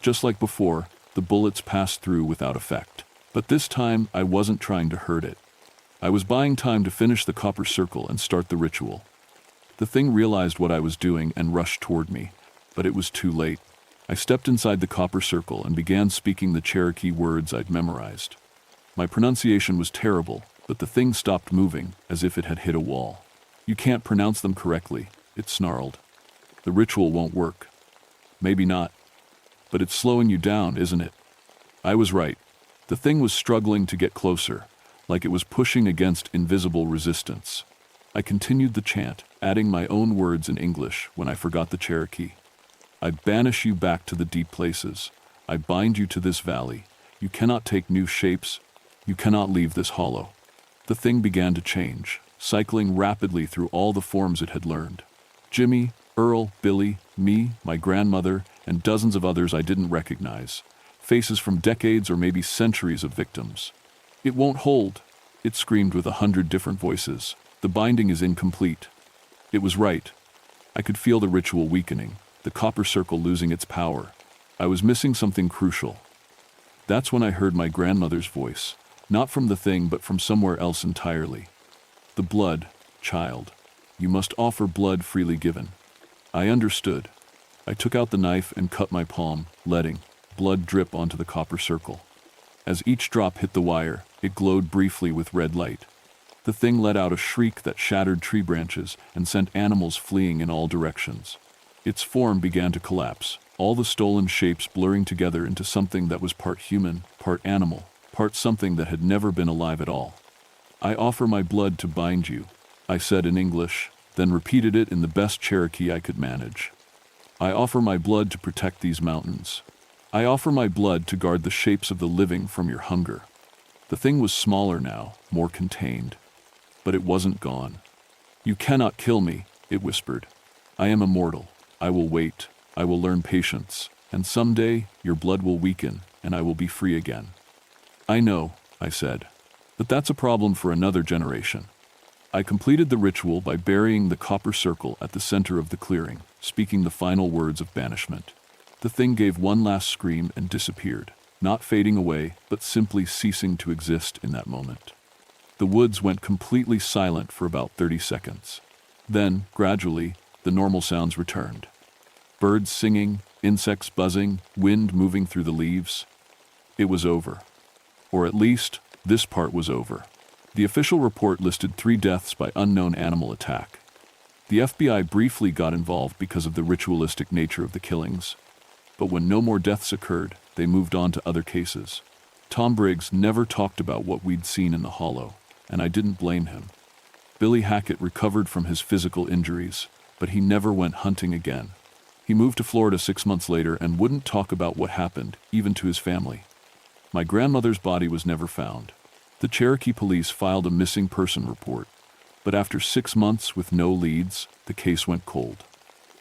Just like before, the bullets passed through without effect. But this time, I wasn't trying to hurt it. I was buying time to finish the copper circle and start the ritual. The thing realized what I was doing and rushed toward me, but it was too late. I stepped inside the copper circle and began speaking the Cherokee words I'd memorized. My pronunciation was terrible, but the thing stopped moving, as if it had hit a wall. "You can't pronounce them correctly," it snarled. "The ritual won't work." "Maybe not. But it's slowing you down, isn't it?" I was right. The thing was struggling to get closer, like it was pushing against invisible resistance. I continued the chant, adding my own words in English when I forgot the Cherokee. "I banish you back to the deep places. I bind you to this valley. You cannot take new shapes. You cannot leave this hollow." The thing began to change, cycling rapidly through all the forms it had learned. Jimmy, Earl, Billy, me, my grandmother, and dozens of others I didn't recognize. Faces from decades or maybe centuries of victims. "It won't hold," it screamed with 100 different voices. "The binding is incomplete." It was right. I could feel the ritual weakening, the copper circle losing its power. I was missing something crucial. That's when I heard my grandmother's voice, Not from the thing, but from somewhere else entirely. The blood, child. You must offer blood freely given. I understood. I took out the knife and cut my palm, letting blood drip onto the copper circle. As each drop hit the wire, it glowed briefly with red light. The thing let out a shriek that shattered tree branches and sent animals fleeing in all directions. Its form began to collapse, all the stolen shapes blurring together into something that was part human, part animal, part something that had never been alive at all. I offer my blood to bind you, I said in English, then repeated it in the best Cherokee I could manage. I offer my blood to protect these mountains. I offer my blood to guard the shapes of the living from your hunger. The thing was smaller now, more contained. But it wasn't gone. You cannot kill me, it whispered. I am immortal. I will wait. I will learn patience. And someday, your blood will weaken, and I will be free again. I know, I said. But that's a problem for another generation. I completed the ritual by burying the copper circle at the center of the clearing, speaking the final words of banishment. The thing gave one last scream and disappeared, not fading away, but simply ceasing to exist in that moment. The woods went completely silent for about 30 seconds. Then, gradually, the normal sounds returned. Birds singing, insects buzzing, wind moving through the leaves. It was over. Or at least, this part was over. The official report listed 3 deaths by unknown animal attack. The FBI briefly got involved because of the ritualistic nature of the killings. But when no more deaths occurred, they moved on to other cases. Tom Briggs never talked about what we'd seen in the hollow, and I didn't blame him. Billy Hackett recovered from his physical injuries, but he never went hunting again. He moved to Florida 6 months later and wouldn't talk about what happened, even to his family. My grandmother's body was never found. The Cherokee police filed a missing person report, but after 6 months with no leads, the case went cold.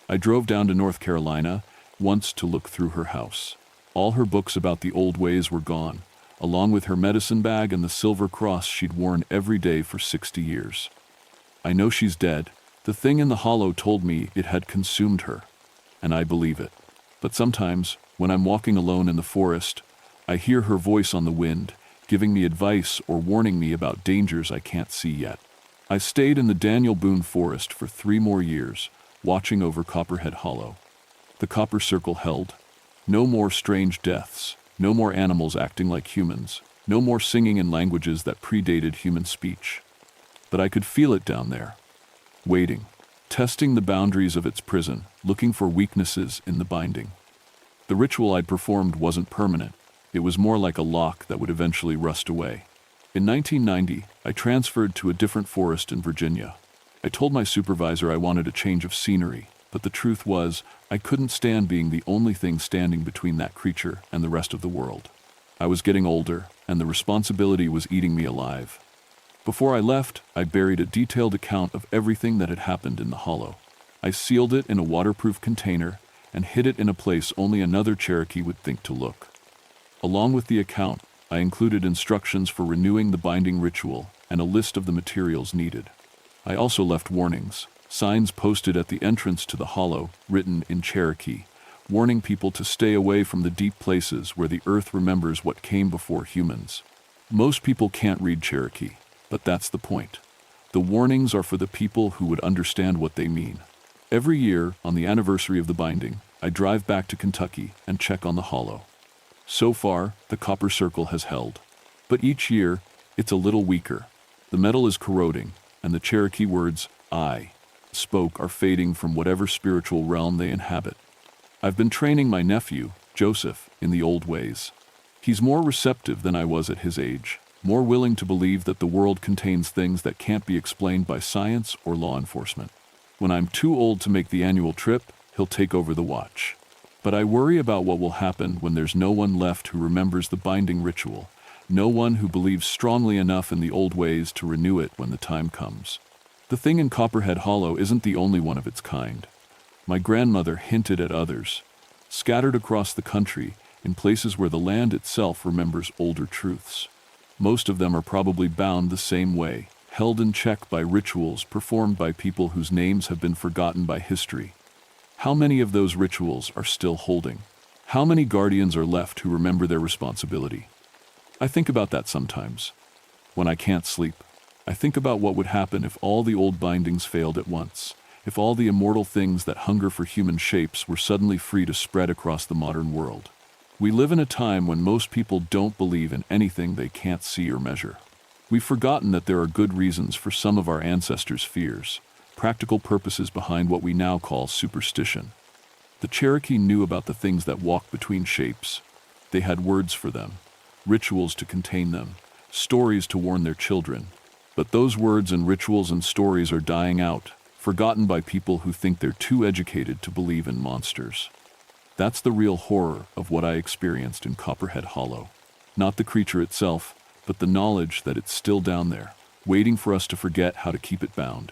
I drove down to North Carolina once to look through her house. All her books about the old ways were gone, along with her medicine bag and the silver cross she'd worn every day for 60 years. I know she's dead. The thing in the hollow told me it had consumed her, and I believe it. But sometimes, when I'm walking alone in the forest, I hear her voice on the wind, giving me advice or warning me about dangers I can't see yet. I stayed in the Daniel Boone Forest for 3 more years, watching over Copperhead Hollow. The copper circle held. No more strange deaths, no more animals acting like humans, no more singing in languages that predated human speech. But I could feel it down there, waiting, testing the boundaries of its prison, looking for weaknesses in the binding. The ritual I'd performed wasn't permanent. It was more like a lock that would eventually rust away. In 1990, I transferred to a different forest in Virginia. I told my supervisor I wanted a change of scenery, but the truth was, I couldn't stand being the only thing standing between that creature and the rest of the world. I was getting older, and the responsibility was eating me alive. Before I left, I buried a detailed account of everything that had happened in the hollow. I sealed it in a waterproof container and hid it in a place only another Cherokee would think to look. Along with the account, I included instructions for renewing the binding ritual and a list of the materials needed. I also left warnings, signs posted at the entrance to the hollow, written in Cherokee, warning people to stay away from the deep places where the earth remembers what came before humans. Most people can't read Cherokee, but that's the point. The warnings are for the people who would understand what they mean. Every year, on the anniversary of the binding, I drive back to Kentucky and check on the hollow. So far, the copper circle has held. But each year, it's a little weaker. The metal is corroding, and the Cherokee words, I spoke, are fading from whatever spiritual realm they inhabit. I've been training my nephew, Joseph, in the old ways. He's more receptive than I was at his age, more willing to believe that the world contains things that can't be explained by science or law enforcement. When I'm too old to make the annual trip, he'll take over the watch. But I worry about what will happen when there's no one left who remembers the binding ritual, no one who believes strongly enough in the old ways to renew it when the time comes. The thing in Copperhead Hollow isn't the only one of its kind. My grandmother hinted at others, scattered across the country in places where the land itself remembers older truths. Most of them are probably bound the same way, held in check by rituals performed by people whose names have been forgotten by history. How many of those rituals are still holding? How many guardians are left who remember their responsibility? I think about that sometimes. When I can't sleep, I think about what would happen if all the old bindings failed at once, if all the immortal things that hunger for human shapes were suddenly free to spread across the modern world. We live in a time when most people don't believe in anything they can't see or measure. We've forgotten that there are good reasons for some of our ancestors' fears, practical purposes behind what we now call superstition. The Cherokee knew about the things that walk between shapes. They had words for them, rituals to contain them, stories to warn their children. But those words and rituals and stories are dying out, forgotten by people who think they're too educated to believe in monsters. That's the real horror of what I experienced in Copperhead Hollow. Not the creature itself, but the knowledge that it's still down there, waiting for us to forget how to keep it bound.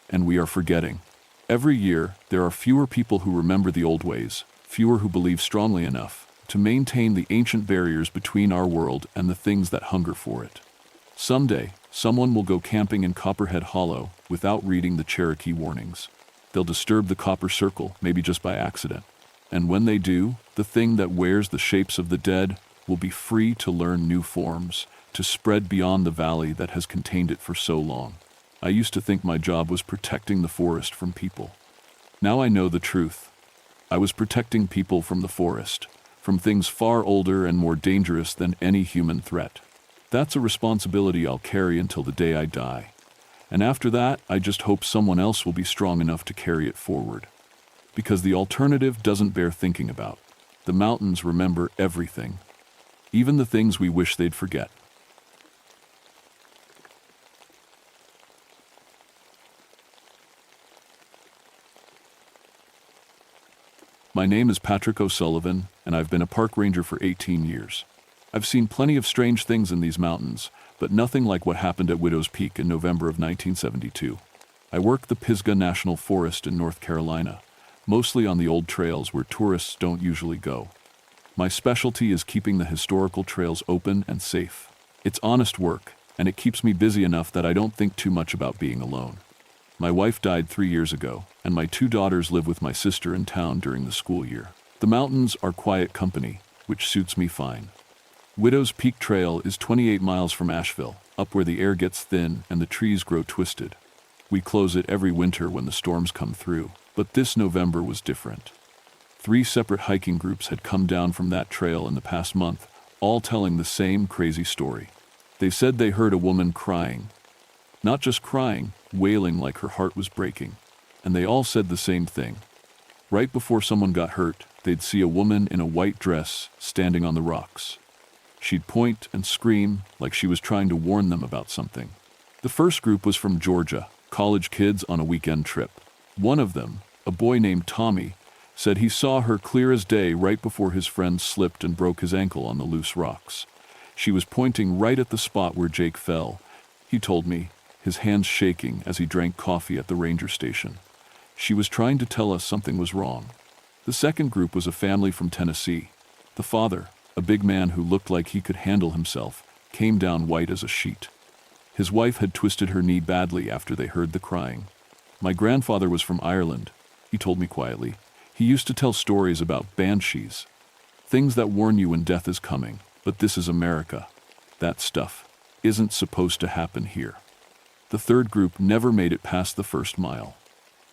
And we are forgetting. Every year, there are fewer people who remember the old ways, fewer who believe strongly enough to maintain the ancient barriers between our world and the things that hunger for it. Someday, someone will go camping in Copperhead Hollow without reading the Cherokee warnings. They'll disturb the copper circle, maybe just by accident. And when they do, the thing that wears the shapes of the dead will be free to learn new forms, to spread beyond the valley that has contained it for so long. I used to think my job was protecting the forest from people. Now I know the truth. I was protecting people from the forest, from things far older and more dangerous than any human threat. That's a responsibility I'll carry until the day I die. And after that, I just hope someone else will be strong enough to carry it forward. Because the alternative doesn't bear thinking about. The mountains remember everything, even the things we wish they'd forget. My name is Patrick O'Sullivan, and I've been a park ranger for 18 years. I've seen plenty of strange things in these mountains, but nothing like what happened at Widow's Peak in November of 1972. I work the Pisgah National Forest in North Carolina, mostly on the old trails where tourists don't usually go. My specialty is keeping the historical trails open and safe. It's honest work, and it keeps me busy enough that I don't think too much about being alone. My wife died 3 years ago, and my 2 daughters live with my sister in town during the school year. The mountains are quiet company, which suits me fine. Widow's Peak Trail is 28 miles from Asheville, up where the air gets thin and the trees grow twisted. We close it every winter when the storms come through, but this November was different. 3 separate hiking groups had come down from that trail in the past month, all telling the same crazy story. They said they heard a woman crying. Not just crying, wailing like her heart was breaking. And they all said the same thing. Right before someone got hurt, they'd see a woman in a white dress standing on the rocks. She'd point and scream like she was trying to warn them about something. The first group was from Georgia, college kids on a weekend trip. One of them, a boy named Tommy, said he saw her clear as day right before his friend slipped and broke his ankle on the loose rocks. She was pointing right at the spot where Jake fell. He told me, his hands shaking as he drank coffee at the ranger station. She was trying to tell us something was wrong. The second group was a family from Tennessee. The father, a big man who looked like he could handle himself, came down white as a sheet. His wife had twisted her knee badly after they heard the crying. My grandfather was from Ireland, he told me quietly. He used to tell stories about banshees, things that warn you when death is coming. But this is America. That stuff isn't supposed to happen here. The third group never made it past the first mile.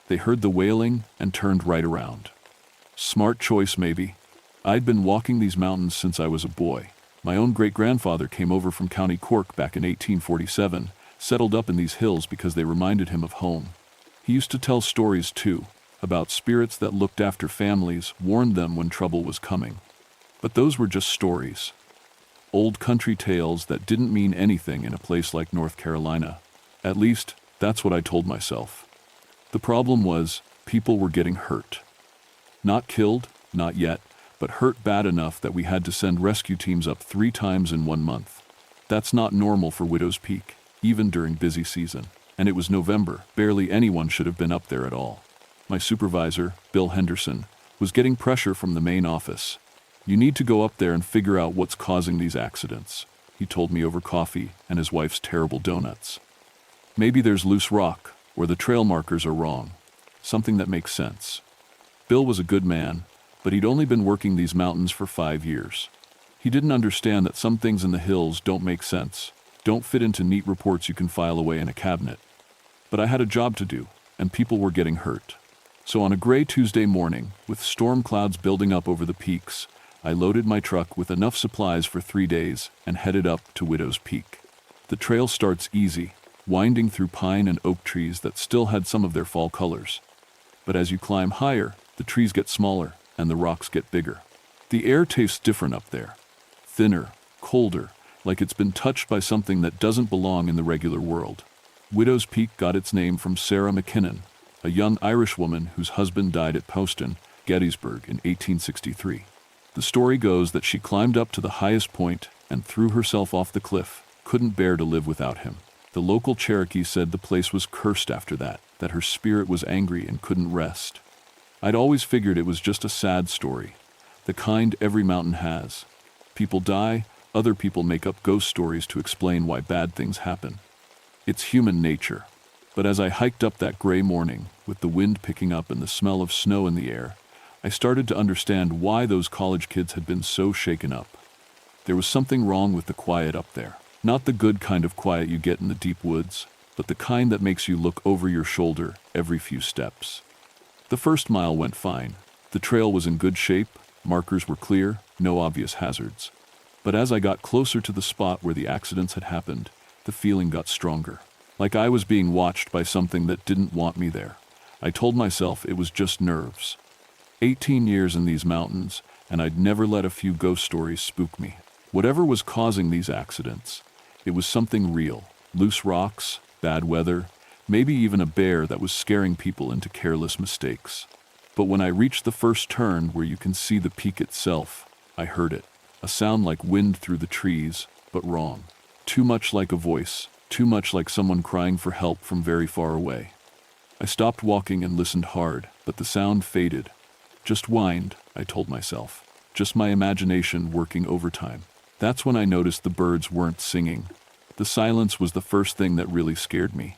They heard the wailing and turned right around. Smart choice, maybe. I'd been walking these mountains since I was a boy. My own great-grandfather came over from County Cork back in 1847, settled up in these hills because they reminded him of home. He used to tell stories, too, about spirits that looked after families, warned them when trouble was coming. But those were just stories. Old country tales that didn't mean anything in a place like North Carolina. At least, that's what I told myself. The problem was, people were getting hurt. Not killed, not yet, but hurt bad enough that we had to send rescue teams up 3 times in 1 month. That's not normal for Widow's Peak, even during busy season. And it was November, barely anyone should have been up there at all. My supervisor, Bill Henderson, was getting pressure from the main office. You need to go up there and figure out what's causing these accidents, he told me over coffee and his wife's terrible donuts. Maybe there's loose rock, or the trail markers are wrong. Something that makes sense. Bill was a good man, but he'd only been working these mountains for 5 years. He didn't understand that some things in the hills don't make sense, don't fit into neat reports you can file away in a cabinet. But I had a job to do, and people were getting hurt. So on a gray Tuesday morning, with storm clouds building up over the peaks, I loaded my truck with enough supplies for 3 days and headed up to Widow's Peak. The trail starts easy, winding through pine and oak trees that still had some of their fall colors. But as you climb higher, the trees get smaller and the rocks get bigger. The air tastes different up there. Thinner, colder, like it's been touched by something that doesn't belong in the regular world. Widow's Peak got its name from Sarah McKinnon, a young Irish woman whose husband died at Poston, Gettysburg in 1863. The story goes that she climbed up to the highest point and threw herself off the cliff, couldn't bear to live without him. The local Cherokee said the place was cursed after that her spirit was angry and couldn't rest. I'd always figured it was just a sad story, the kind every mountain has. People die, other people make up ghost stories to explain why bad things happen. It's human nature. But as I hiked up that gray morning, with the wind picking up and the smell of snow in the air, I started to understand why those college kids had been so shaken up. There was something wrong with the quiet up there. Not the good kind of quiet you get in the deep woods, but the kind that makes you look over your shoulder every few steps. The first mile went fine. The trail was in good shape, markers were clear, no obvious hazards. But as I got closer to the spot where the accidents had happened, the feeling got stronger. Like I was being watched by something that didn't want me there. I told myself it was just nerves. 18 years in these mountains, and I'd never let a few ghost stories spook me. Whatever was causing these accidents, it was something real. Loose rocks, bad weather, maybe even a bear that was scaring people into careless mistakes. But when I reached the first turn where you can see the peak itself, I heard it. A sound like wind through the trees, but wrong. Too much like a voice, too much like someone crying for help from very far away. I stopped walking and listened hard, but the sound faded. Just wind, I told myself. Just my imagination working overtime. That's when I noticed the birds weren't singing. The silence was the first thing that really scared me.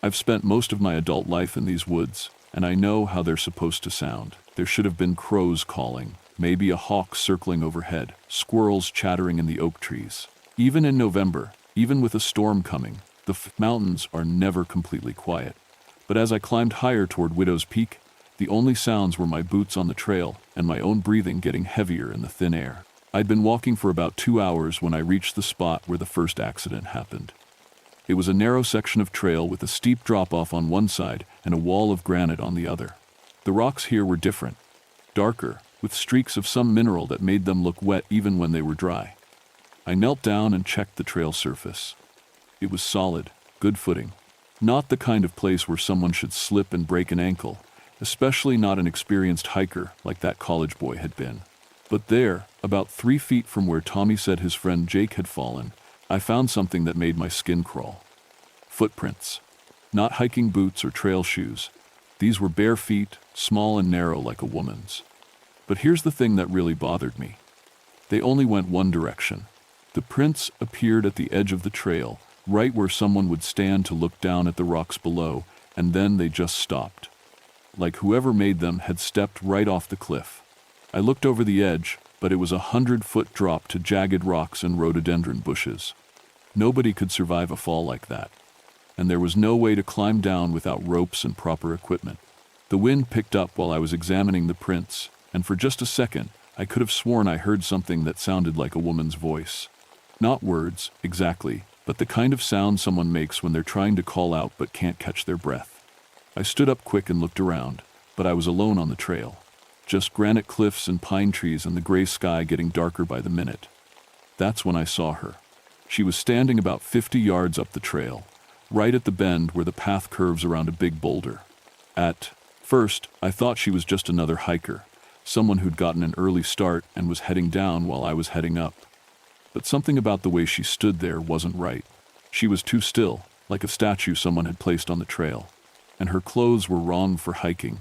I've spent most of my adult life in these woods, and I know how they're supposed to sound. There should have been crows calling, maybe a hawk circling overhead, squirrels chattering in the oak trees. Even in November, even with a storm coming, the mountains are never completely quiet. But as I climbed higher toward Widow's Peak, the only sounds were my boots on the trail and my own breathing getting heavier in the thin air. I'd been walking for about 2 hours when I reached the spot where the first accident happened. It was a narrow section of trail with a steep drop-off on one side and a wall of granite on the other. The rocks here were different, darker, with streaks of some mineral that made them look wet even when they were dry. I knelt down and checked the trail surface. It was solid, good footing. Not the kind of place where someone should slip and break an ankle, especially not an experienced hiker like that college boy had been. But there, about 3 feet from where Tommy said his friend Jake had fallen, I found something that made my skin crawl. Footprints. Not hiking boots or trail shoes. These were bare feet, small and narrow like a woman's. But here's the thing that really bothered me. They only went one direction. The prints appeared at the edge of the trail, right where someone would stand to look down at the rocks below, and then they just stopped. Like whoever made them had stepped right off the cliff. I looked over the edge, but it was a 100-foot drop to jagged rocks and rhododendron bushes. Nobody could survive a fall like that. And there was no way to climb down without ropes and proper equipment. The wind picked up while I was examining the prints, and for just a second, I could have sworn I heard something that sounded like a woman's voice. Not words, exactly, but the kind of sound someone makes when they're trying to call out but can't catch their breath. I stood up quick and looked around, but I was alone on the trail. Just granite cliffs and pine trees and the gray sky getting darker by the minute. That's when I saw her. She was standing about 50 yards up the trail, right at the bend where the path curves around a big boulder. At first, I thought she was just another hiker, someone who'd gotten an early start and was heading down while I was heading up. But something about the way she stood there wasn't right. She was too still, like a statue someone had placed on the trail. And her clothes were wrong for hiking.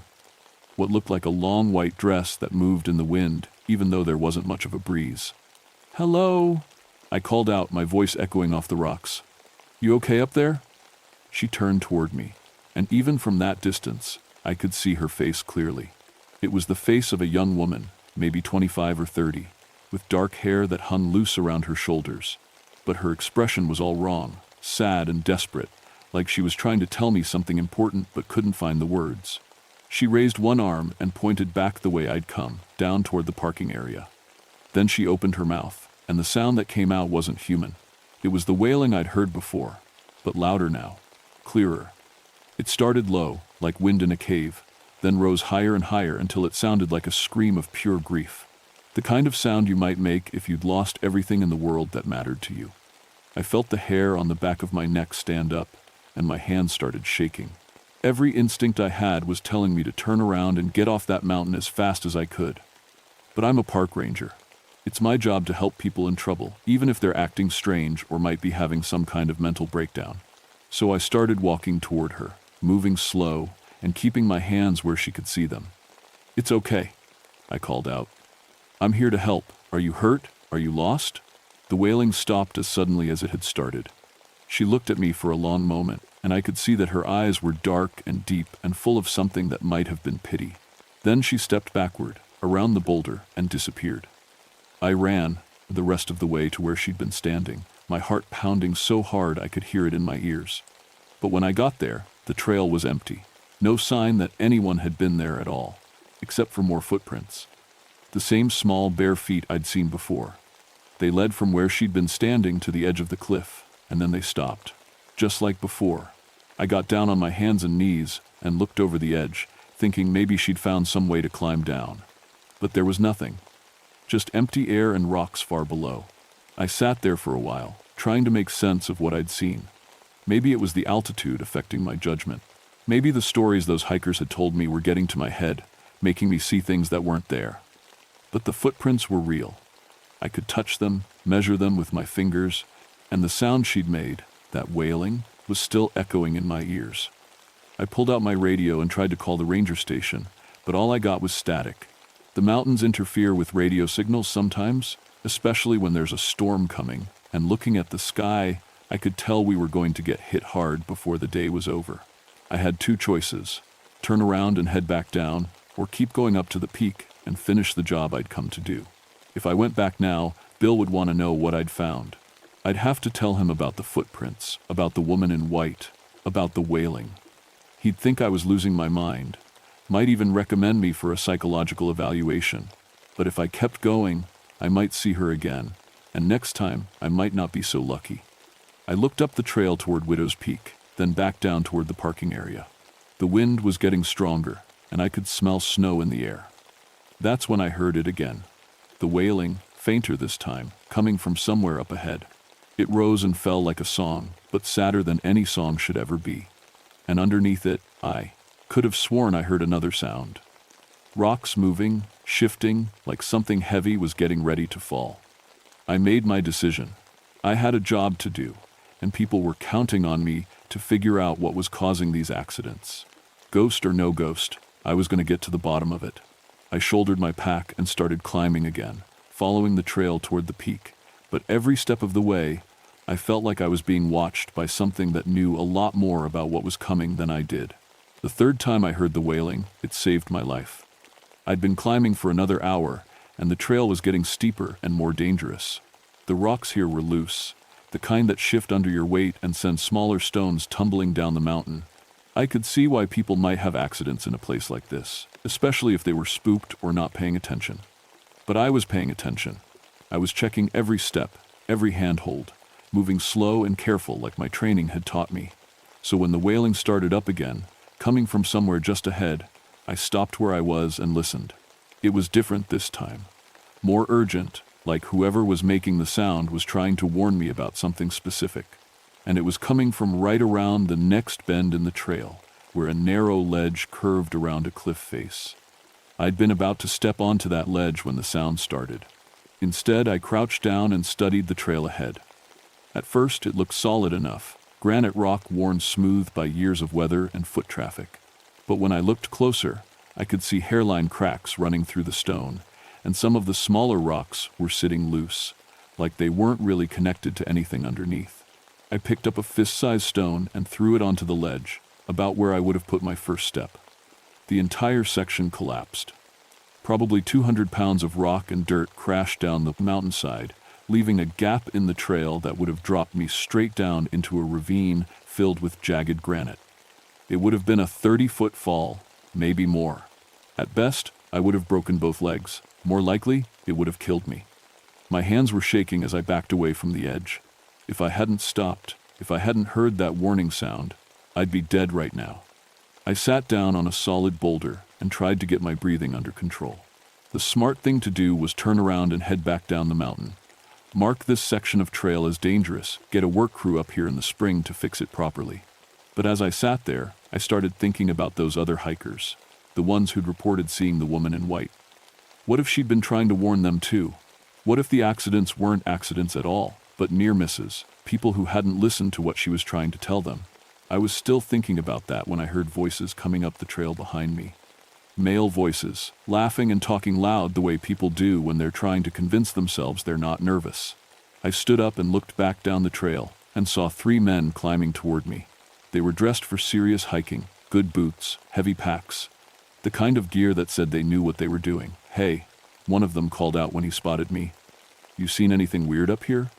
What looked like a long white dress that moved in the wind, even though there wasn't much of a breeze. "Hello," I called out, my voice echoing off the rocks. "You okay up there?" She turned toward me, and even from that distance, I could see her face clearly. It was the face of a young woman, maybe 25 or 30, with dark hair that hung loose around her shoulders. but her expression was all wrong, sad and desperate, like she was trying to tell me something important but couldn't find the words. She raised one arm and pointed back the way I'd come, down toward the parking area. Then she opened her mouth, and the sound that came out wasn't human. It was the wailing I'd heard before, but louder now, clearer. It started low, like wind in a cave, then rose higher and higher until it sounded like a scream of pure grief. The kind of sound you might make if you'd lost everything in the world that mattered to you. I felt the hair on the back of my neck stand up, and my hands started shaking. Every instinct I had was telling me to turn around and get off that mountain as fast as I could. But I'm a park ranger. It's my job to help people in trouble, even if they're acting strange or might be having some kind of mental breakdown. So I started walking toward her, moving slow and keeping my hands where she could see them. "It's okay," I called out. "I'm here to help. Are you hurt? Are you lost?" The wailing stopped as suddenly as it had started. She looked at me for a long moment, and I could see that her eyes were dark and deep and full of something that might have been pity. Then she stepped backward, around the boulder, and disappeared. I ran the rest of the way to where she'd been standing, my heart pounding so hard I could hear it in my ears. But when I got there, the trail was empty. No sign that anyone had been there at all, except for more footprints. The same small, bare feet I'd seen before. They led from where she'd been standing to the edge of the cliff, and then they stopped. Just like before. I got down on my hands and knees and looked over the edge, thinking maybe she'd found some way to climb down. But there was nothing. Just empty air and rocks far below. I sat there for a while, trying to make sense of what I'd seen. Maybe it was the altitude affecting my judgment. Maybe the stories those hikers had told me were getting to my head, making me see things that weren't there. But the footprints were real. I could touch them, measure them with my fingers, and the sound she'd made, that wailing, was still echoing in my ears. I pulled out my radio and tried to call the ranger station, but all I got was static. The mountains interfere with radio signals sometimes, especially when there's a storm coming, and looking at the sky, I could tell we were going to get hit hard before the day was over. I had two choices: turn around and head back down, or keep going up to the peak and finish the job I'd come to do. If I went back now, Bill would want to know what I'd found. I'd have to tell him about the footprints, about the woman in white, about the wailing. He'd think I was losing my mind, might even recommend me for a psychological evaluation. But if I kept going, I might see her again, and next time I might not be so lucky. I looked up the trail toward Widow's Peak, then back down toward the parking area. The wind was getting stronger, and I could smell snow in the air. That's when I heard it again. The wailing, fainter this time, coming from somewhere up ahead. It rose and fell like a song, but sadder than any song should ever be. And underneath it, I could have sworn I heard another sound. Rocks moving, shifting, like something heavy was getting ready to fall. I made my decision. I had a job to do, and people were counting on me to figure out what was causing these accidents. Ghost or no ghost, I was going to get to the bottom of it. I shouldered my pack and started climbing again, following the trail toward the peak. But every step of the way, I felt like I was being watched by something that knew a lot more about what was coming than I did. The third time I heard the wailing, it saved my life. I'd been climbing for another hour, and the trail was getting steeper and more dangerous. The rocks here were loose, the kind that shift under your weight and send smaller stones tumbling down the mountain. I could see why people might have accidents in a place like this, especially if they were spooked or not paying attention. But I was paying attention. I was checking every step, every handhold, moving slow and careful like my training had taught me. So when the wailing started up again, coming from somewhere just ahead, I stopped where I was and listened. It was different this time. More urgent, like whoever was making the sound was trying to warn me about something specific. And it was coming from right around the next bend in the trail, where a narrow ledge curved around a cliff face. I'd been about to step onto that ledge when the sound started. Instead, I crouched down and studied the trail ahead. At first, it looked solid enough, granite rock worn smooth by years of weather and foot traffic. But when I looked closer, I could see hairline cracks running through the stone, and some of the smaller rocks were sitting loose, like they weren't really connected to anything underneath. I picked up a fist-sized stone and threw it onto the ledge, about where I would have put my first step. The entire section collapsed. Probably 200 pounds of rock and dirt crashed down the mountainside, leaving a gap in the trail that would have dropped me straight down into a ravine filled with jagged granite. It would have been a 30-foot fall, maybe more. At best, I would have broken both legs. More likely, it would have killed me. My hands were shaking as I backed away from the edge. If I hadn't stopped, if I hadn't heard that warning sound, I'd be dead right now. I sat down on a solid boulder and tried to get my breathing under control. The smart thing to do was turn around and head back down the mountain. Mark this section of trail as dangerous, get a work crew up here in the spring to fix it properly. But as I sat there, I started thinking about those other hikers, the ones who'd reported seeing the woman in white. What if she'd been trying to warn them too? What if the accidents weren't accidents at all, but near misses, people who hadn't listened to what she was trying to tell them? I was still thinking about that when I heard voices coming up the trail behind me. Male voices, laughing and talking loud the way people do when they're trying to convince themselves they're not nervous. I stood up and looked back down the trail and saw 3 men climbing toward me. They were dressed for serious hiking, good boots, heavy packs, the kind of gear that said they knew what they were doing. "Hey," one of them called out when he spotted me. "You seen anything weird up here?"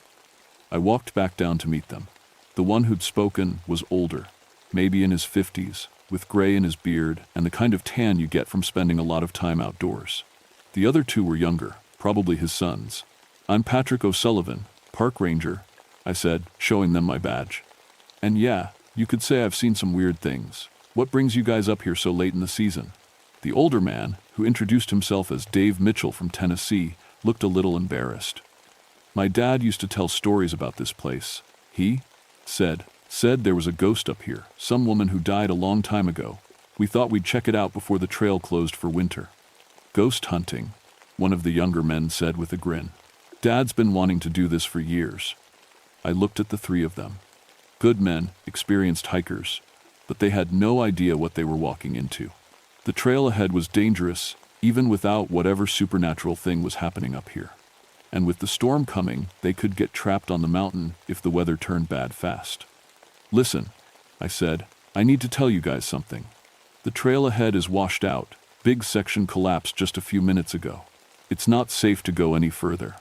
I walked back down to meet them. The one who'd spoken was older, maybe in his 50s, with gray in his beard and the kind of tan you get from spending a lot of time outdoors. The other 2 were younger, probably his sons. "I'm Patrick O'Sullivan, park ranger," I said, showing them my badge. "And yeah, you could say I've seen some weird things. What brings you guys up here so late in the season?" The older man, who introduced himself as Dave Mitchell from Tennessee, looked a little embarrassed. "My dad used to tell stories about this place. He said there was a ghost up here, some woman who died a long time ago. We thought we'd check it out before the trail closed for winter." "Ghost hunting," one of the younger men said with a grin. "Dad's been wanting to do this for years." I looked at the 3 of them. Good men, experienced hikers, but they had no idea what they were walking into. The trail ahead was dangerous, even without whatever supernatural thing was happening up here. And with the storm coming, they could get trapped on the mountain if the weather turned bad fast. "Listen," I said, "I need to tell you guys something. The trail ahead is washed out. Big section collapsed just a few minutes ago. It's not safe to go any further."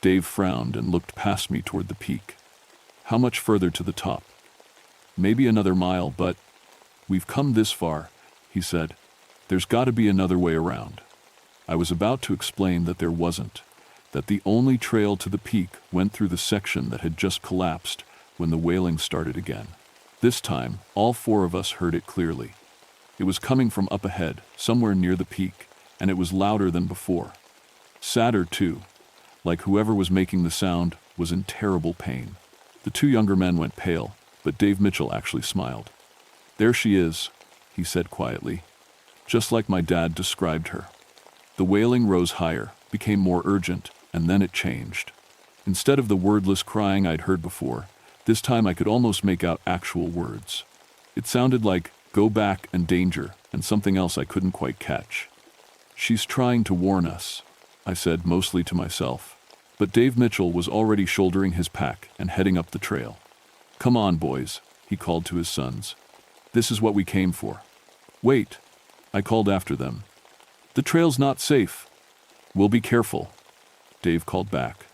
Dave frowned and looked past me toward the peak. "How much further to the top?" "Maybe another mile, but we've come this far," he said. "There's got to be another way around." I was about to explain that there wasn't, that the only trail to the peak went through the section that had just collapsed when the wailing started again. This time, all 4 of us heard it clearly. It was coming from up ahead, somewhere near the peak, and it was louder than before. Sadder, too, like whoever was making the sound was in terrible pain. The 2 younger men went pale, but Dave Mitchell actually smiled. "There she is," he said quietly, "just like my dad described her." The wailing rose higher, became more urgent, and then it changed. Instead of the wordless crying I'd heard before, this time I could almost make out actual words. It sounded like "go back" and "danger" and something else I couldn't quite catch. "She's trying to warn us," I said mostly to myself. But Dave Mitchell was already shouldering his pack and heading up the trail. "Come on, boys," he called to his sons. "This is what we came for." "Wait," I called after them. "The trail's not safe." "We'll be careful," Dave called back.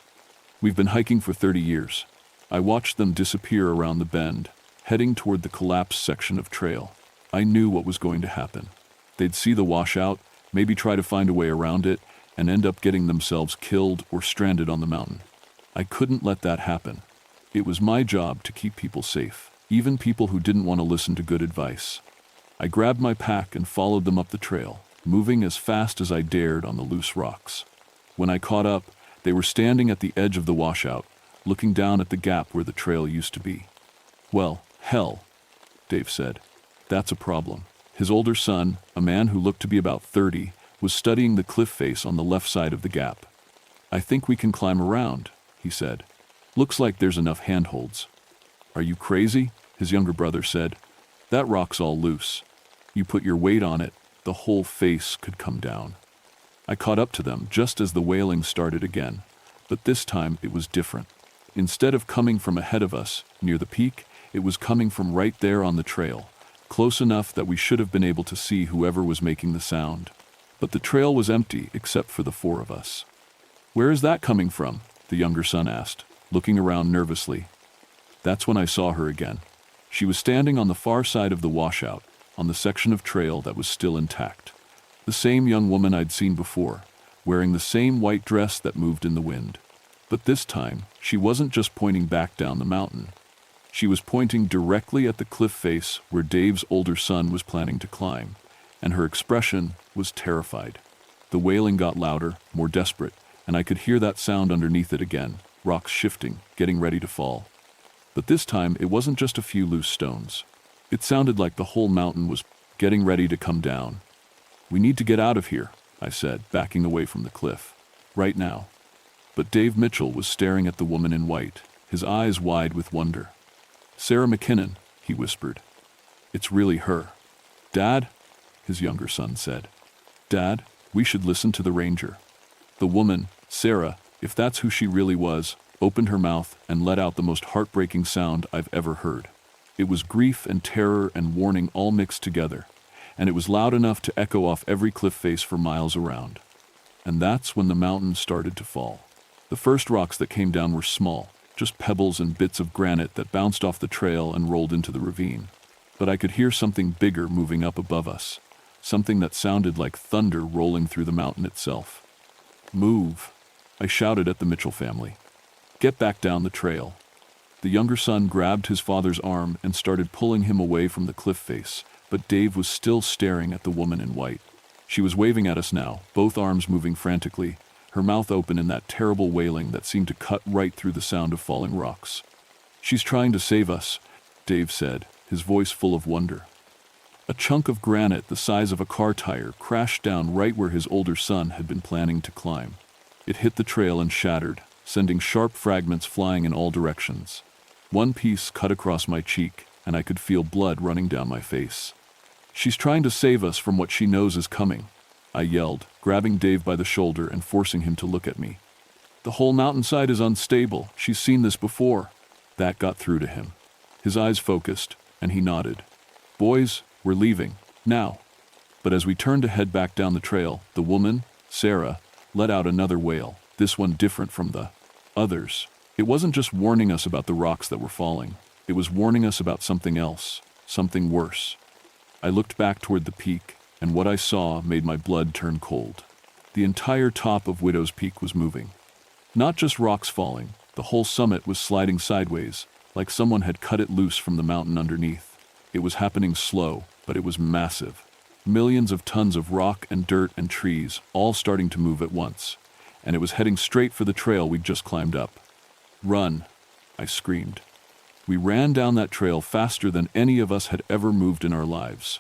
"We've been hiking for 30 years. I watched them disappear around the bend, heading toward the collapsed section of trail. I knew what was going to happen. They'd see the washout, maybe try to find a way around it, and end up getting themselves killed or stranded on the mountain. I couldn't let that happen. It was my job to keep people safe, even people who didn't want to listen to good advice. I grabbed my pack and followed them up the trail, moving as fast as I dared on the loose rocks. When I caught up, they were standing at the edge of the washout, looking down at the gap where the trail used to be. "Well, hell," Dave said. "That's a problem." His older son, a man who looked to be about 30, was studying the cliff face on the left side of the gap. "I think we can climb around," he said. "Looks like there's enough handholds." "Are you crazy?" his younger brother said. "That rock's all loose. You put your weight on it, the whole face could come down." I caught up to them just as the wailing started again, but this time it was different. Instead of coming from ahead of us, near the peak, it was coming from right there on the trail, close enough that we should have been able to see whoever was making the sound. But the trail was empty except for the 4 of us. "Where is that coming from?" the younger son asked, looking around nervously. That's when I saw her again. She was standing on the far side of the washout, on the section of trail that was still intact. The same young woman I'd seen before, wearing the same white dress that moved in the wind. But this time, she wasn't just pointing back down the mountain. She was pointing directly at the cliff face where Dave's older son was planning to climb, and her expression was terrified. The wailing got louder, more desperate, and I could hear that sound underneath it again, rocks shifting, getting ready to fall. But this time, it wasn't just a few loose stones. It sounded like the whole mountain was getting ready to come down. "We need to get out of here," I said, backing away from the cliff. "Right now." But Dave Mitchell was staring at the woman in white, his eyes wide with wonder. "Sarah McKinnon," he whispered. "It's really her." "Dad," his younger son said. "Dad, we should listen to the ranger." The woman, Sarah, if that's who she really was, opened her mouth and let out the most heartbreaking sound I've ever heard. It was grief and terror and warning all mixed together, and it was loud enough to echo off every cliff face for miles around. And that's when the mountain started to fall. The first rocks that came down were small, just pebbles and bits of granite that bounced off the trail and rolled into the ravine. But I could hear something bigger moving up above us, something that sounded like thunder rolling through the mountain itself. "Move," I shouted at the Mitchell family. "Get back down the trail." The younger son grabbed his father's arm and started pulling him away from the cliff face, but Dave was still staring at the woman in white. She was waving at us now, both arms moving frantically, her mouth open in that terrible wailing that seemed to cut right through the sound of falling rocks. "She's trying to save us," Dave said, his voice full of wonder. A chunk of granite the size of a car tire crashed down right where his older son had been planning to climb. It hit the trail and shattered, sending sharp fragments flying in all directions. One piece cut across my cheek, and I could feel blood running down my face. "She's trying to save us from what she knows is coming," I yelled, grabbing Dave by the shoulder and forcing him to look at me. "The whole mountainside is unstable. She's seen this before." That got through to him. His eyes focused, and he nodded. "Boys, we're leaving, now." But as we turned to head back down the trail, the woman, Sarah, let out another wail, this one different from the others. It wasn't just warning us about the rocks that were falling. It was warning us about something else, something worse. I looked back toward the peak, and what I saw made my blood turn cold. The entire top of Widow's Peak was moving. Not just rocks falling, the whole summit was sliding sideways, like someone had cut it loose from the mountain underneath. It was happening slow, but it was massive. Millions of tons of rock and dirt and trees, all starting to move at once, and it was heading straight for the trail we'd just climbed up. "Run," I screamed. We ran down that trail faster than any of us had ever moved in our lives.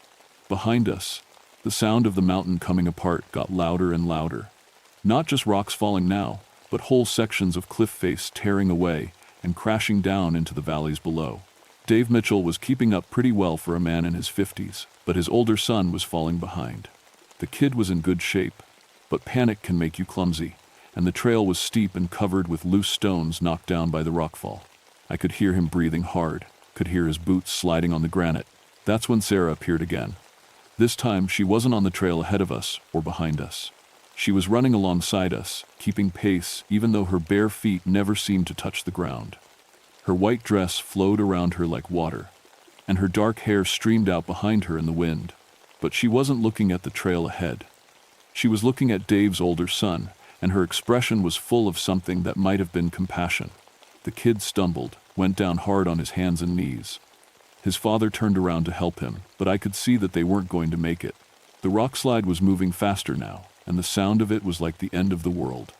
Behind us, the sound of the mountain coming apart got louder and louder. Not just rocks falling now, but whole sections of cliff face tearing away and crashing down into the valleys below. Dave Mitchell was keeping up pretty well for a man in his 50s, but his older son was falling behind. The kid was in good shape, but panic can make you clumsy, and the trail was steep and covered with loose stones knocked down by the rockfall. I could hear him breathing hard, could hear his boots sliding on the granite. That's when Sarah appeared again. This time, she wasn't on the trail ahead of us or behind us. She was running alongside us, keeping pace even though her bare feet never seemed to touch the ground. Her white dress flowed around her like water, and her dark hair streamed out behind her in the wind. But she wasn't looking at the trail ahead. She was looking at Dave's older son, and her expression was full of something that might have been compassion. The kid stumbled, went down hard on his hands and knees. His father turned around to help him, but I could see that they weren't going to make it. The rock slide was moving faster now, and the sound of it was like the end of the world.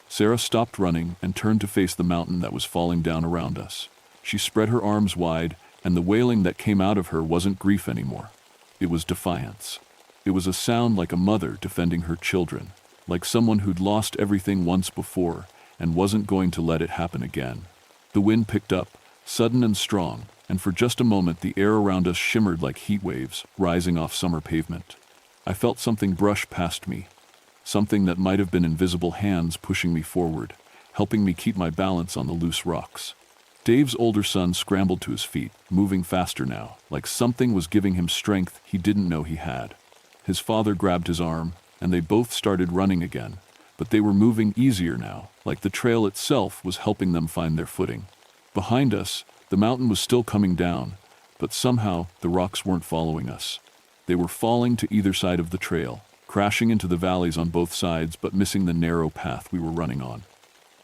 Sarah stopped running and turned to face the mountain that was falling down around us. She spread her arms wide, and the wailing that came out of her wasn't grief anymore. It was defiance. It was a sound like a mother defending her children, like someone who'd lost everything once before and wasn't going to let it happen again. The wind picked up, sudden and strong, and for just a moment the air around us shimmered like heat waves rising off summer pavement. I felt something brush past me, something that might have been invisible hands pushing me forward, helping me keep my balance on the loose rocks. Dave's older son scrambled to his feet, moving faster now, like something was giving him strength he didn't know he had. His father grabbed his arm, and they both started running again, but they were moving easier now, like the trail itself was helping them find their footing. Behind us, the mountain was still coming down, but somehow the rocks weren't following us. They were falling to either side of the trail, crashing into the valleys on both sides but missing the narrow path we were running on.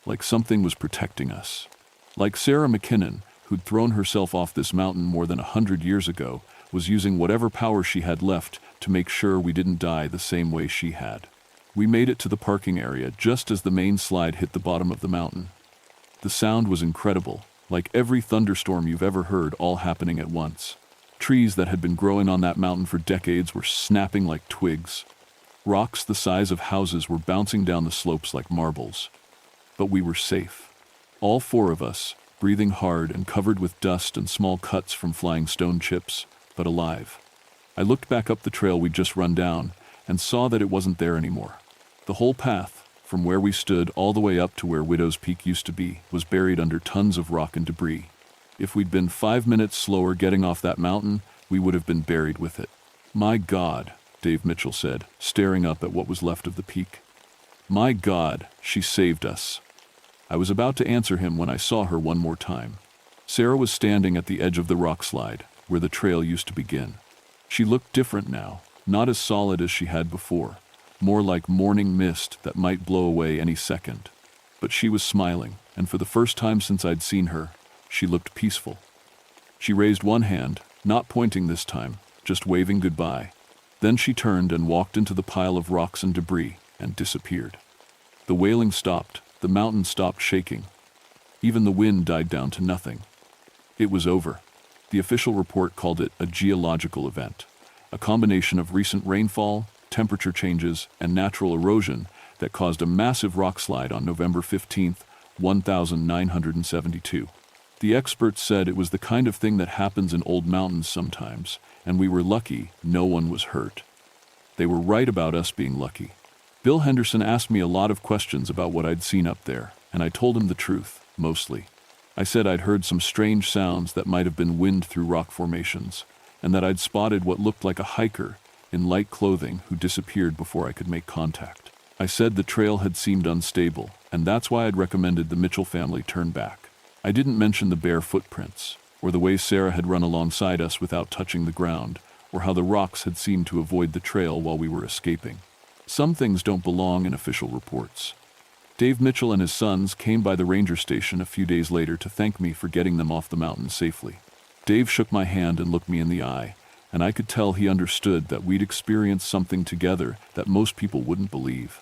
Like something was protecting us. Like Sarah McKinnon, who'd thrown herself off this mountain more than 100 years ago, was using whatever power she had left to make sure we didn't die the same way she had. We made it to the parking area just as the main slide hit the bottom of the mountain. The sound was incredible, like every thunderstorm you've ever heard all happening at once. Trees that had been growing on that mountain for decades were snapping like twigs. Rocks the size of houses were bouncing down the slopes like marbles. But we were safe. All four of us, breathing hard and covered with dust and small cuts from flying stone chips, but alive. I looked back up the trail we'd just run down and saw that it wasn't there anymore. The whole path, from where we stood all the way up to where Widow's Peak used to be, was buried under tons of rock and debris. If we'd been 5 minutes slower getting off that mountain, we would have been buried with it. "My God," Dave Mitchell said, staring up at what was left of the peak. "My God, she saved us." I was about to answer him when I saw her one more time. Sarah was standing at the edge of the rock slide, where the trail used to begin. She looked different now, not as solid as she had before, more like morning mist that might blow away any second. But she was smiling, and for the first time since I'd seen her, she looked peaceful. She raised one hand, not pointing this time, just waving goodbye. Then she turned and walked into the pile of rocks and debris and disappeared. The wailing stopped, the mountain stopped shaking. Even the wind died down to nothing. It was over. The official report called it a geological event, a combination of recent rainfall, temperature changes, and natural erosion that caused a massive rock slide on November 15, 1972. The experts said it was the kind of thing that happens in old mountains sometimes, and we were lucky no one was hurt. They were right about us being lucky. Bill Henderson asked me a lot of questions about what I'd seen up there, and I told him the truth, mostly. I said I'd heard some strange sounds that might have been wind through rock formations, and that I'd spotted what looked like a hiker in light clothing who disappeared before I could make contact. I said the trail had seemed unstable, and that's why I'd recommended the Mitchell family turn back. I didn't mention the bare footprints, or the way Sarah had run alongside us without touching the ground, or how the rocks had seemed to avoid the trail while we were escaping. Some things don't belong in official reports. Dave Mitchell and his sons came by the ranger station a few days later to thank me for getting them off the mountain safely. Dave shook my hand and looked me in the eye, and I could tell he understood that we'd experienced something together that most people wouldn't believe.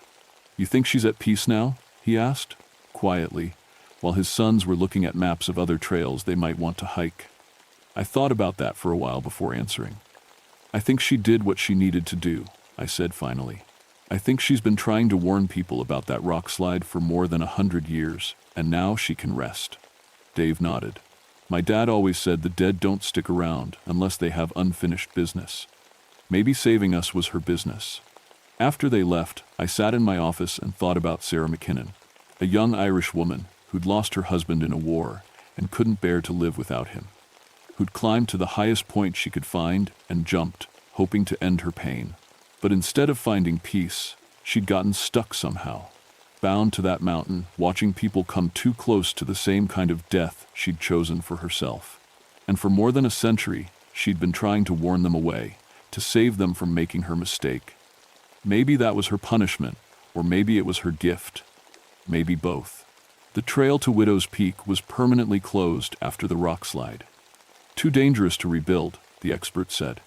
"You think she's at peace now?" he asked, quietly, while his sons were looking at maps of other trails they might want to hike. I thought about that for a while before answering. "I think she did what she needed to do," I said finally. "I think she's been trying to warn people about that rock slide for more than 100 years, and now she can rest." Dave nodded. "My dad always said the dead don't stick around unless they have unfinished business. Maybe saving us was her business." After they left, I sat in my office and thought about Sarah McKinnon, a young Irish woman who'd lost her husband in a war and couldn't bear to live without him, who'd climbed to the highest point she could find and jumped, hoping to end her pain. But instead of finding peace, she'd gotten stuck somehow, bound to that mountain, watching people come too close to the same kind of death she'd chosen for herself. And for more than a century, she'd been trying to warn them away, to save them from making her mistake. Maybe that was her punishment, or maybe it was her gift. Maybe both. The trail to Widow's Peak was permanently closed after the rock slide. Too dangerous to rebuild, the experts said,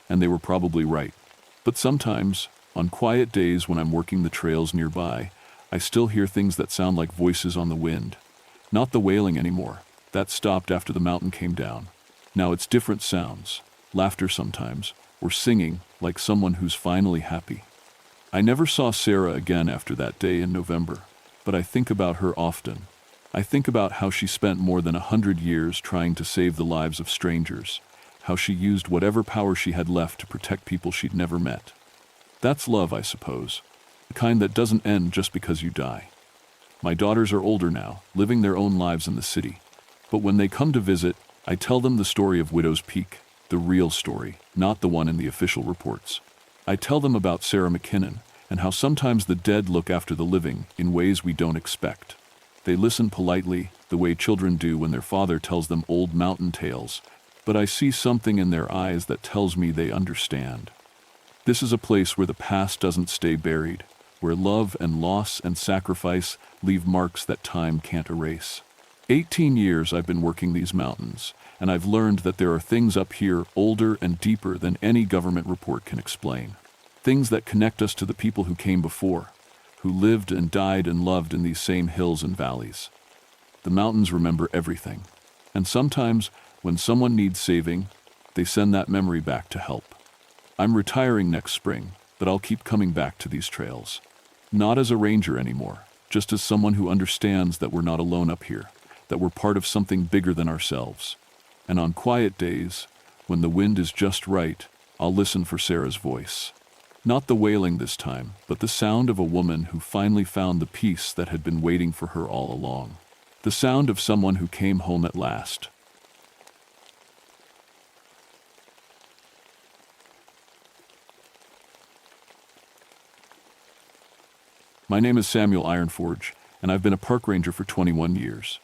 and they were probably right. But sometimes, on quiet days when I'm working the trails nearby, I still hear things that sound like voices on the wind. Not the wailing anymore. That stopped after the mountain came down. Now it's different sounds, laughter sometimes, or singing like someone who's finally happy. I never saw Sarah again after that day in November, but I think about her often. I think about how she spent more than 100 years trying to save the lives of strangers, how she used whatever power she had left to protect people she'd never met. That's love, I suppose, the kind that doesn't end just because you die. My daughters are older now, living their own lives in the city, but when they come to visit, I tell them the story of Widow's Peak, the real story, not the one in the official reports. I tell them about Sarah McKinnon and how sometimes the dead look after the living in ways we don't expect. They listen politely, the way children do when their father tells them old mountain tales, but I see something in their eyes that tells me they understand. This is a place where the past doesn't stay buried, where love and loss and sacrifice leave marks that time can't erase. 18 years I've been working these mountains, and I've learned that there are things up here older and deeper than any government report can explain. Things that connect us to the people who came before, who lived and died and loved in these same hills and valleys. The mountains remember everything, and sometimes, when someone needs saving, they send that memory back to help. I'm retiring next spring, but I'll keep coming back to these trails. Not as a ranger anymore, just as someone who understands that we're not alone up here, that we're part of something bigger than ourselves. And on quiet days, when the wind is just right, I'll listen for Sarah's voice. Not the wailing this time, but the sound of a woman who finally found the peace that had been waiting for her all along. The sound of someone who came home at last. My name is Samuel Ironforge, and I've been a park ranger for 21 years.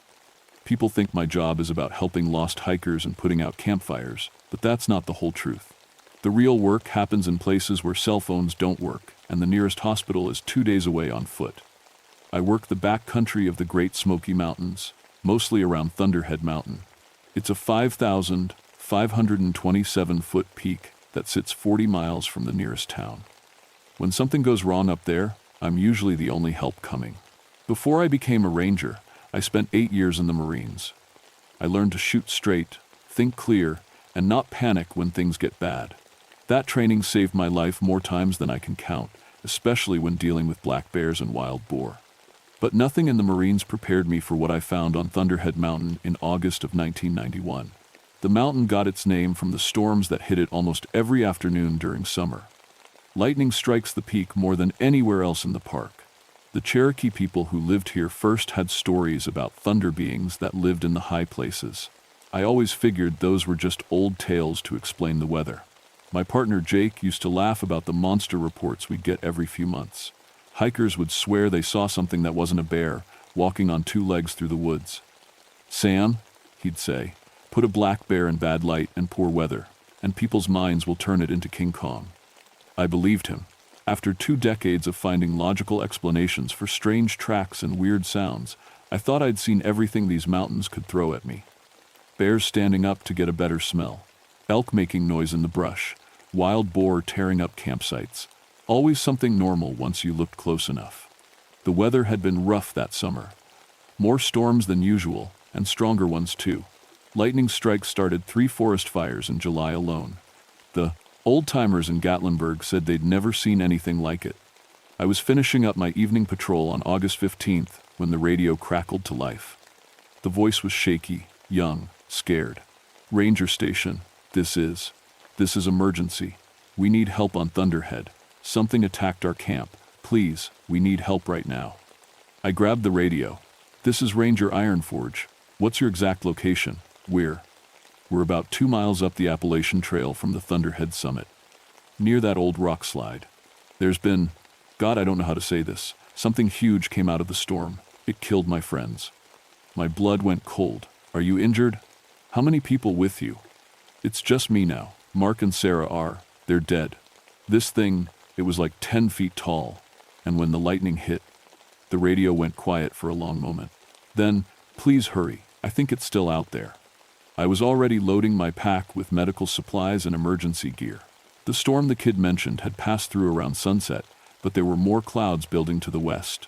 People think my job is about helping lost hikers and putting out campfires, but that's not the whole truth. The real work happens in places where cell phones don't work, and the nearest hospital is 2 days away on foot. I work the back country of the Great Smoky Mountains, mostly around Thunderhead Mountain. It's a 5,527-foot peak that sits 40 miles from the nearest town. When something goes wrong up there, I'm usually the only help coming. Before I became a ranger, I spent 8 years in the Marines. I learned to shoot straight, think clear, and not panic when things get bad. That training saved my life more times than I can count, especially when dealing with black bears and wild boar. But nothing in the Marines prepared me for what I found on Thunderhead Mountain in August of 1991. The mountain got its name from the storms that hit it almost every afternoon during summer. Lightning strikes the peak more than anywhere else in the park. The Cherokee people who lived here first had stories about thunder beings that lived in the high places. I always figured those were just old tales to explain the weather. My partner Jake used to laugh about the monster reports we'd get every few months. Hikers would swear they saw something that wasn't a bear, walking on 2 legs through the woods. "Sam," he'd say, "put a black bear in bad light and poor weather, and people's minds will turn it into King Kong." I believed him. After 2 decades of finding logical explanations for strange tracks and weird sounds, I thought I'd seen everything these mountains could throw at me. Bears standing up to get a better smell, elk making noise in the brush, wild boar tearing up campsites. Always something normal once you looked close enough. The weather had been rough that summer. More storms than usual, and stronger ones too. Lightning strikes started 3 forest fires in July alone. The old-timers in Gatlinburg said they'd never seen anything like it. I was finishing up my evening patrol on August 15th when the radio crackled to life. The voice was shaky, young, scared. "Ranger Station, this is emergency. We need help on Thunderhead. Something attacked our camp. Please, we need help right now." I grabbed the radio. "This is Ranger Ironforge. What's your exact location?" We're about 2 miles up the Appalachian Trail from the Thunderhead summit, near that old rock slide. There's been, God, I don't know how to say this, something huge came out of the storm. It killed my friends." My blood went cold. "Are you injured? How many people with you?" "It's just me now. Mark and Sarah are. They're dead." This thing, it was like 10 feet tall, and when the lightning hit, the radio went quiet for a long moment. Then, "Please hurry, I think it's still out there." I was already loading my pack with medical supplies and emergency gear. The storm the kid mentioned had passed through around sunset, but there were more clouds building to the west.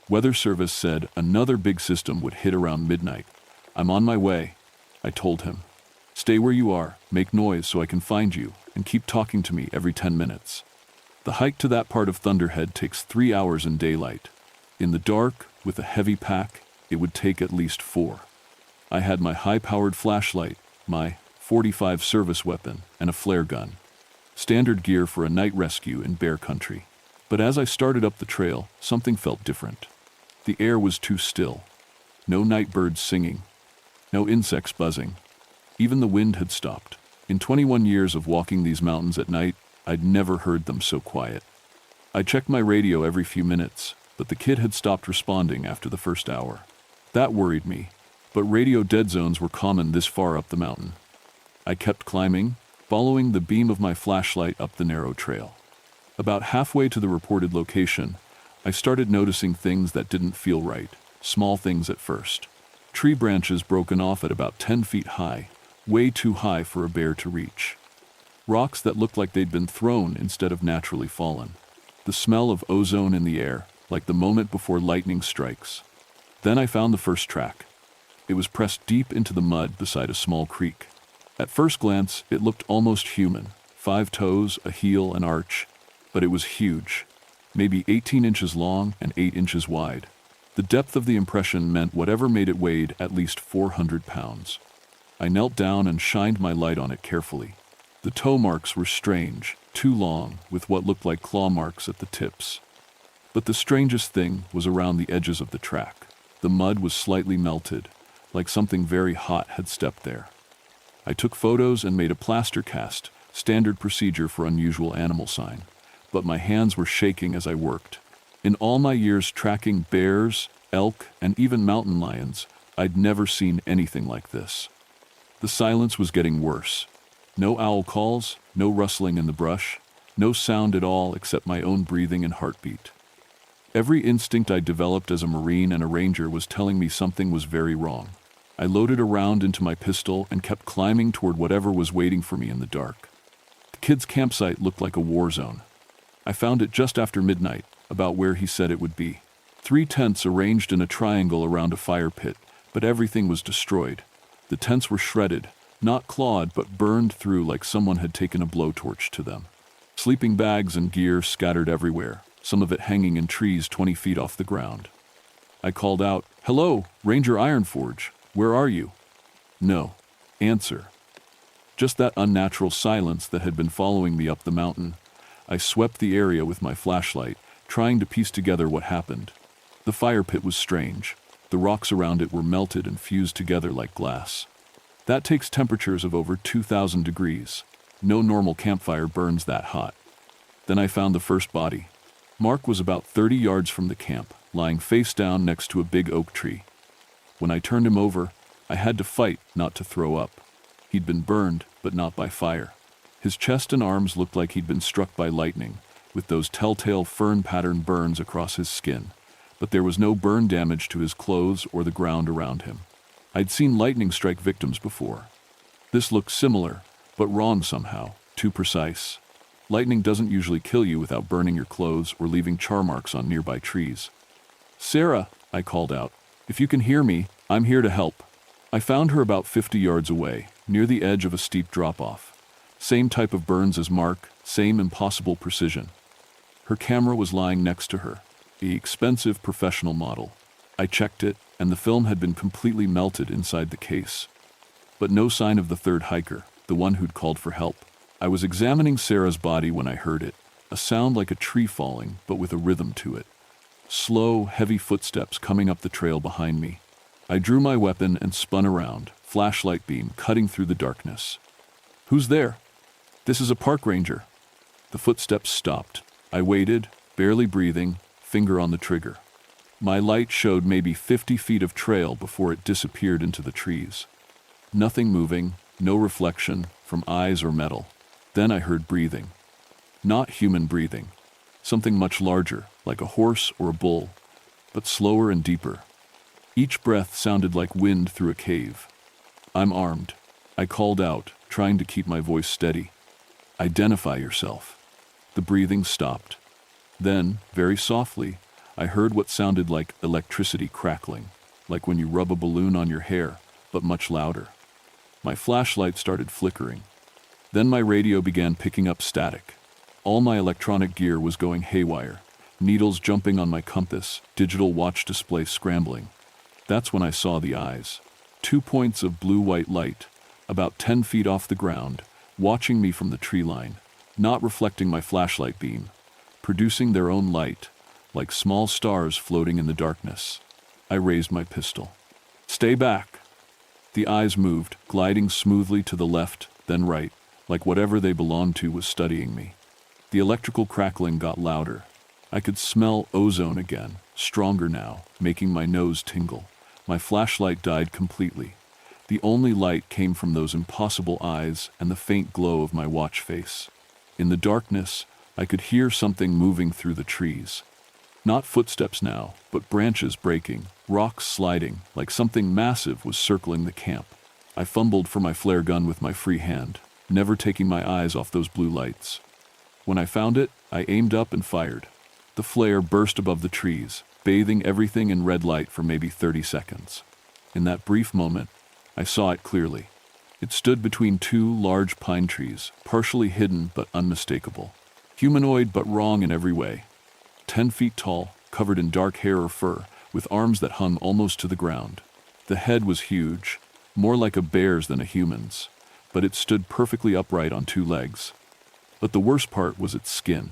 Weather Service said another big system would hit around midnight. "I'm on my way," I told him. "Stay where you are, make noise so I can find you, and keep talking to me every 10 minutes. The hike to that part of Thunderhead takes 3 hours in daylight. In the dark, with a heavy pack, it would take at least 4. I had my high-powered flashlight, my .45 service weapon, and a flare gun. Standard gear for a night rescue in bear country. But as I started up the trail, something felt different. The air was too still. No night birds singing. No insects buzzing. Even the wind had stopped. In 21 years of walking these mountains at night, I'd never heard them so quiet. I checked my radio every few minutes, but the kid had stopped responding after the first hour. That worried me, but radio dead zones were common this far up the mountain. I kept climbing, following the beam of my flashlight up the narrow trail. About halfway to the reported location, I started noticing things that didn't feel right, small things at first. Tree branches broken off at about 10 feet high, way too high for a bear to reach. Rocks that looked like they'd been thrown instead of naturally fallen. The smell of ozone in the air, like the moment before lightning strikes. Then I found the first track. It was pressed deep into the mud beside a small creek. At first glance, it looked almost human. 5 toes, a heel, an arch. But it was huge. Maybe 18 inches long and 8 inches wide. The depth of the impression meant whatever made it weighed at least 400 pounds. I knelt down and shined my light on it carefully. The toe marks were strange, too long, with what looked like claw marks at the tips. But the strangest thing was around the edges of the track. The mud was slightly melted, like something very hot had stepped there. I took photos and made a plaster cast, standard procedure for unusual animal sign. But my hands were shaking as I worked. In all my years tracking bears, elk, and even mountain lions, I'd never seen anything like this. The silence was getting worse. No owl calls, no rustling in the brush, no sound at all except my own breathing and heartbeat. Every instinct I developed as a Marine and a Ranger was telling me something was very wrong. I loaded a round into my pistol and kept climbing toward whatever was waiting for me in the dark. The kid's campsite looked like a war zone. I found it just after midnight, about where he said it would be. 3 tents arranged in a triangle around a fire pit, but everything was destroyed. The tents were shredded, not clawed but burned through like someone had taken a blowtorch to them. Sleeping bags and gear scattered everywhere, some of it hanging in trees 20 feet off the ground. I called out, "Hello, Ranger Ironforge, where are you?" No answer. Just that unnatural silence that had been following me up the mountain. I swept the area with my flashlight, trying to piece together what happened. The fire pit was strange. The rocks around it were melted and fused together like glass. That takes temperatures of over 2,000 degrees. No normal campfire burns that hot. Then I found the first body. Mark was about 30 yards from the camp, lying face down next to a big oak tree. When I turned him over, I had to fight not to throw up. He'd been burned, but not by fire. His chest and arms looked like he'd been struck by lightning, with those telltale fern-pattern burns across his skin. But there was no burn damage to his clothes or the ground around him. I'd seen lightning strike victims before. This looked similar, but wrong somehow, too precise. Lightning doesn't usually kill you without burning your clothes or leaving char marks on nearby trees. "Sarah," I called out, "if you can hear me, I'm here to help." I found her about 50 yards away, near the edge of a steep drop-off. Same type of burns as Mark, same impossible precision. Her camera was lying next to her, the expensive professional model. I checked it, and the film had been completely melted inside the case. But no sign of the third hiker, the one who'd called for help. I was examining Sarah's body when I heard it, a sound like a tree falling, but with a rhythm to it. Slow, heavy footsteps coming up the trail behind me. I drew my weapon and spun around, flashlight beam cutting through the darkness. "Who's there?" "This is a park ranger." The footsteps stopped. I waited, barely breathing, finger on the trigger. My light showed maybe 50 feet of trail before it disappeared into the trees. Nothing moving, no reflection, from eyes or metal. Then I heard breathing. Not human breathing. Something much larger, like a horse or a bull, but slower and deeper. Each breath sounded like wind through a cave. "I'm armed," I called out, trying to keep my voice steady. "Identify yourself." The breathing stopped. Then, very softly, I heard what sounded like electricity crackling, like when you rub a balloon on your hair, but much louder. My flashlight started flickering. Then my radio began picking up static. All my electronic gear was going haywire, needles jumping on my compass, digital watch display scrambling. That's when I saw the eyes. 2 points of blue-white light, about 10 feet off the ground, watching me from the tree line, not reflecting my flashlight beam, producing their own light, like small stars floating in the darkness. I raised my pistol. "Stay back!" The eyes moved, gliding smoothly to the left, then right, like whatever they belonged to was studying me. The electrical crackling got louder, I could smell ozone again, stronger now, making my nose tingle. My flashlight died completely. The only light came from those impossible eyes and the faint glow of my watch face. In the darkness, I could hear something moving through the trees. Not footsteps now, but branches breaking, rocks sliding, like something massive was circling the camp. I fumbled for my flare gun with my free hand, never taking my eyes off those blue lights. When I found it, I aimed up and fired. The flare burst above the trees, bathing everything in red light for maybe 30 seconds. In that brief moment, I saw it clearly. It stood between two large pine trees, partially hidden but unmistakable. Humanoid but wrong in every way. 10 feet tall, covered in dark hair or fur, with arms that hung almost to the ground. The head was huge, more like a bear's than a human's, but it stood perfectly upright on two legs. But the worst part was its skin.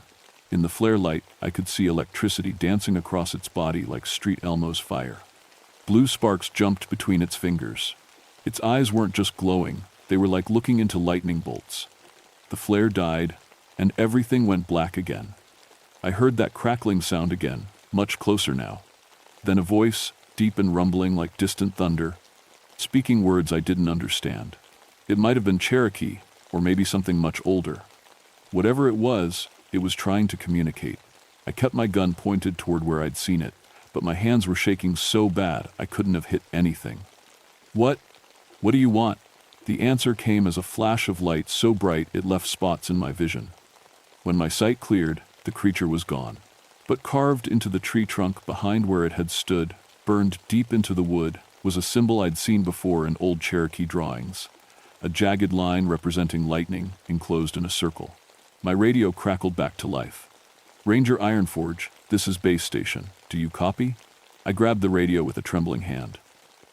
In the flare light, I could see electricity dancing across its body like street Elmo's fire. Blue sparks jumped between its fingers. Its eyes weren't just glowing, they were like looking into lightning bolts. The flare died, and everything went black again. I heard that crackling sound again, much closer now. Then a voice, deep and rumbling like distant thunder, speaking words I didn't understand. It might have been Cherokee, or maybe something much older. Whatever it was trying to communicate. I kept my gun pointed toward where I'd seen it, but my hands were shaking so bad I couldn't have hit anything. What do you want? The answer came as a flash of light so bright it left spots in my vision. When my sight cleared, the creature was gone. But carved into the tree trunk behind where it had stood, burned deep into the wood, was a symbol I'd seen before in old Cherokee drawings. A jagged line representing lightning enclosed in a circle. My radio crackled back to life. Ranger Ironforge, this is base station. Do you copy? I grabbed the radio with a trembling hand.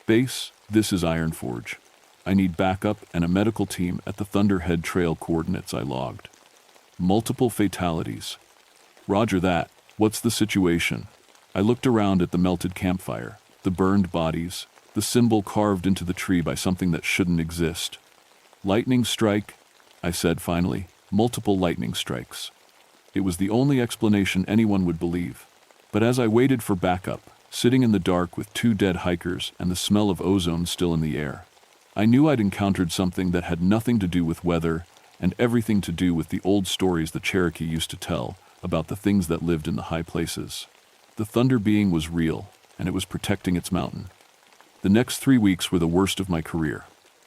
Base, this is Ironforge. I need backup and a medical team at the Thunderhead Trail coordinates I logged. Multiple fatalities. Roger that. What's the situation? I looked around at the melted campfire, the burned bodies, the symbol carved into the tree by something that shouldn't exist. Lightning strike, I said finally. Multiple lightning strikes. It was the only explanation anyone would believe. But as I waited for backup, sitting in the dark with two dead hikers and the smell of ozone still in the air, I knew I'd encountered something that had nothing to do with weather and everything to do with the old stories the Cherokee used to tell about the things that lived in the high places. The thunder being was real, and it was protecting its mountain. The next 3 weeks were the worst of my career.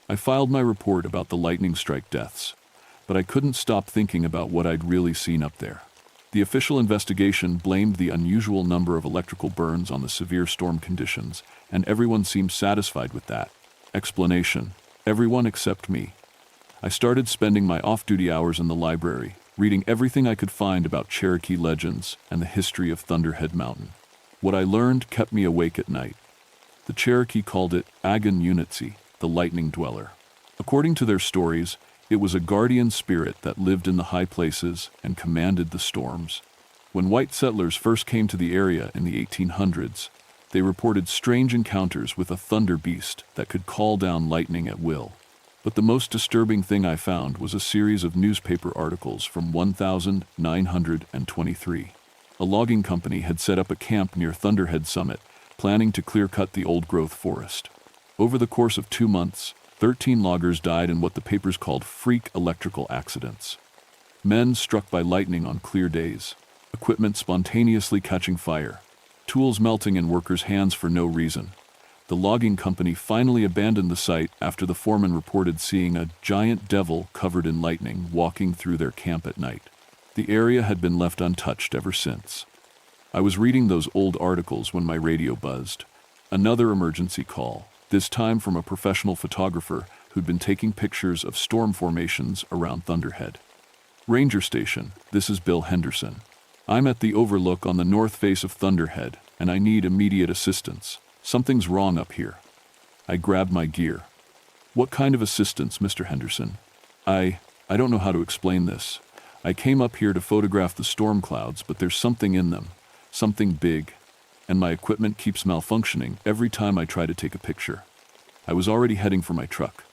I filed my report about the lightning strike deaths, but I couldn't stop thinking about what I'd really seen up there. The official investigation blamed the unusual number of electrical burns on the severe storm conditions, and everyone seemed satisfied with that. Explanation: everyone except me. I started spending my off-duty hours in the library, reading everything I could find about Cherokee legends and the history of Thunderhead Mountain. What I learned kept me awake at night. The Cherokee called it Agan Unitsi, the lightning dweller. According to their stories, it was a guardian spirit that lived in the high places and commanded the storms. When white settlers first came to the area in the 1800s, they reported strange encounters with a thunder beast that could call down lightning at will. But the most disturbing thing I found was a series of newspaper articles from 1923. A logging company had set up a camp near Thunderhead Summit, planning to clear-cut the old-growth forest. Over the course of 2 months, 13 loggers died in what the papers called freak electrical accidents. Men struck by lightning on clear days, equipment spontaneously catching fire, tools melting in workers' hands for no reason. The logging company finally abandoned the site after the foreman reported seeing a giant devil covered in lightning walking through their camp at night. The area had been left untouched ever since. I was reading those old articles when my radio buzzed. Another emergency call, this time from a professional photographer who'd been taking pictures of storm formations around Thunderhead. Ranger Station, this is Bill Henderson. I'm at the overlook on the north face of Thunderhead, and I need immediate assistance. Something's wrong up here. I grabbed my gear. What kind of assistance, Mr. Henderson? I don't know how to explain this. I came up here to photograph the storm clouds, but there's something in them, something big, and my equipment keeps malfunctioning every time I try to take a picture. I was already heading for my truck.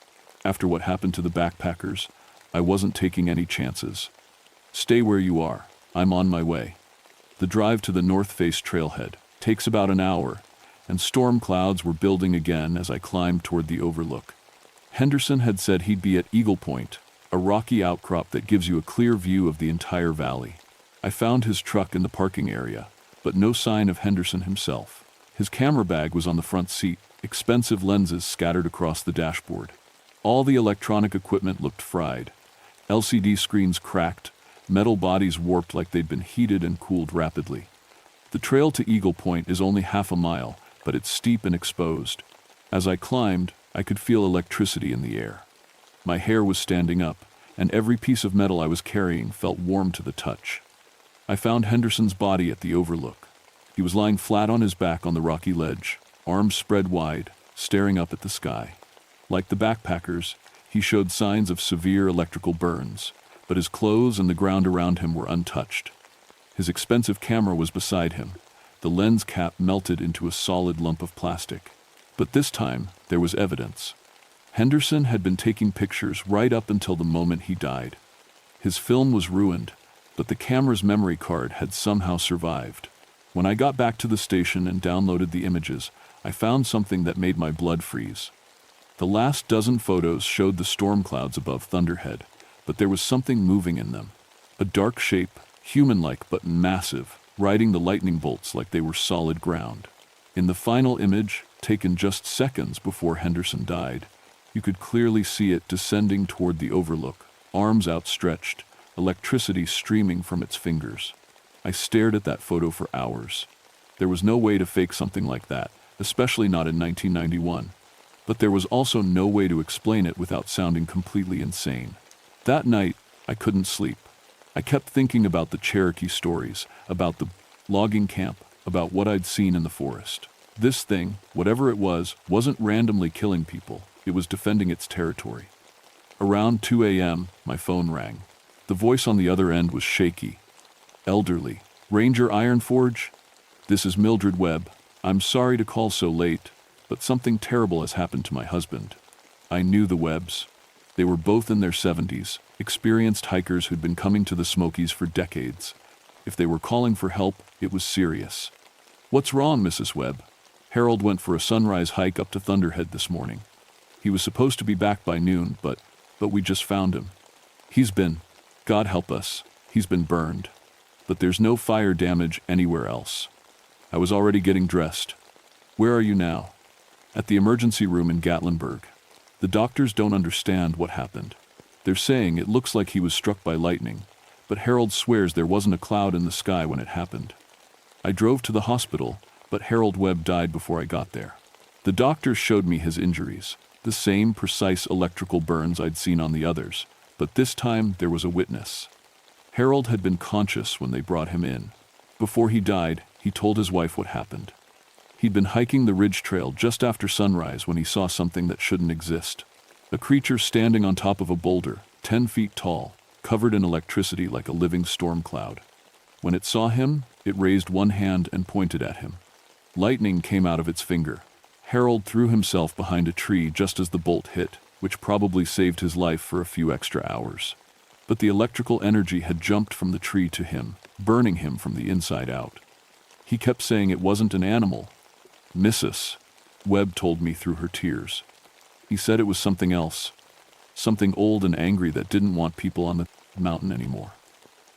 After what happened to the backpackers, I wasn't taking any chances. Stay where you are. I'm on my way. The drive to the North Face trailhead takes about an hour, and storm clouds were building again as I climbed toward the overlook. Henderson had said he'd be at Eagle Point, a rocky outcrop that gives you a clear view of the entire valley. I found his truck in the parking area, but no sign of Henderson himself. His camera bag was on the front seat, expensive lenses scattered across the dashboard. All the electronic equipment looked fried. LCD screens cracked, metal bodies warped like they'd been heated and cooled rapidly. The trail to Eagle Point is only half a mile, but it's steep and exposed. As I climbed, I could feel electricity in the air. My hair was standing up, and every piece of metal I was carrying felt warm to the touch. I found Henderson's body at the overlook. He was lying flat on his back on the rocky ledge, arms spread wide, staring up at the sky. Like the backpackers, he showed signs of severe electrical burns, but his clothes and the ground around him were untouched. His expensive camera was beside him. The lens cap melted into a solid lump of plastic. But this time, there was evidence. Henderson had been taking pictures right up until the moment he died. His film was ruined, but the camera's memory card had somehow survived. When I got back to the station and downloaded the images, I found something that made my blood freeze. The last dozen photos showed the storm clouds above Thunderhead, but there was something moving in them. A dark shape, human-like but massive, riding the lightning bolts like they were solid ground. In the final image, taken just seconds before Henderson died, you could clearly see it descending toward the overlook, arms outstretched, electricity streaming from its fingers. I stared at that photo for hours. There was no way to fake something like that, especially not in 1991. But there was also no way to explain it without sounding completely insane. That night, I couldn't sleep. I kept thinking about the Cherokee stories, about the logging camp, about what I'd seen in the forest. This thing, whatever it was, wasn't randomly killing people. It was defending its territory. Around 2 a.m., my phone rang. The voice on the other end was shaky. Elderly. Ranger Ironforge? This is Mildred Webb. I'm sorry to call so late, but something terrible has happened to my husband. I knew the Webbs. They were both in their 70s, experienced hikers who'd been coming to the Smokies for decades. If they were calling for help, it was serious. What's wrong, Mrs. Webb? Harold went for a sunrise hike up to Thunderhead this morning. He was supposed to be back by noon, but we just found him. God help us, he's been burned. But there's no fire damage anywhere else. I was already getting dressed. Where are you now? At the emergency room in Gatlinburg. The doctors don't understand what happened. They're saying it looks like he was struck by lightning, but Harold swears there wasn't a cloud in the sky when it happened. I drove to the hospital, but Harold Webb died before I got there. The doctors showed me his injuries, the same precise electrical burns I'd seen on the others, but this time there was a witness. Harold had been conscious when they brought him in. Before he died, he told his wife what happened. He'd been hiking the ridge trail just after sunrise when he saw something that shouldn't exist. A creature standing on top of a boulder, 10 feet tall, covered in electricity like a living storm cloud. When it saw him, it raised one hand and pointed at him. Lightning came out of its finger. Harold threw himself behind a tree just as the bolt hit, which probably saved his life for a few extra hours. But the electrical energy had jumped from the tree to him, burning him from the inside out. He kept saying it wasn't an animal. Mrs. Webb told me through her tears. He said it was something else, something old and angry that didn't want people on the mountain anymore.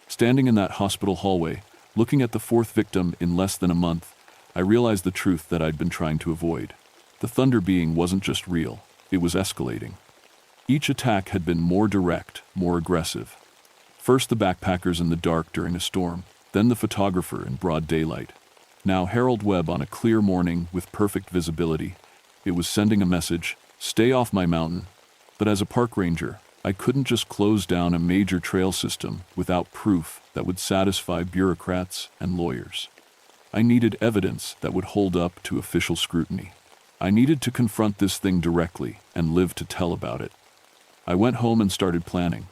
Standing in that hospital hallway, looking at the fourth victim in less than a month, I realized the truth that I'd been trying to avoid. The thunder being wasn't just real, it was escalating. Each attack had been more direct, more aggressive. First the backpackers in the dark during a storm, then the photographer in broad daylight. Now Harold Webb on a clear morning with perfect visibility. It was sending a message, stay off my mountain. But as a park ranger, I couldn't just close down a major trail system without proof that would satisfy bureaucrats and lawyers. I needed evidence that would hold up to official scrutiny. I needed to confront this thing directly and live to tell about it. I went home and started planning.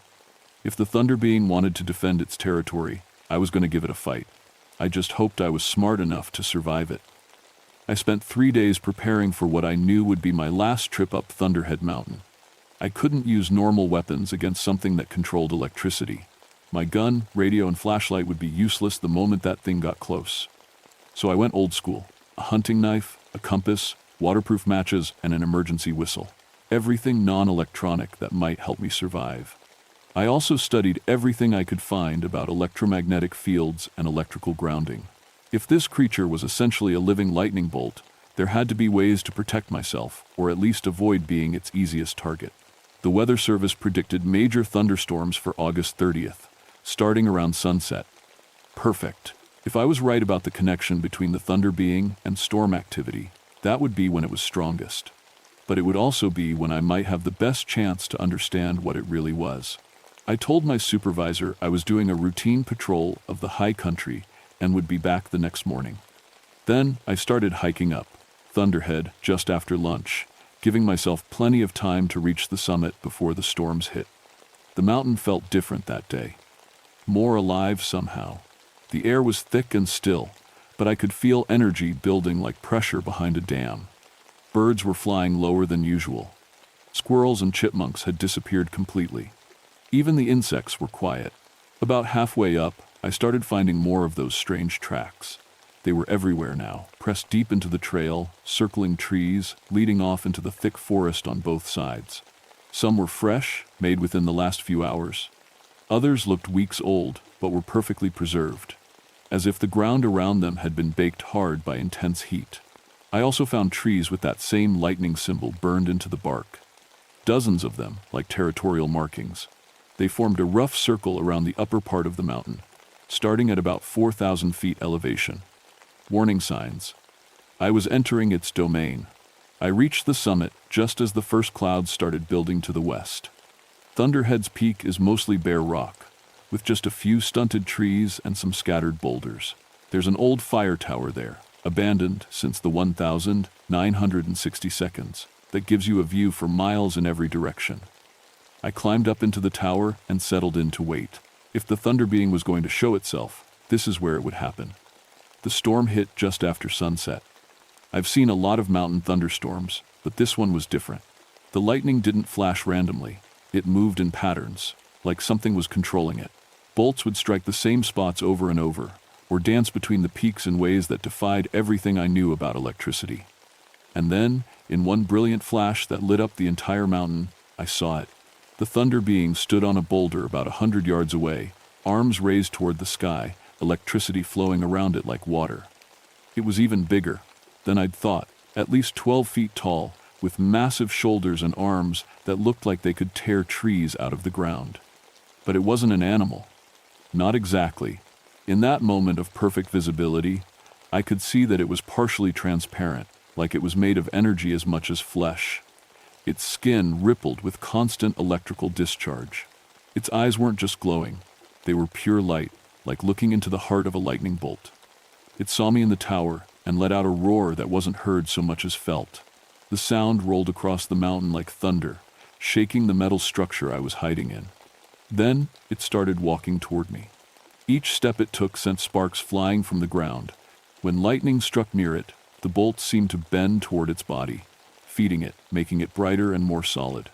If the Thunder Being wanted to defend its territory, I was going to give it a fight. I just hoped I was smart enough to survive it. I spent 3 days preparing for what I knew would be my last trip up Thunderhead Mountain. I couldn't use normal weapons against something that controlled electricity. My gun, radio, and flashlight would be useless the moment that thing got close. So I went old school. A hunting knife, a compass, waterproof matches, and an emergency whistle. Everything non-electronic that might help me survive. I also studied everything I could find about electromagnetic fields and electrical grounding. If this creature was essentially a living lightning bolt, there had to be ways to protect myself, or at least avoid being its easiest target. The Weather Service predicted major thunderstorms for August 30th, starting around sunset. Perfect. If I was right about the connection between the thunder being and storm activity, that would be when it was strongest. But it would also be when I might have the best chance to understand what it really was. I told my supervisor I was doing a routine patrol of the high country and would be back the next morning. Then I started hiking up Thunderhead just after lunch, giving myself plenty of time to reach the summit before the storms hit. The mountain felt different that day. More alive somehow. The air was thick and still, but I could feel energy building like pressure behind a dam. Birds were flying lower than usual. Squirrels and chipmunks had disappeared completely. Even the insects were quiet. About halfway up, I started finding more of those strange tracks. They were everywhere now, pressed deep into the trail, circling trees, leading off into the thick forest on both sides. Some were fresh, made within the last few hours. Others looked weeks old, but were perfectly preserved, as if the ground around them had been baked hard by intense heat. I also found trees with that same lightning symbol burned into the bark. Dozens of them, like territorial markings. They formed a rough circle around the upper part of the mountain, starting at about 4,000 feet elevation. Warning signs. I was entering its domain. I reached the summit just as the first clouds started building to the west. Thunderhead's peak is mostly bare rock, with just a few stunted trees and some scattered boulders. There's an old fire tower there, abandoned since the 1960s, that gives you a view for miles in every direction. I climbed up into the tower and settled in to wait. If the thunder being was going to show itself, this is where it would happen. The storm hit just after sunset. I've seen a lot of mountain thunderstorms, but this one was different. The lightning didn't flash randomly. It moved in patterns, like something was controlling it. Bolts would strike the same spots over and over, or dance between the peaks in ways that defied everything I knew about electricity. And then, in one brilliant flash that lit up the entire mountain, I saw it. The thunder being stood on a boulder about 100 yards away, arms raised toward the sky, electricity flowing around it like water. It was even bigger than I'd thought, at least 12 feet tall, with massive shoulders and arms that looked like they could tear trees out of the ground. But it wasn't an animal. Not exactly. In that moment of perfect visibility, I could see that it was partially transparent, like it was made of energy as much as flesh. Its skin rippled with constant electrical discharge. Its eyes weren't just glowing. They were pure light, like looking into the heart of a lightning bolt. It saw me in the tower and let out a roar that wasn't heard so much as felt. The sound rolled across the mountain like thunder, shaking the metal structure I was hiding in. Then it started walking toward me. Each step it took sent sparks flying from the ground. When lightning struck near it, the bolts seemed to bend toward its body, feeding it, making it brighter and more solid.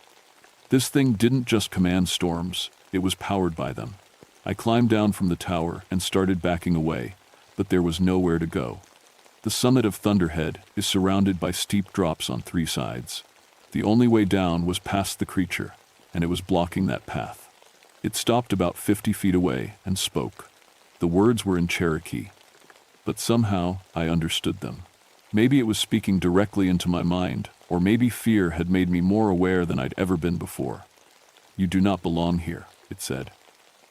This thing didn't just command storms, it was powered by them. I climbed down from the tower and started backing away, but there was nowhere to go. The summit of Thunderhead is surrounded by steep drops on 3 sides. The only way down was past the creature, and it was blocking that path. It stopped about 50 feet away and spoke. The words were in Cherokee, but somehow I understood them. Maybe it was speaking directly into my mind, or maybe fear had made me more aware than I'd ever been before. "You do not belong here," it said.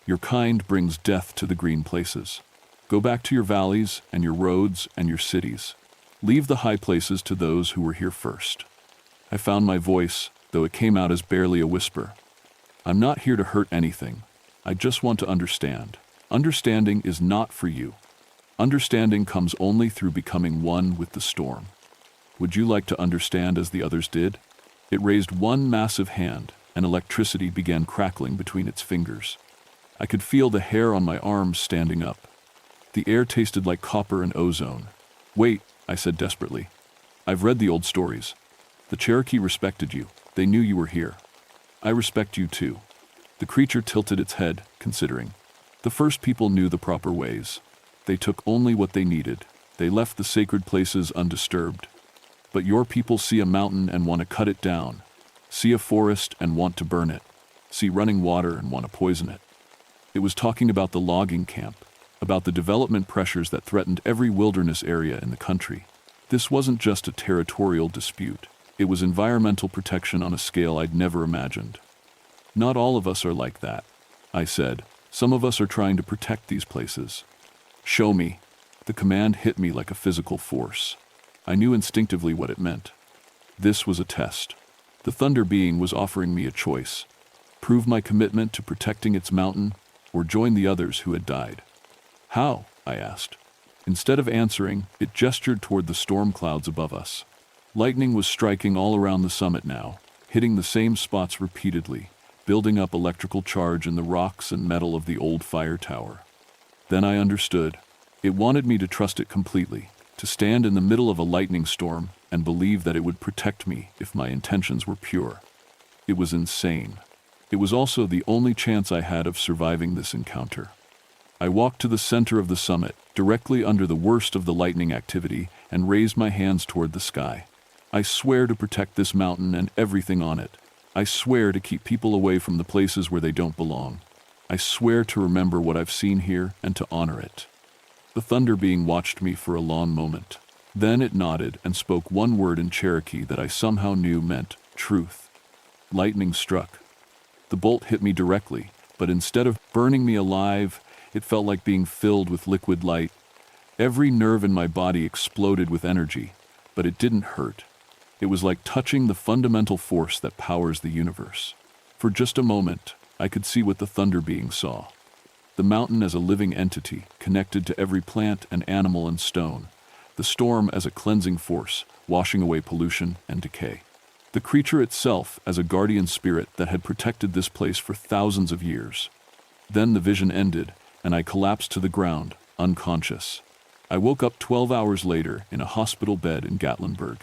"Your kind brings death to the green places. Go back to your valleys and your roads and your cities. Leave the high places to those who were here first." I found my voice, though it came out as barely a whisper. "I'm not here to hurt anything. I just want to understand. Understanding is not for you. Understanding comes only through becoming one with the storm. Would you like to understand as the others did?" It raised one massive hand, and electricity began crackling between its fingers. I could feel the hair on my arms standing up. The air tasted like copper and ozone. "Wait," I said desperately. "I've read the old stories. The Cherokee respected you. They knew you were here. I respect you too." The creature tilted its head, considering. The first people knew the proper ways. They took only what they needed. They left the sacred places undisturbed. But your people see a mountain and want to cut it down, see a forest and want to burn it, see running water and want to poison it. It was talking about the logging camp, about the development pressures that threatened every wilderness area in the country. This wasn't just a territorial dispute. It was environmental protection on a scale I'd never imagined. Not all of us are like that, I said. Some of us are trying to protect these places. Show me. The command hit me like a physical force. I knew instinctively what it meant. This was a test. The Thunder Being was offering me a choice. Prove my commitment to protecting its mountain, or join the others who had died. How? I asked. Instead of answering, it gestured toward the storm clouds above us. Lightning was striking all around the summit now, hitting the same spots repeatedly, building up electrical charge in the rocks and metal of the old fire tower. Then I understood. It wanted me to trust it completely, to stand in the middle of a lightning storm and believe that it would protect me if my intentions were pure. It was insane. It was also the only chance I had of surviving this encounter. I walked to the center of the summit, directly under the worst of the lightning activity, and raised my hands toward the sky. I swear to protect this mountain and everything on it. I swear to keep people away from the places where they don't belong. I swear to remember what I've seen here and to honor it. The Thunder Being watched me for a long moment. Then it nodded and spoke one word in Cherokee that I somehow knew meant truth. Lightning struck. The bolt hit me directly, but instead of burning me alive, it felt like being filled with liquid light. Every nerve in my body exploded with energy, but it didn't hurt. It was like touching the fundamental force that powers the universe. For just a moment, I could see what the Thunder Being saw. The mountain as a living entity, connected to every plant and animal and stone. The storm as a cleansing force, washing away pollution and decay. The creature itself as a guardian spirit that had protected this place for thousands of years. Then the vision ended, and I collapsed to the ground, unconscious. I woke up 12 hours later in a hospital bed in Gatlinburg.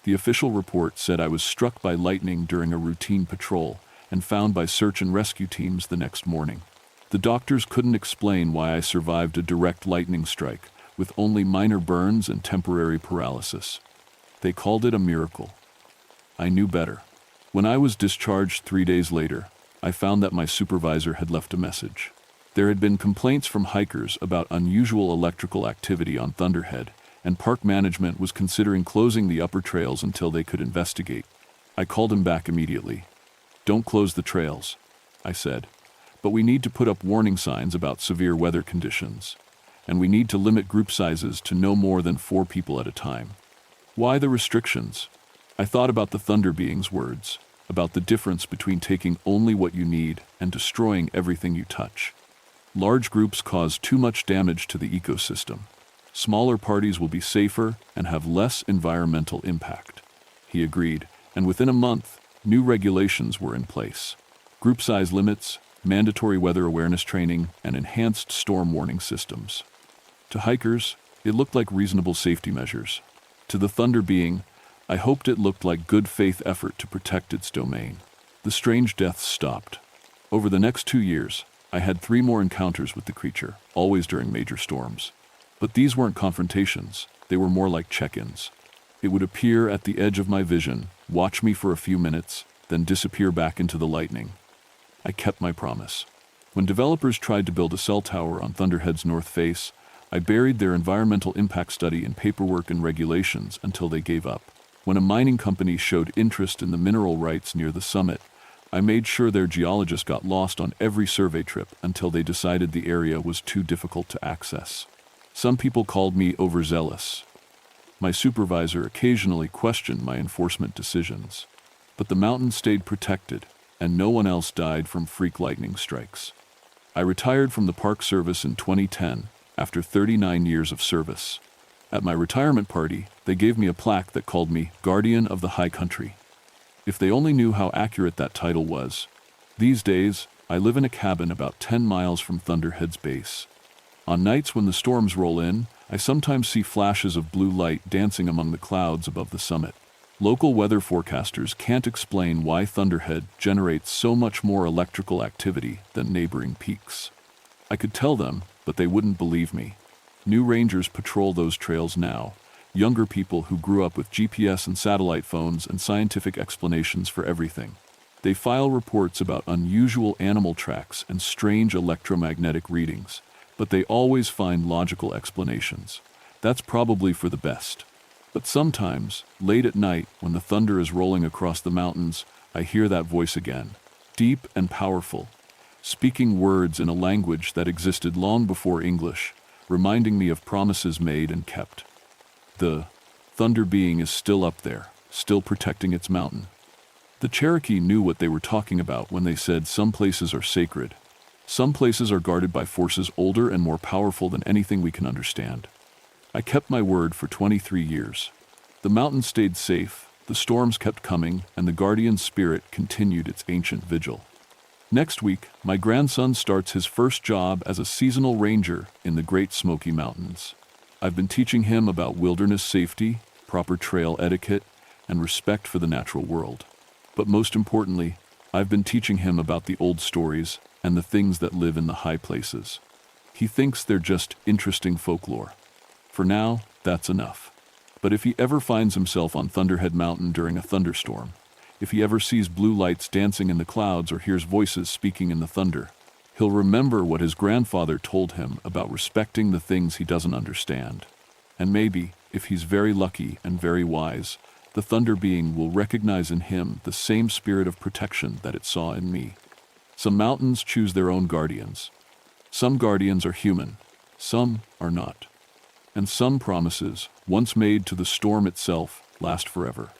The official report said I was struck by lightning during a routine patrol and found by search and rescue teams the next morning. The doctors couldn't explain why I survived a direct lightning strike with only minor burns and temporary paralysis. They called it a miracle. I knew better. When I was discharged 3 days later, I found that my supervisor had left a message. There had been complaints from hikers about unusual electrical activity on Thunderhead, and park management was considering closing the upper trails until they could investigate. I called him back immediately. "Don't close the trails," I said, "but we need to put up warning signs about severe weather conditions, and we need to limit group sizes to no more than 4 people at a time." Why the restrictions? I thought about the Thunder Being's words, about the difference between taking only what you need and destroying everything you touch. Large groups cause too much damage to the ecosystem. Smaller parties will be safer and have less environmental impact. He agreed, and within a month, new regulations were in place. Group size limits, mandatory weather awareness training, and enhanced storm warning systems. To hikers, it looked like reasonable safety measures. To the Thunder Being, I hoped it looked like good faith effort to protect its domain. The strange deaths stopped. Over the next 2 years, I had 3 more encounters with the creature, always during major storms. But these weren't confrontations, they were more like check-ins. It would appear at the edge of my vision, watch me for a few minutes, then disappear back into the lightning. I kept my promise. When developers tried to build a cell tower on Thunderhead's north face, I buried their environmental impact study in paperwork and regulations until they gave up. When a mining company showed interest in the mineral rights near the summit, I made sure their geologists got lost on every survey trip until they decided the area was too difficult to access. Some people called me overzealous. My supervisor occasionally questioned my enforcement decisions. But the mountain stayed protected, and no one else died from freak lightning strikes. I retired from the Park Service in 2010, after 39 years of service. At my retirement party, they gave me a plaque that called me Guardian of the High Country. If they only knew how accurate that title was. These days, I live in a cabin about 10 miles from Thunderhead's base. On nights when the storms roll in, I sometimes see flashes of blue light dancing among the clouds above the summit. Local weather forecasters can't explain why Thunderhead generates so much more electrical activity than neighboring peaks. I could tell them, but they wouldn't believe me. New rangers patrol those trails now, younger people who grew up with GPS and satellite phones and scientific explanations for everything. They file reports about unusual animal tracks and strange electromagnetic readings, but they always find logical explanations. That's probably for the best. But sometimes, late at night, when the thunder is rolling across the mountains, I hear that voice again, deep and powerful, speaking words in a language that existed long before English, reminding me of promises made and kept. The thunder being is still up there, still protecting its mountain. The Cherokee knew what they were talking about when they said some places are sacred. Some places are guarded by forces older and more powerful than anything we can understand. I kept my word for 23 years. The mountain stayed safe, the storms kept coming, and the guardian spirit continued its ancient vigil. Next week, my grandson starts his first job as a seasonal ranger in the Great Smoky Mountains. I've been teaching him about wilderness safety, proper trail etiquette, and respect for the natural world. But most importantly, I've been teaching him about the old stories and the things that live in the high places. He thinks they're just interesting folklore. For now, that's enough. But if he ever finds himself on Thunderhead Mountain during a thunderstorm, if he ever sees blue lights dancing in the clouds or hears voices speaking in the thunder, he'll remember what his grandfather told him about respecting the things he doesn't understand. And maybe, if he's very lucky and very wise, the thunder being will recognize in him the same spirit of protection that it saw in me. Some mountains choose their own guardians. Some guardians are human, some are not. And some promises, once made to the storm itself, last forever.